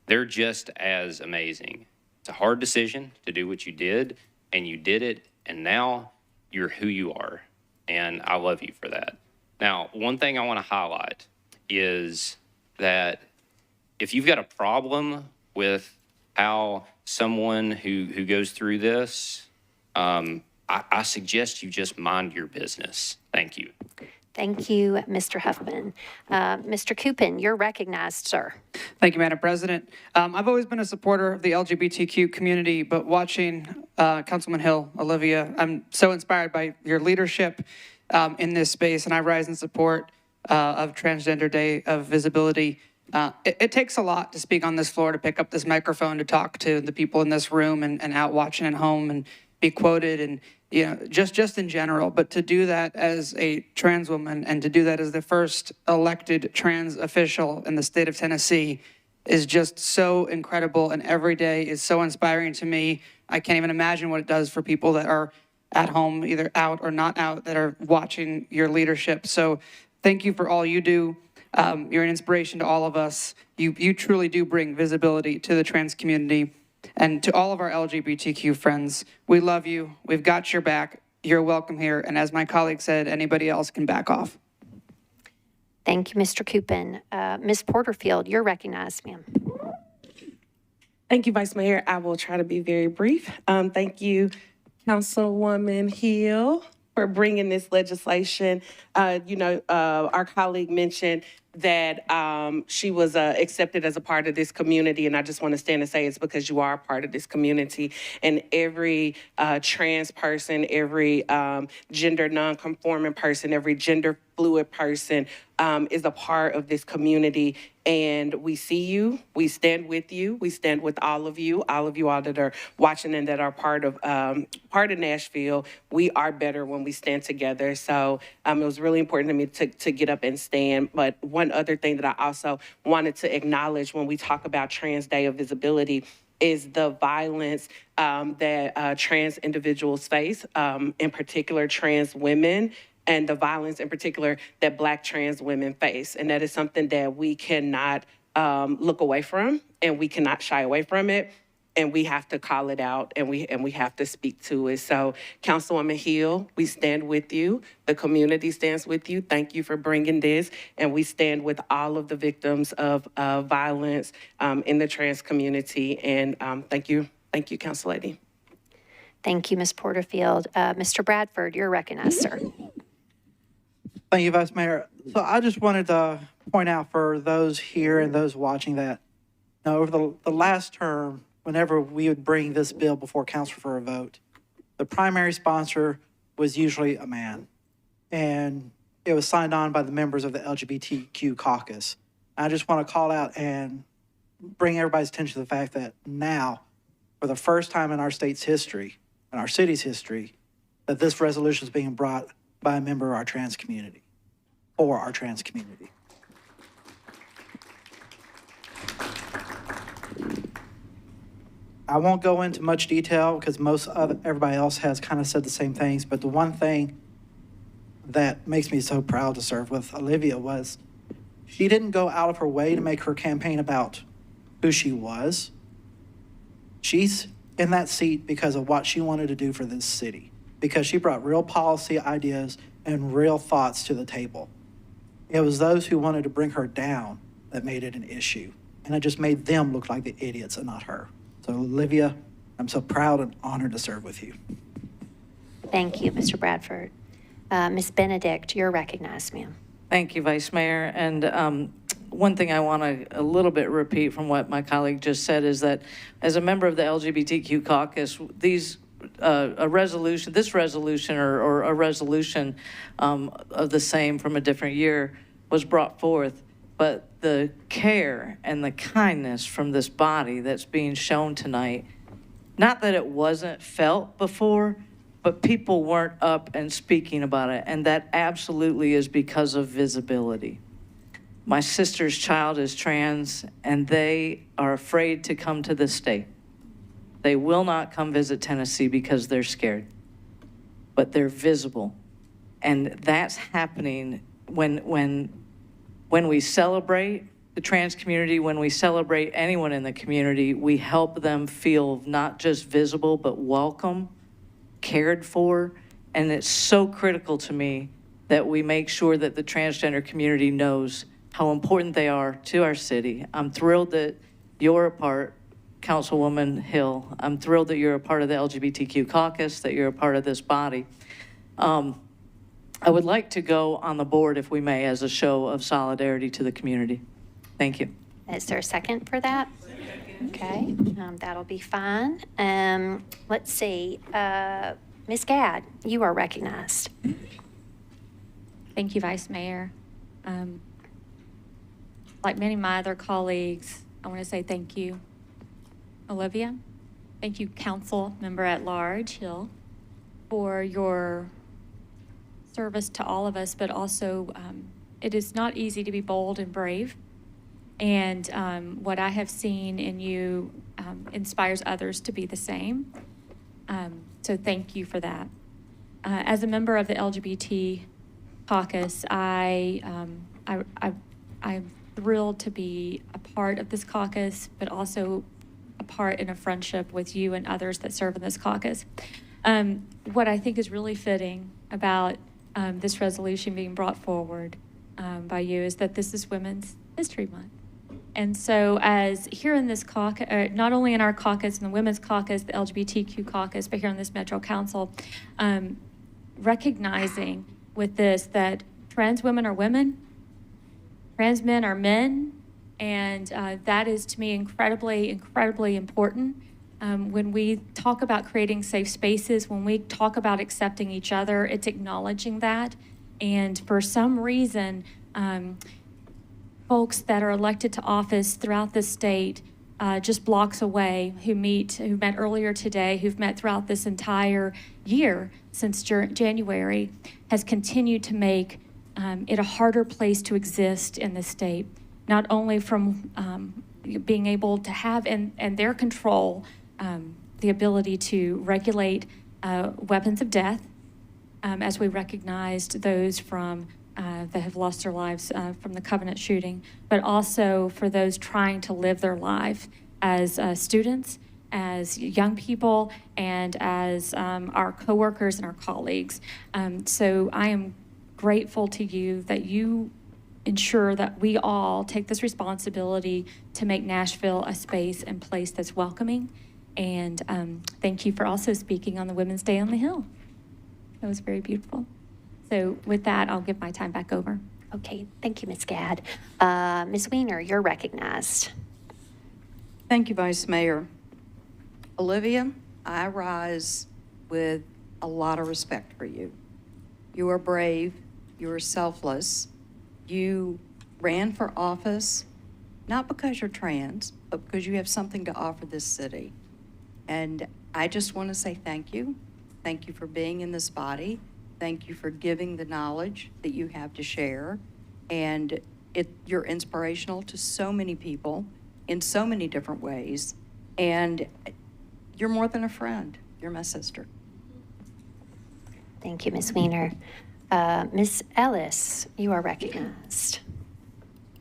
they're just as amazing. It's a hard decision to do what you did, and you did it, and now you're who you are. And I love you for that. Now, one thing I want to highlight is that if you've got a problem with how someone who goes through this, I suggest you just mind your business. Thank you. Thank you, Mr. Huffman. Mr. Coopin, you're recognized, sir. Thank you, Madam President. I've always been a supporter of the LGBTQ community, but watching Councilman Hill, Olivia, I'm so inspired by your leadership in this space, and I rise in support of Transgender Day of Visibility. It takes a lot to speak on this floor, to pick up this microphone, to talk to the people in this room and out watching at home and be quoted and, you know, just in general. But to do that as a trans woman and to do that as the first elected trans official in the state of Tennessee is just so incredible, and every day is so inspiring to me. I can't even imagine what it does for people that are at home, either out or not out, that are watching your leadership. So thank you for all you do. You're an inspiration to all of us. You truly do bring visibility to the trans community. And to all of our LGBTQ friends, we love you. We've got your back. You're welcome here. And as my colleague said, anybody else can back off. Thank you, Mr. Coopin. Ms. Porterfield, you're recognized, ma'am. Thank you, Vice Mayor. I will try to be very brief. Thank you, Councilwoman Hill, for bringing this legislation. Our colleague mentioned that she was accepted as a part of this community, and I just want to stand and say it's because you are a part of this community. And every trans person, every gender non-conforming person, every gender fluid person is a part of this community. And we see you, we stand with you, we stand with all of you all that are watching and that are part of Nashville. We are better when we stand together. So it was really important to me to get up and stand. But one other thing that I also wanted to acknowledge when we talk about Trans Day of Visibility is the violence that trans individuals face, in particular trans women, and the violence in particular that Black trans women face. And that is something that we cannot look away from, and we cannot shy away from it. And we have to call it out, and we have to speak to it. So, Councilwoman Hill, we stand with you. The community stands with you. Thank you for bringing this. And we stand with all of the victims of violence in the trans community. And thank you, Council Lady. Thank you, Ms. Porterfield. Mr. Bradford, you're recognized, sir. Thank you, Vice Mayor. So I just wanted to point out for those here and those watching that, over the last term, whenever we would bring this bill before council for a vote, the primary sponsor was usually a man. And it was signed on by the members of the LGBTQ caucus. I just want to call out and bring everybody's attention to the fact that now, for the first time in our state's history, in our city's history, that this resolution is being brought by a member of our trans community, for our trans community. I won't go into much detail because everybody else has kind of said the same things, but the one thing that makes me so proud to serve with Olivia was she didn't go out of her way to make her campaign about who she was. She's in that seat because of what she wanted to do for this city, because she brought real policy ideas and real thoughts to the table. It was those who wanted to bring her down that made it an issue. and it just made them look like the idiots and not her. So Olivia, I'm so proud and honored to serve with you. Thank you, Mr. Bradford. Ms. Benedict, you're recognized, ma'am. Thank you, Vice Mayor. And one thing I want to a little bit repeat from what my colleague just said is that as a member of the LGBTQ caucus, this resolution or a resolution of the same from a different year was brought forth, but the care and the kindness from this body that's being shown tonight, not that it wasn't felt before, but people weren't up and speaking about it, and that absolutely is because of visibility. My sister's child is trans, and they are afraid to come to the state. They will not come visit Tennessee because they're scared, but they're visible. And that's happening when we celebrate the trans community, when we celebrate anyone in the community, we help them feel not just visible, but welcome, cared for, and it's so critical to me that we make sure that the transgender community knows how important they are to our city. I'm thrilled that you're a part, Councilwoman Hill. I'm thrilled that you're a part of the LGBTQ caucus, that you're a part of this body. I would like to go on the board, if we may, as a show of solidarity to the community. Thank you. Is there a second for that? Okay, that'll be fine. Let's see. Ms. Gadd, you are recognized. Thank you, Vice Mayor. Like many of my other colleagues, I want to say thank you, Olivia. Thank you, Council Member at Large Hill, for your service to all of us, but also it is not easy to be bold and brave. And what I have seen in you inspires others to be the same. So thank you for that. As a member of the LGBT caucus, I'm thrilled to be a part of this caucus, but also a part in a friendship with you and others that serve in this caucus. What I think is really fitting about this resolution being brought forward by you is that this is Women's History Month. And so as here in this caucus, not only in our caucus, in the Women's Caucus, the LGBTQ caucus, but here in this Metro Council, recognizing with this that trans women are women, trans men are men, and that is to me incredibly, incredibly important. When we talk about creating safe spaces, when we talk about accepting each other, it's acknowledging that. And for some reason, folks that are elected to office throughout the state, just blocks away, who met earlier today, who've met throughout this entire year since January, has continued to make it a harder place to exist in the state, not only from being able to have and their control the ability to regulate weapons of death, as we recognized those from that have lost their lives from the Covenant shooting, but also for those trying to live their life as students, as young people, and as our coworkers and our colleagues. So I am grateful to you that you ensure that we all take this responsibility to make Nashville a space and place that's welcoming. And thank you for also speaking on the Women's Day on the Hill. That was very beautiful. So with that, I'll give my time back over. Okay, thank you, Ms. Gadd. Ms. Weiner, you're recognized. Thank you, Vice Mayor. Olivia, I rise with a lot of respect for you. You are brave, you are selfless. You ran for office, not because you're trans, but because you have something to offer this city. And I just want to say thank you. Thank you for being in this body. Thank you for giving the knowledge that you have to share. And you're inspirational to so many people in so many different ways. And you're more than a friend. You're my sister. Thank you, Ms. Weiner. Ms. Ellis, you are recognized.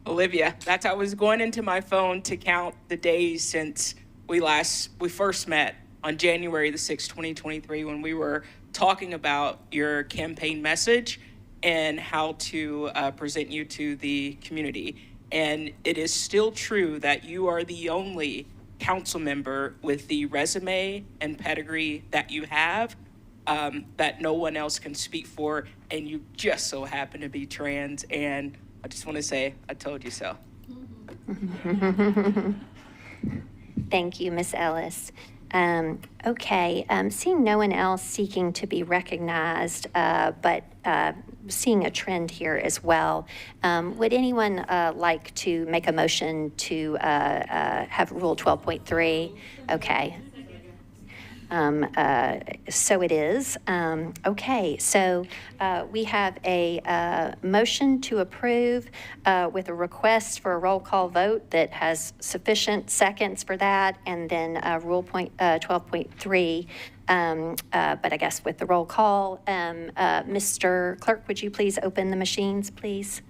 Olivia, I was going into my phone to count the days since we first met on January the 6th, 2023, when we were talking about your campaign message and how to present you to the community. And it is still true that you are the only council member with the resume and pedigree that you have, that no one else can speak for, and you just so happen to be trans. And I just want to say, I told you so. Thank you, Ms. Ellis. Okay, seeing no one else seeking to be recognized, but seeing a trend here as well, would anyone like to make a motion to have Rule 12.3? Okay. So it is. Okay, so we have a motion to approve with a request for a roll call vote that has sufficient seconds for that, and then Rule 12.3. But I guess with the roll call, Mr. Clerk, would you please open the machines, please?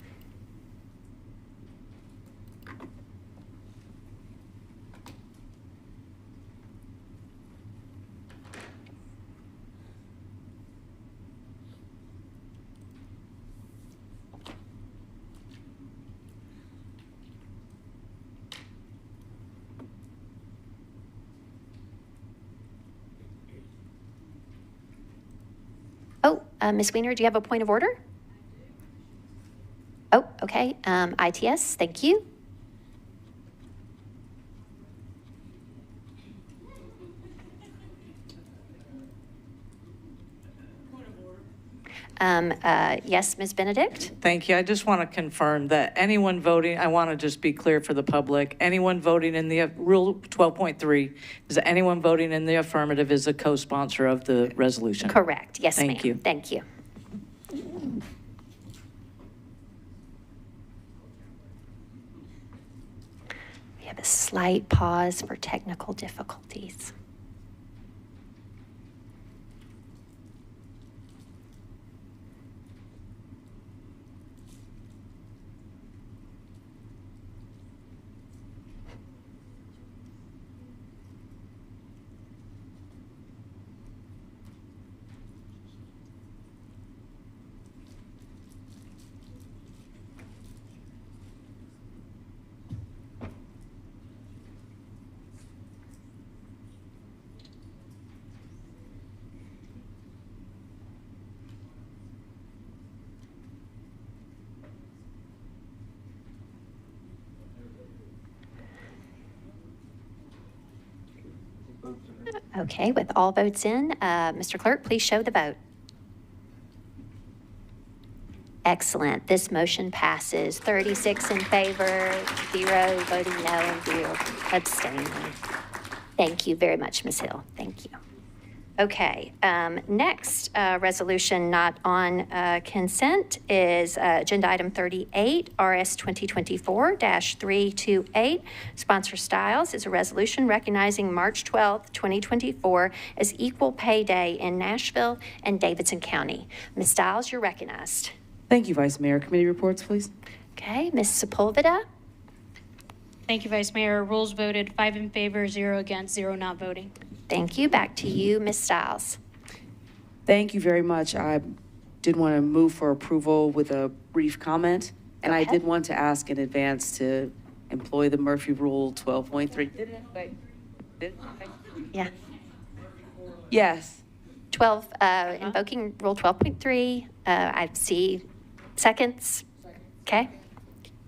Oh, Ms. Weiner, do you have a point of order? Oh, okay. ITS, thank you. Yes, Ms. Benedict? Thank you. I just want to confirm that anyone voting, I want to just be clear for the public, anyone voting in the, Rule 12.3, is anyone voting in the affirmative is a co-sponsor of the resolution? Correct. Yes, ma'am. Thank you. Thank you. We have a slight pause for technical difficulties. Okay, with all votes in, Mr. Clerk, please show the vote. Excellent. This motion passes 36 in favor, 0 voting no, and 0 abstaining. Thank you very much, Ms. Hill. Thank you. Okay, next resolution not on consent is agenda item 38, RS 2024-328. Sponsor Stiles is a resolution recognizing March 12th, 2024 as Equal Pay Day in Nashville and Davidson County. Ms. Stiles, you're recognized. Thank you, Vice Mayor. Committee reports, please. Okay, Ms. Sepulveda. Thank you, Vice Mayor. Rules voted 5 in favor, 0 against, 0 not voting. Thank you. Back to you, Ms. Stiles. Thank you very much. I did want to move for approval with a brief comment, and I did want to ask in advance to employ the Murphy Rule 12.3. Yeah. Yes. 12, invoking Rule 12.3. I see seconds. Okay.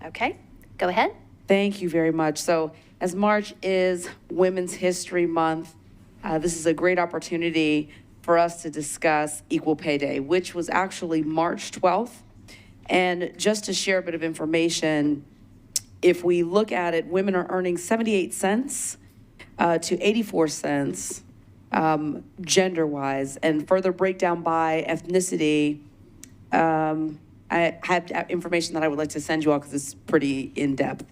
Okay. Go ahead. Thank you very much. So as March is Women's History Month, this is a great opportunity for us to discuss Equal Pay Day, which was actually March 12th. And just to share a bit of information, if we look at it, women are earning 78 cents to 84 cents gender-wise, and further breakdown by ethnicity. I have information that I would like to send you all because it's pretty in-depth.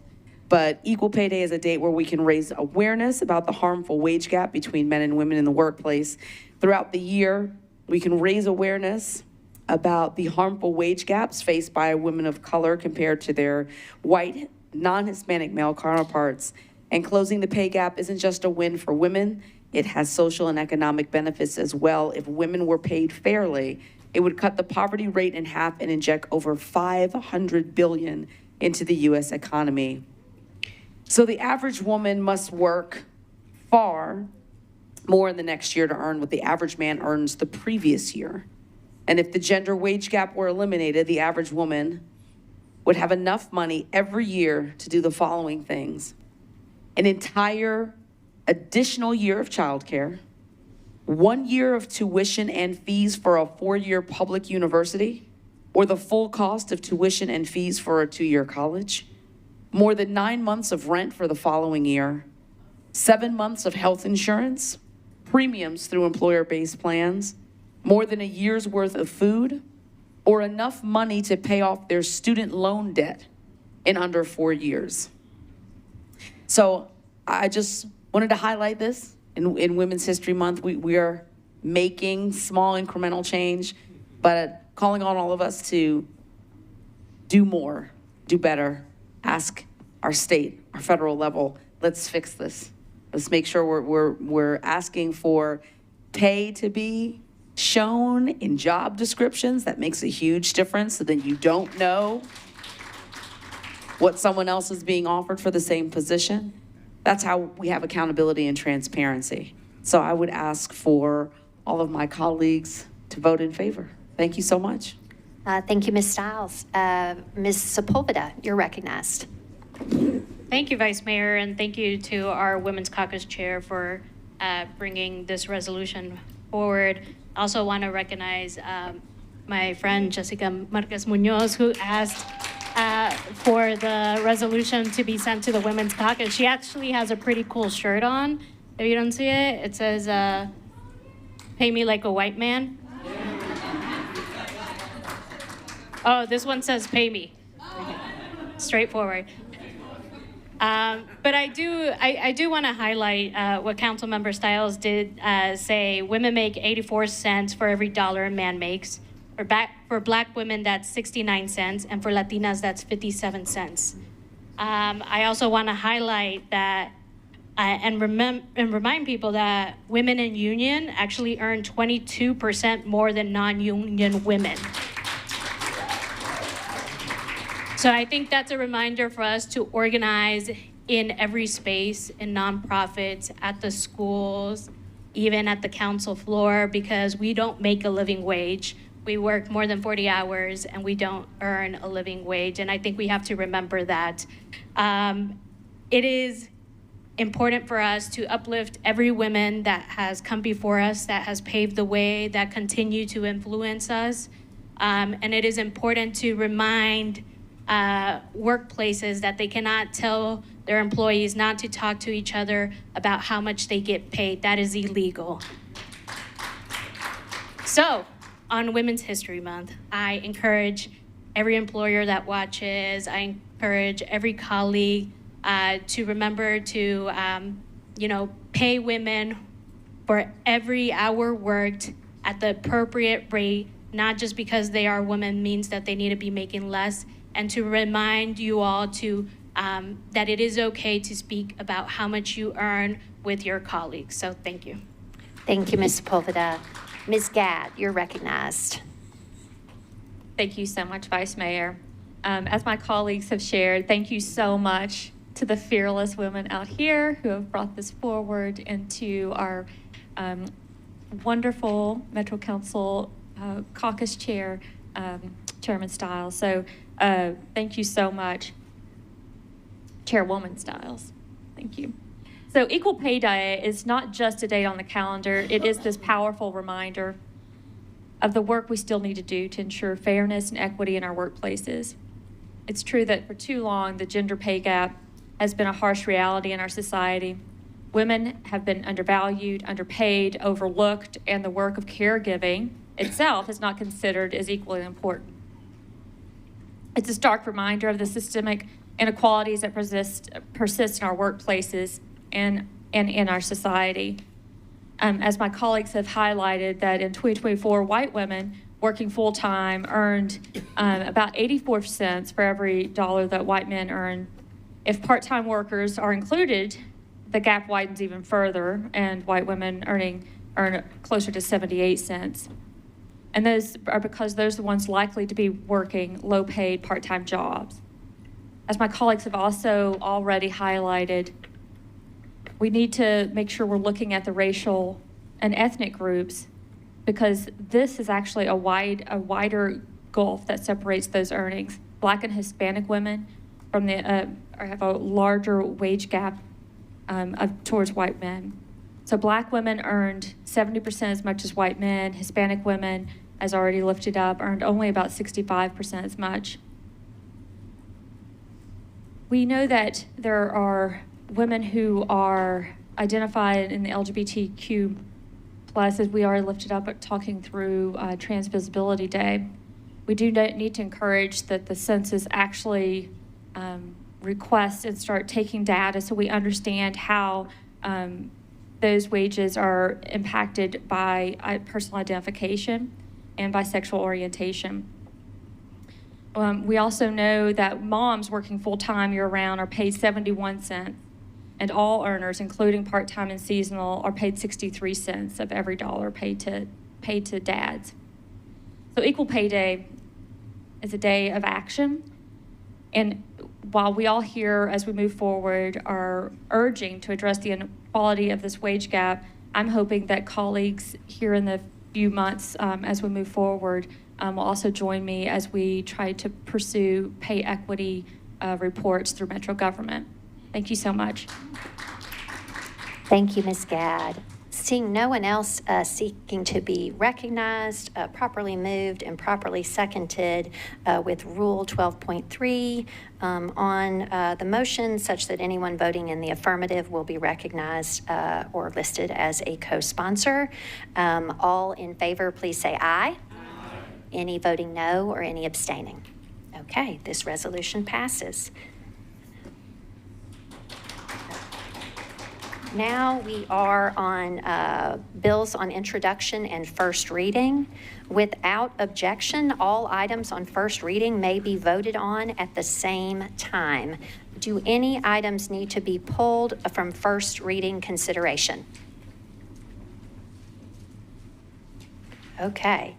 But Equal Pay Day is a date where we can raise awareness about the harmful wage gap between men and women in the workplace. Throughout the year, we can raise awareness about the harmful wage gaps faced by women of color compared to their white, non-Hispanic male counterparts. And closing the pay gap isn't just a win for women, it has social and economic benefits as well. If women were paid fairly, it would cut the poverty rate in half and inject over $500 billion into the U.S. economy. So the average woman must work far more in the next year to earn what the average man earns the previous year. And if the gender wage gap were eliminated, the average woman would have enough money every year to do the following things: an entire additional year of childcare, 1 year of tuition and fees for a 4-year public university, or the full cost of tuition and fees for a 2-year college, more than 9 months of rent for the following year, 7 months of health insurance, premiums through employer-based plans, more than a year's worth of food, or enough money to pay off their student loan debt in under 4 years. So I just wanted to highlight this in Women's History Month. We are making small incremental change, but calling on all of us to do more, do better, ask our state, our federal level, let's fix this. Let's make sure we're asking for pay to be shown in job descriptions. That makes a huge difference, so then you don't know what someone else is being offered for the same position. That's how we have accountability and transparency. So I would ask for all of my colleagues to vote in favor. Thank you so much. Thank you, Ms. Stiles. Ms. Sepulveda, you're recognized. Thank you, Vice Mayor, and thank you to our Women's Caucus Chair for bringing this resolution forward. I also want to recognize my friend Jessica Marquez Munoz, who asked for the resolution to be sent to the Women's Caucus. She actually has a pretty cool shirt on. If you don't see it, it says, "Pay me like a white man." Oh, this one says "pay me." Straightforward. But I do want to highlight what Councilmember Stiles did say. Women make 84 cents for every dollar a man makes. For Black women, that's 69 cents, and for Latinas, that's 57 cents. I also want to highlight that and remind people that women in union actually earn 22% more than non-union women. So I think that's a reminder for us to organize in every space, in nonprofits, at the schools, even at the council floor, because we don't make a living wage. We work more than 40 hours and we don't earn a living wage. And I think we have to remember that. It is important for us to uplift every woman that has come before us, that has paved the way, that continue to influence us. And it is important to remind workplaces that they cannot tell their employees not to talk to each other about how much they get paid. That is illegal. So, on Women's History Month, I encourage every employer that watches, I encourage every colleague to remember to, pay women for every hour worked at the appropriate rate, not just because they are women means that they need to be making less, and to remind you all to that it is okay to speak about how much you earn with your colleagues. So thank you. Thank you, Ms. Sepulveda. Ms. Gadd, you're recognized. Thank you so much, Vice Mayor. As my colleagues have shared, thank you so much to the fearless women out here who have brought this forward, and to our wonderful Metro Council Caucus Chair, Chairman Stiles. So thank you so much. Chairwoman Stiles, thank you. So Equal Pay Day is not just a date on the calendar, it is this powerful reminder of the work we still need to do to ensure fairness and equity in our workplaces. It's true that for too long, the gender pay gap has been a harsh reality in our society. Women have been undervalued, underpaid, overlooked, and the work of caregiving itself is not considered as equally important. It's a stark reminder of the systemic inequalities that persist in our workplaces and in our society. As my colleagues have highlighted, that in 2024, white women working full-time earned about 84 cents for every dollar that white men earn. If part-time workers are included, the gap widens even further, and white women earn closer to 78 cents. And those are because those are the ones likely to be working low-paid part-time jobs. as my colleagues have also already highlighted, we need to make sure we're looking at the racial and ethnic groups, because this is actually a wider gulf that separates those earnings. Black and Hispanic women have a larger wage gap towards white men. So Black women earned 70% as much as white men. Hispanic women, as already lifted up, earned only about 65% as much. We know that there are women who are identified in the LGBTQ plus, as we already lifted up, talking through Trans Visibility Day. We do need to encourage that the census actually request and start taking data so we understand how those wages are impacted by personal identification and by sexual orientation. We also know that moms working full-time year-round are paid 71 cents, and all earners, including part-time and seasonal, are paid 63 cents of every dollar paid to dads. So Equal Pay Day is a day of action, and while we all here, as we move forward, are urging to address the inequality of this wage gap, I'm hoping that colleagues here in the few months as we move forward will also join me as we try to pursue pay equity reports through Metro government. Thank you so much. Thank you, Ms. Gadd. Seeing no one else seeking to be recognized, properly moved and properly seconded with Rule 12.3 on the motion, such that anyone voting in the affirmative will be recognized or listed as a co-sponsor. All in favor, please say aye. Any voting no or any abstaining? Okay, this resolution passes. Now we are on bills on introduction and first reading. Without objection, all items on first reading may be voted on at the same time. Do any items need to be pulled from first reading consideration? Okay.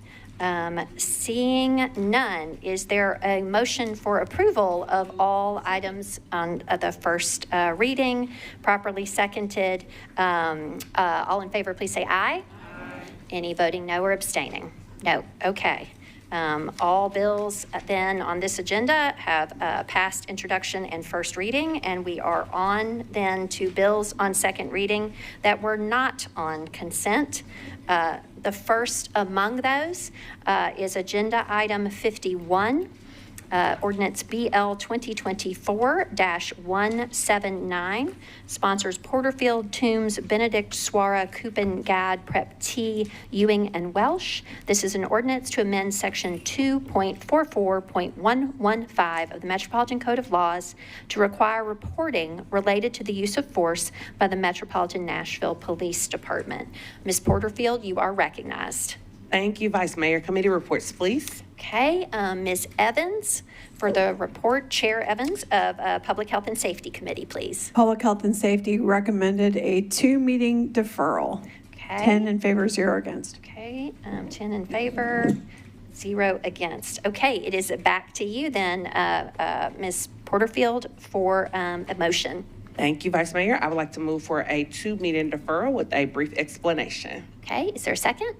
Seeing none, is there a motion for approval of all items on the first reading, properly seconded? All in favor, please say aye. Aye. Any voting no or abstaining? No. Okay. All bills then on this agenda have passed introduction and first reading, and we are on then to bills on second reading that were not on consent. The first among those is agenda item 51, ordinance BL 2024-179, sponsors Porterfield, Toombs, Benedict, Swara, Coopin, Gadd, Prep T, Ewing, and Welsh. This is an ordinance to amend section 2.44.115 of the Metropolitan Code of Laws to require reporting related to the use of force by the Metropolitan Nashville Police Department. Ms. Porterfield, you are recognized. Thank you, Vice Mayor. Committee reports, please. Okay, Ms. Evans for the report, Chair Evans of Public Health and Safety Committee, please. Public Health and Safety recommended a 2-meeting deferral. Okay. 10 in favor, 0 against. Okay, 10 in favor, 0 against. Okay, it is back to you then, Ms. Porterfield, for a motion. Thank you, Vice Mayor. I would like to move for a 2-meeting deferral with a brief explanation. Okay, is there a second?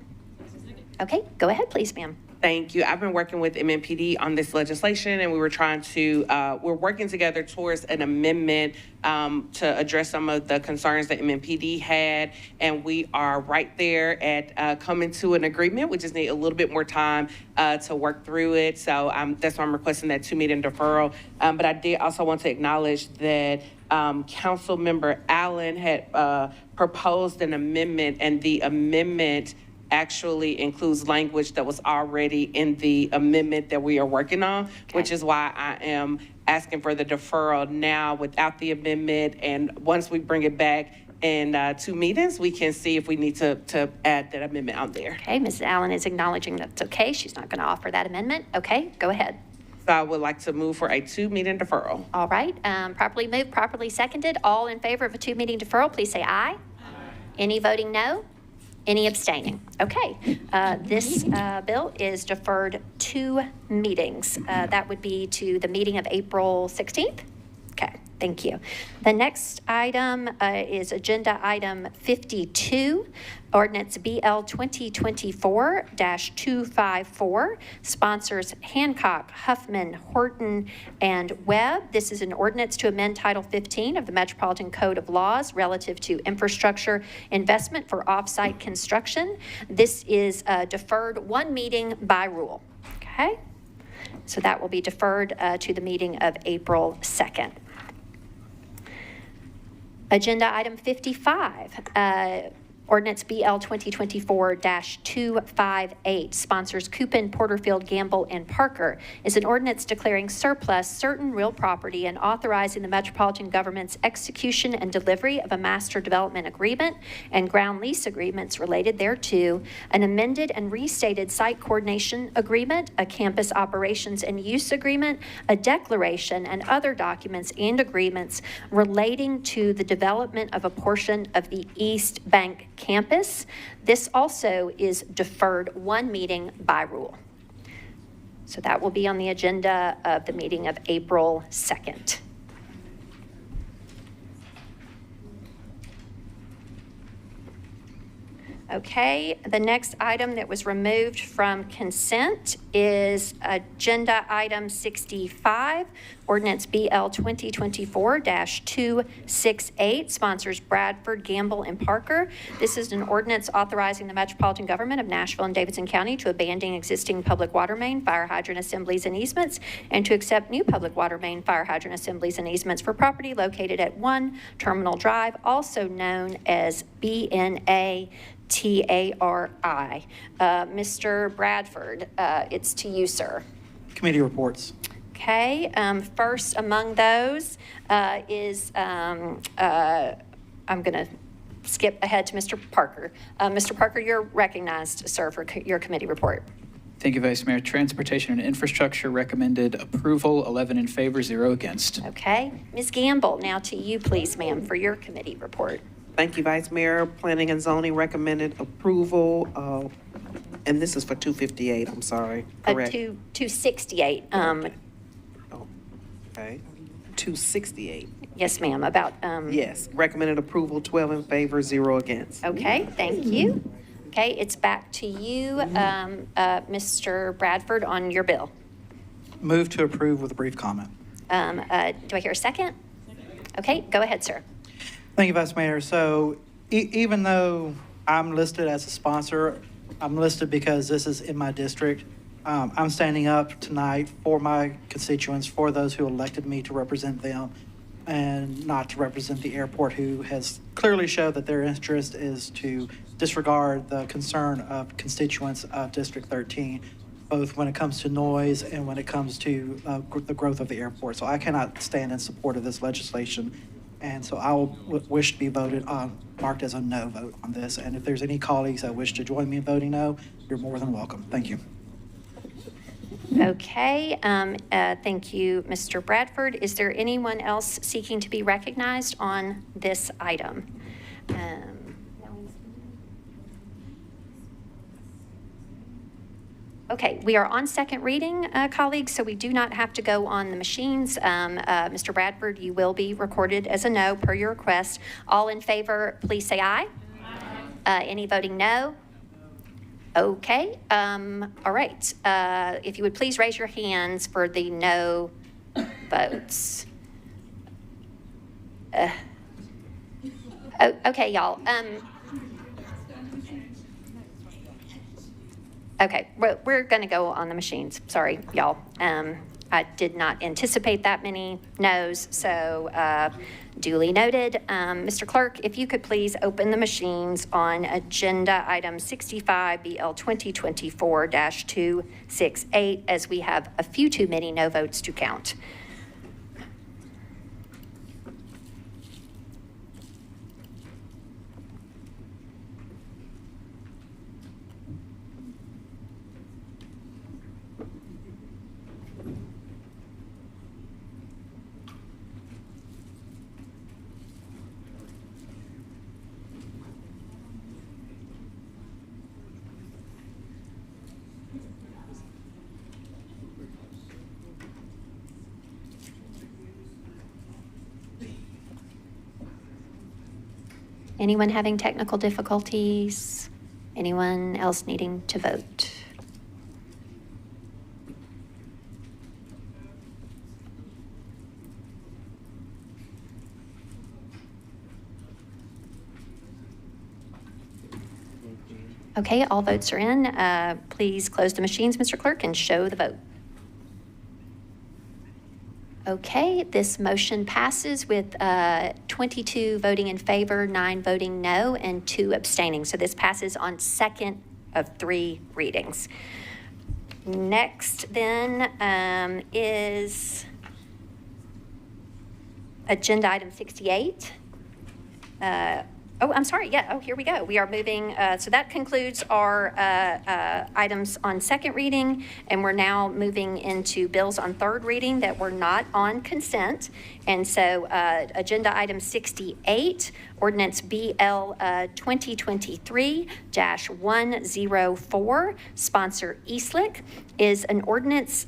Okay, go ahead, please, ma'am. Thank you. I've been working with MNPD on this legislation, and we were trying to, we're working together towards an amendment to address some of the concerns that MNPD had, and we are right there at coming to an agreement. We just need a little bit more time to work through it, so that's why I'm requesting that 2-meeting deferral. But I did also want to acknowledge that Council Member Allen had proposed an amendment, and the amendment actually includes language that was already in the amendment that we are working on, which is why I am asking for the deferral now without the amendment. And once we bring it back in 2 meetings, we can see if we need to add that amendment out there. Okay, Mrs. Allen is acknowledging that's okay. She's not going to offer that amendment. Okay, go ahead. So I would like to move for a 2-meeting deferral. All right, properly moved, properly seconded. All in favor of a 2-meeting deferral, please say aye. Aye. Any voting no? Any abstaining? Okay. This bill is deferred 2 meetings. That would be to the meeting of April 16th. Okay, thank you. The next item is agenda item 52, ordinance BL 2024-254, sponsors Hancock, Huffman, Horton, and Webb. This is an ordinance to amend Title 15 of the Metropolitan Code of Laws relative to infrastructure investment for off-site construction. This is deferred 1 meeting by rule. Okay? So that will be deferred to the meeting of April 2nd. Agenda item 55, ordinance BL 2024-258, sponsors Coupin, Porterfield, Gamble, and Parker, is an ordinance declaring surplus certain real property and authorizing the Metropolitan Government's execution and delivery of a master development agreement and ground lease agreements related thereto, an amended and restated site coordination agreement, a campus operations and use agreement, a declaration, and other documents and agreements relating to the development of a portion of the East Bank campus. This also is deferred 1 meeting by rule. So that will be on the agenda of the meeting of April 2nd. Okay, the next item that was removed from consent is agenda item 65, ordinance BL 2024-268, sponsors Bradford, Gamble, and Parker. This is an ordinance authorizing the Metropolitan Government of Nashville and Davidson County to abandon existing public water main, fire hydrant assemblies, and easements, and to accept new public water main, fire hydrant assemblies, and easements for property located at 1 Terminal Drive, also known as BNA TARI. Mr. Bradford, it's to you, sir. Committee reports. Okay, first among those is, I'm going to skip ahead to Mr. Parker. Mr. Parker, you're recognized, sir, for your committee report. Thank you, Vice Mayor. Transportation and Infrastructure recommended approval, 11 in favor, 0 against. Okay, Ms. Gamble, now to you, please, ma'am, for your committee report. Thank you, Vice Mayor. Planning and Zoning recommended approval of, and this is for 258, I'm sorry, correct? 268. Okay, 268. Yes, ma'am, about. Yes, recommended approval, 12 in favor, 0 against. Okay, thank you. Okay, it's back to you, Mr. Bradford, on your bill. Move to approve with a brief comment. Do I hear a second? Okay, go ahead, sir. Thank you, Vice Mayor. So even though I'm listed as a sponsor, I'm listed because this is in my district. I'm standing up tonight for my constituents, for those who elected me to represent them and not to represent the airport, who has clearly showed that their interest is to disregard the concern of constituents of District 13, both when it comes to noise and when it comes to the growth of the airport. So I cannot stand in support of this legislation. And so I will wish to be voted on, marked as a no vote on this. And if there's any colleagues that wish to join me in voting no, you're more than welcome. Thank you. Okay, thank you, Mr. Bradford. Is there anyone else seeking to be recognized on this item? Okay, we are on second reading, colleagues, so we do not have to go on the machines. Mr. Bradford, you will be recorded as a no per your request. All in favor, please say aye. Any voting no? Okay, all right. If you would please raise your hands for the no votes. Okay, y'all. Okay, we're going to go on the machines. Sorry, y'all. I did not anticipate that many no's, so duly noted. Mr. Clerk, if you could please open the machines on agenda item 65 BL 2024-268, as we have a few too many no votes to count. Anyone having technical difficulties? Anyone else needing to vote? Okay, all votes are in. Please close the machines, Mr. Clerk, and show the vote. Okay, this motion passes with 22 voting in favor, 9 voting no, and 2 abstaining. So this passes on second of 3 readings. Next then is agenda item 68. I'm sorry. Yeah. Oh, here we go. We are moving. So that concludes our items on second reading, and we're now moving into bills on third reading that were not on consent. And so agenda item 68, ordinance BL 2023-104, sponsor Eastlick, is an ordinance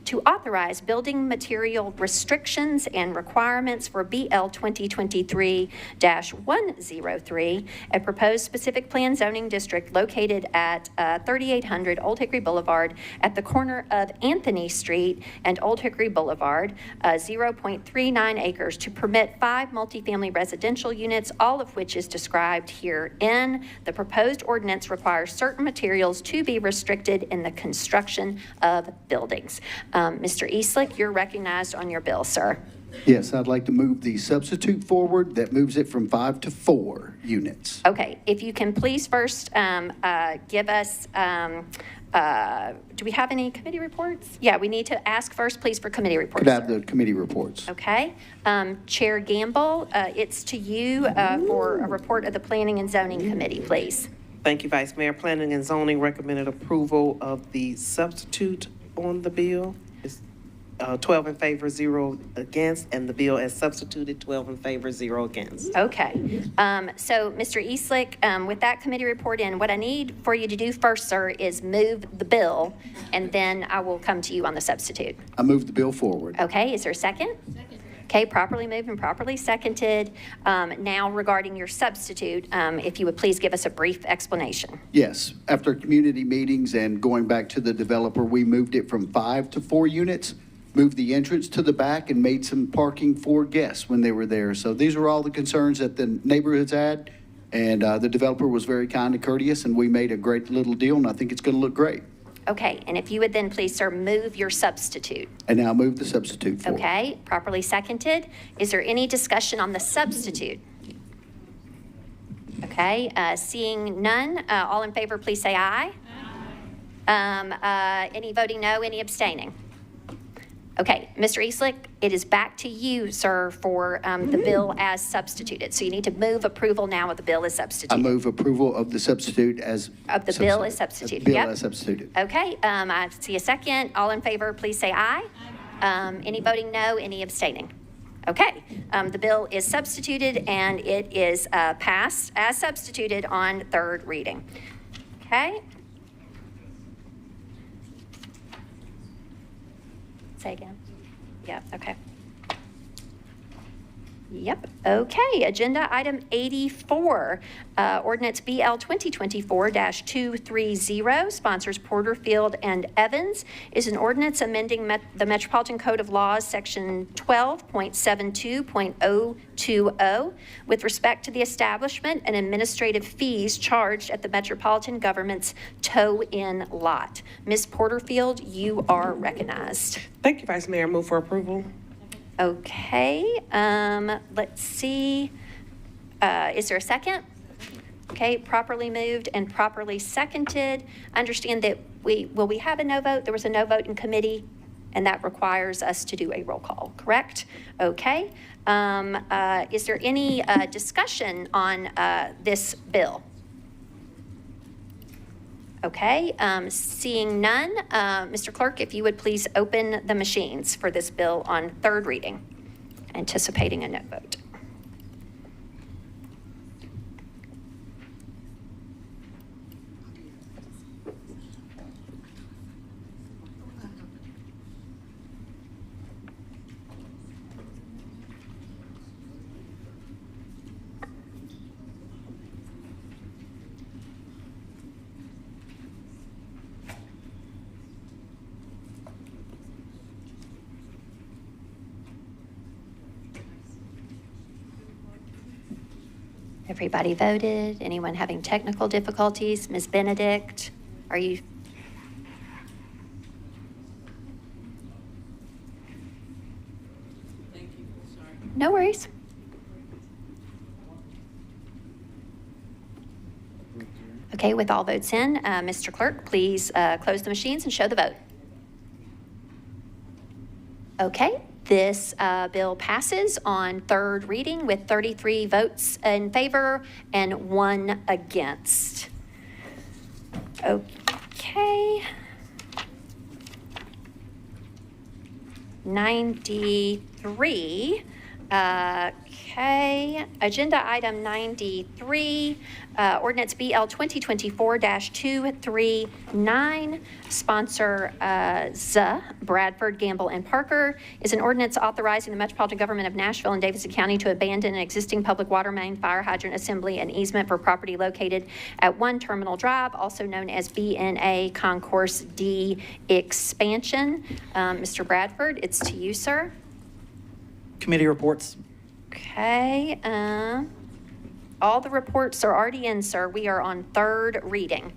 to authorize building material restrictions and requirements for BL 2023-103, a proposed specific plan zoning district located at 3800 Old Hickory Boulevard at the corner of Anthony Street and Old Hickory Boulevard, 0.39 acres, to permit 5 multifamily residential units, all of which is described herein. The proposed ordinance requires certain materials to be restricted in the construction of buildings. Mr. Eastlick, you're recognized on your bill, sir. Yes, I'd like to move the substitute forward that moves it from 5 to 4 units. Okay, if you can please first give us, do we have any committee reports? Yeah, we need to ask first, please, for committee reports. Could I have the committee reports? Okay. Chair Gamble, it's to you for a report of the Planning and Zoning Committee, please. Thank you, Vice Mayor. Planning and Zoning recommended approval of the substitute on the bill. It's 12 in favor, 0 against, and the bill as substituted, 12 in favor, 0 against. Okay. So, Mr. Eastlick, with that committee report in, what I need for you to do first, sir, is move the bill, and then I will come to you on the substitute. I move the bill forward. Okay, is there a second? Second. Okay, properly moved and properly seconded. Now, regarding your substitute, if you would please give us a brief explanation. Yes, after community meetings and going back to the developer, we moved it from 5 to 4 units, moved the entrance to the back, and made some parking for guests when they were there. So these were all the concerns that the neighborhoods had, and the developer was very kind and courteous, and we made a great little deal, and I think it's going to look great. Okay, and if you would then please, sir, move your substitute. And now move the substitute forward. Okay, properly seconded. Is there any discussion on the substitute? Okay, seeing none, all in favor, please say aye. Aye. Any voting no, any abstaining? Okay, Mr. Eastlick, it is back to you, sir, for the bill as substituted. So you need to move approval now of the bill as substituted. I move approval of the substitute as. Of the bill as substituted. Bill Yep. as substituted. Okay, I see a second. All in favor, please say aye. Any voting no, any abstaining? Okay, the bill is substituted and it is passed as substituted on third reading. Okay. Say again. Yeah, okay. Yep, okay. Agenda item 84, ordinance BL 2024-230, sponsors Porterfield and Evans, is an ordinance amending the Metropolitan Code of Laws, section 12.72.020, with respect to the establishment and administrative fees charged at the Metropolitan Government's tow-in lot. Ms. Porterfield, you are recognized. Thank you, Vice Mayor. Move for approval. Okay, let's see. Is there a second? Okay, properly moved and properly seconded. I understand that will we have a no vote? There was a no vote in committee, and that requires us to do a roll call, correct? Okay. Is there any discussion on this bill? Okay, seeing none, Mr. Clerk, if you would please open the machines for this bill on third reading, anticipating a no vote. Everybody voted. Anyone having technical difficulties? Ms. Benedict, are you? No worries. Okay, with all votes in, Mr. Clerk, please close the machines and show the vote. Okay, this bill passes on third reading with 33 votes in favor and 1 against. Okay. 93. Okay, agenda item 93, ordinance BL 2024-239, sponsor Bradford, Gamble, and Parker, is an ordinance authorizing the Metropolitan Government of Nashville and Davidson County to abandon an existing public water main, fire hydrant assembly, and easement for property located at 1 Terminal Drive, also known as BNA Concourse D expansion. Mr. Bradford, it's to you, sir. Committee reports. Okay, all the reports are already in, sir. We are on third reading.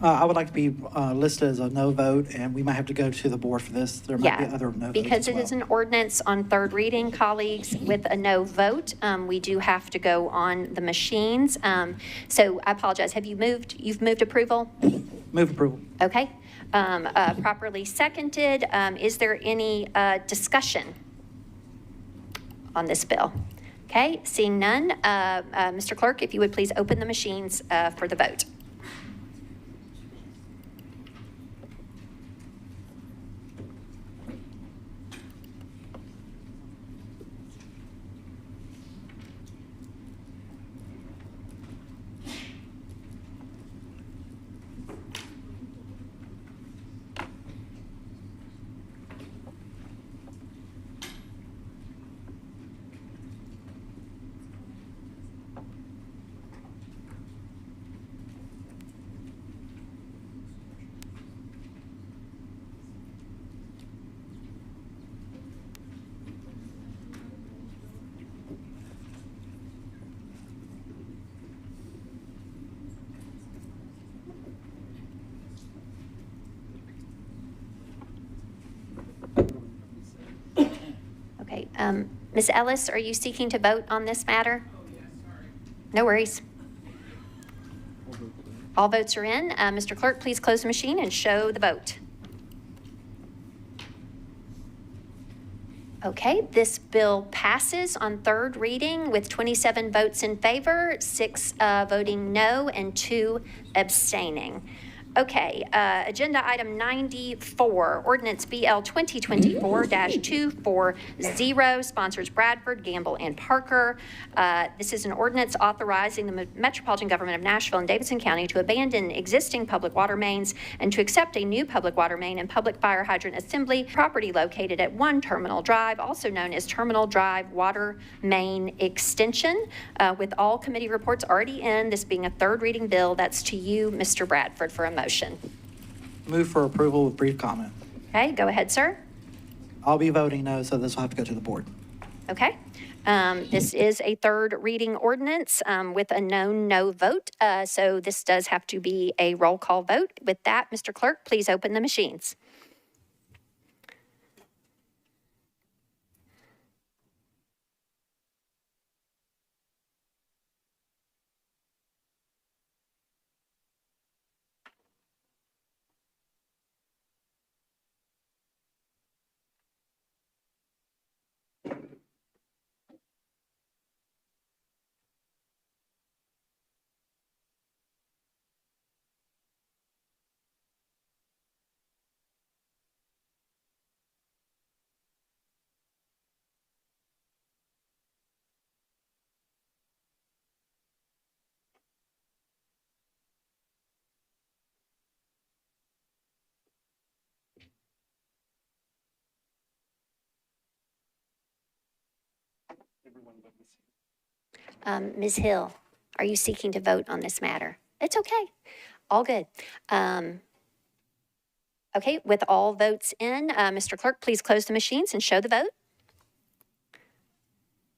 I would like to be listed as a no vote, and we might have to go to the board for this. There might be other no votes Because as it is an ordinance on third reading, colleagues, with a no vote, we do have to go on the machines. So I apologize. Have you moved? You've moved approval? Move approval. Okay. Properly seconded. Is there any discussion on this bill? Okay, seeing none, Mr. Clerk, if you would please open the machines for the vote. Okay, Ms. Ellis, are you seeking to vote on this matter? No worries. All votes are in. Mr. Clerk, please close the machine and show the vote. Okay, this bill passes on third reading with 27 votes in favor, 6 voting no, and 2 abstaining. Okay, agenda item 94, ordinance BL 2024-240, sponsors Bradford, Gamble, and Parker. This is an ordinance authorizing the Metropolitan Government of Nashville and Davidson County to abandon existing public water mains and to accept a new public water main and public fire hydrant assembly property located at 1 Terminal Drive, also known as Terminal Drive Water Main Extension. With all committee reports already in, this being a third reading bill, that's to you, Mr. Bradford, for a motion. Move for approval with brief comment. Okay, go ahead, sir. I'll be voting no, so this will have to go to the board. Okay. This is a third reading ordinance with a known no vote, so this does have to be a roll call vote. With that, Mr. Clerk, please open the machines. Ms. Hill, are you seeking to vote on this matter? It's okay. All good. Okay, with all votes in, Mr. Clerk, please close the machines and show the vote.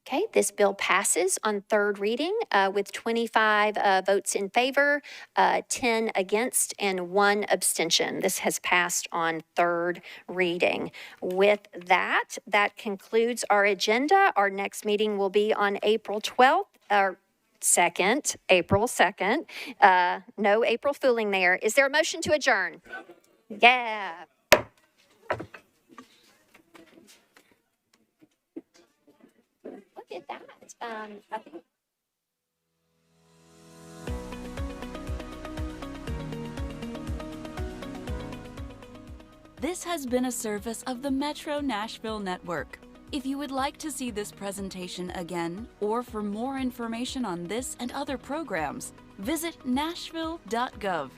Okay, this bill passes on third reading with 25 votes in favor, 10 against, and 1 abstention. This has passed on third reading. With that, that concludes our agenda. Our next meeting will be on April 12th, or April 2nd. No April fooling there. Is there a motion to adjourn? Yeah. Look at that. I think This has been a service of the Metro Nashville Network. If you would like to see this presentation again, or for more information on this and other programs, visit nashville.gov.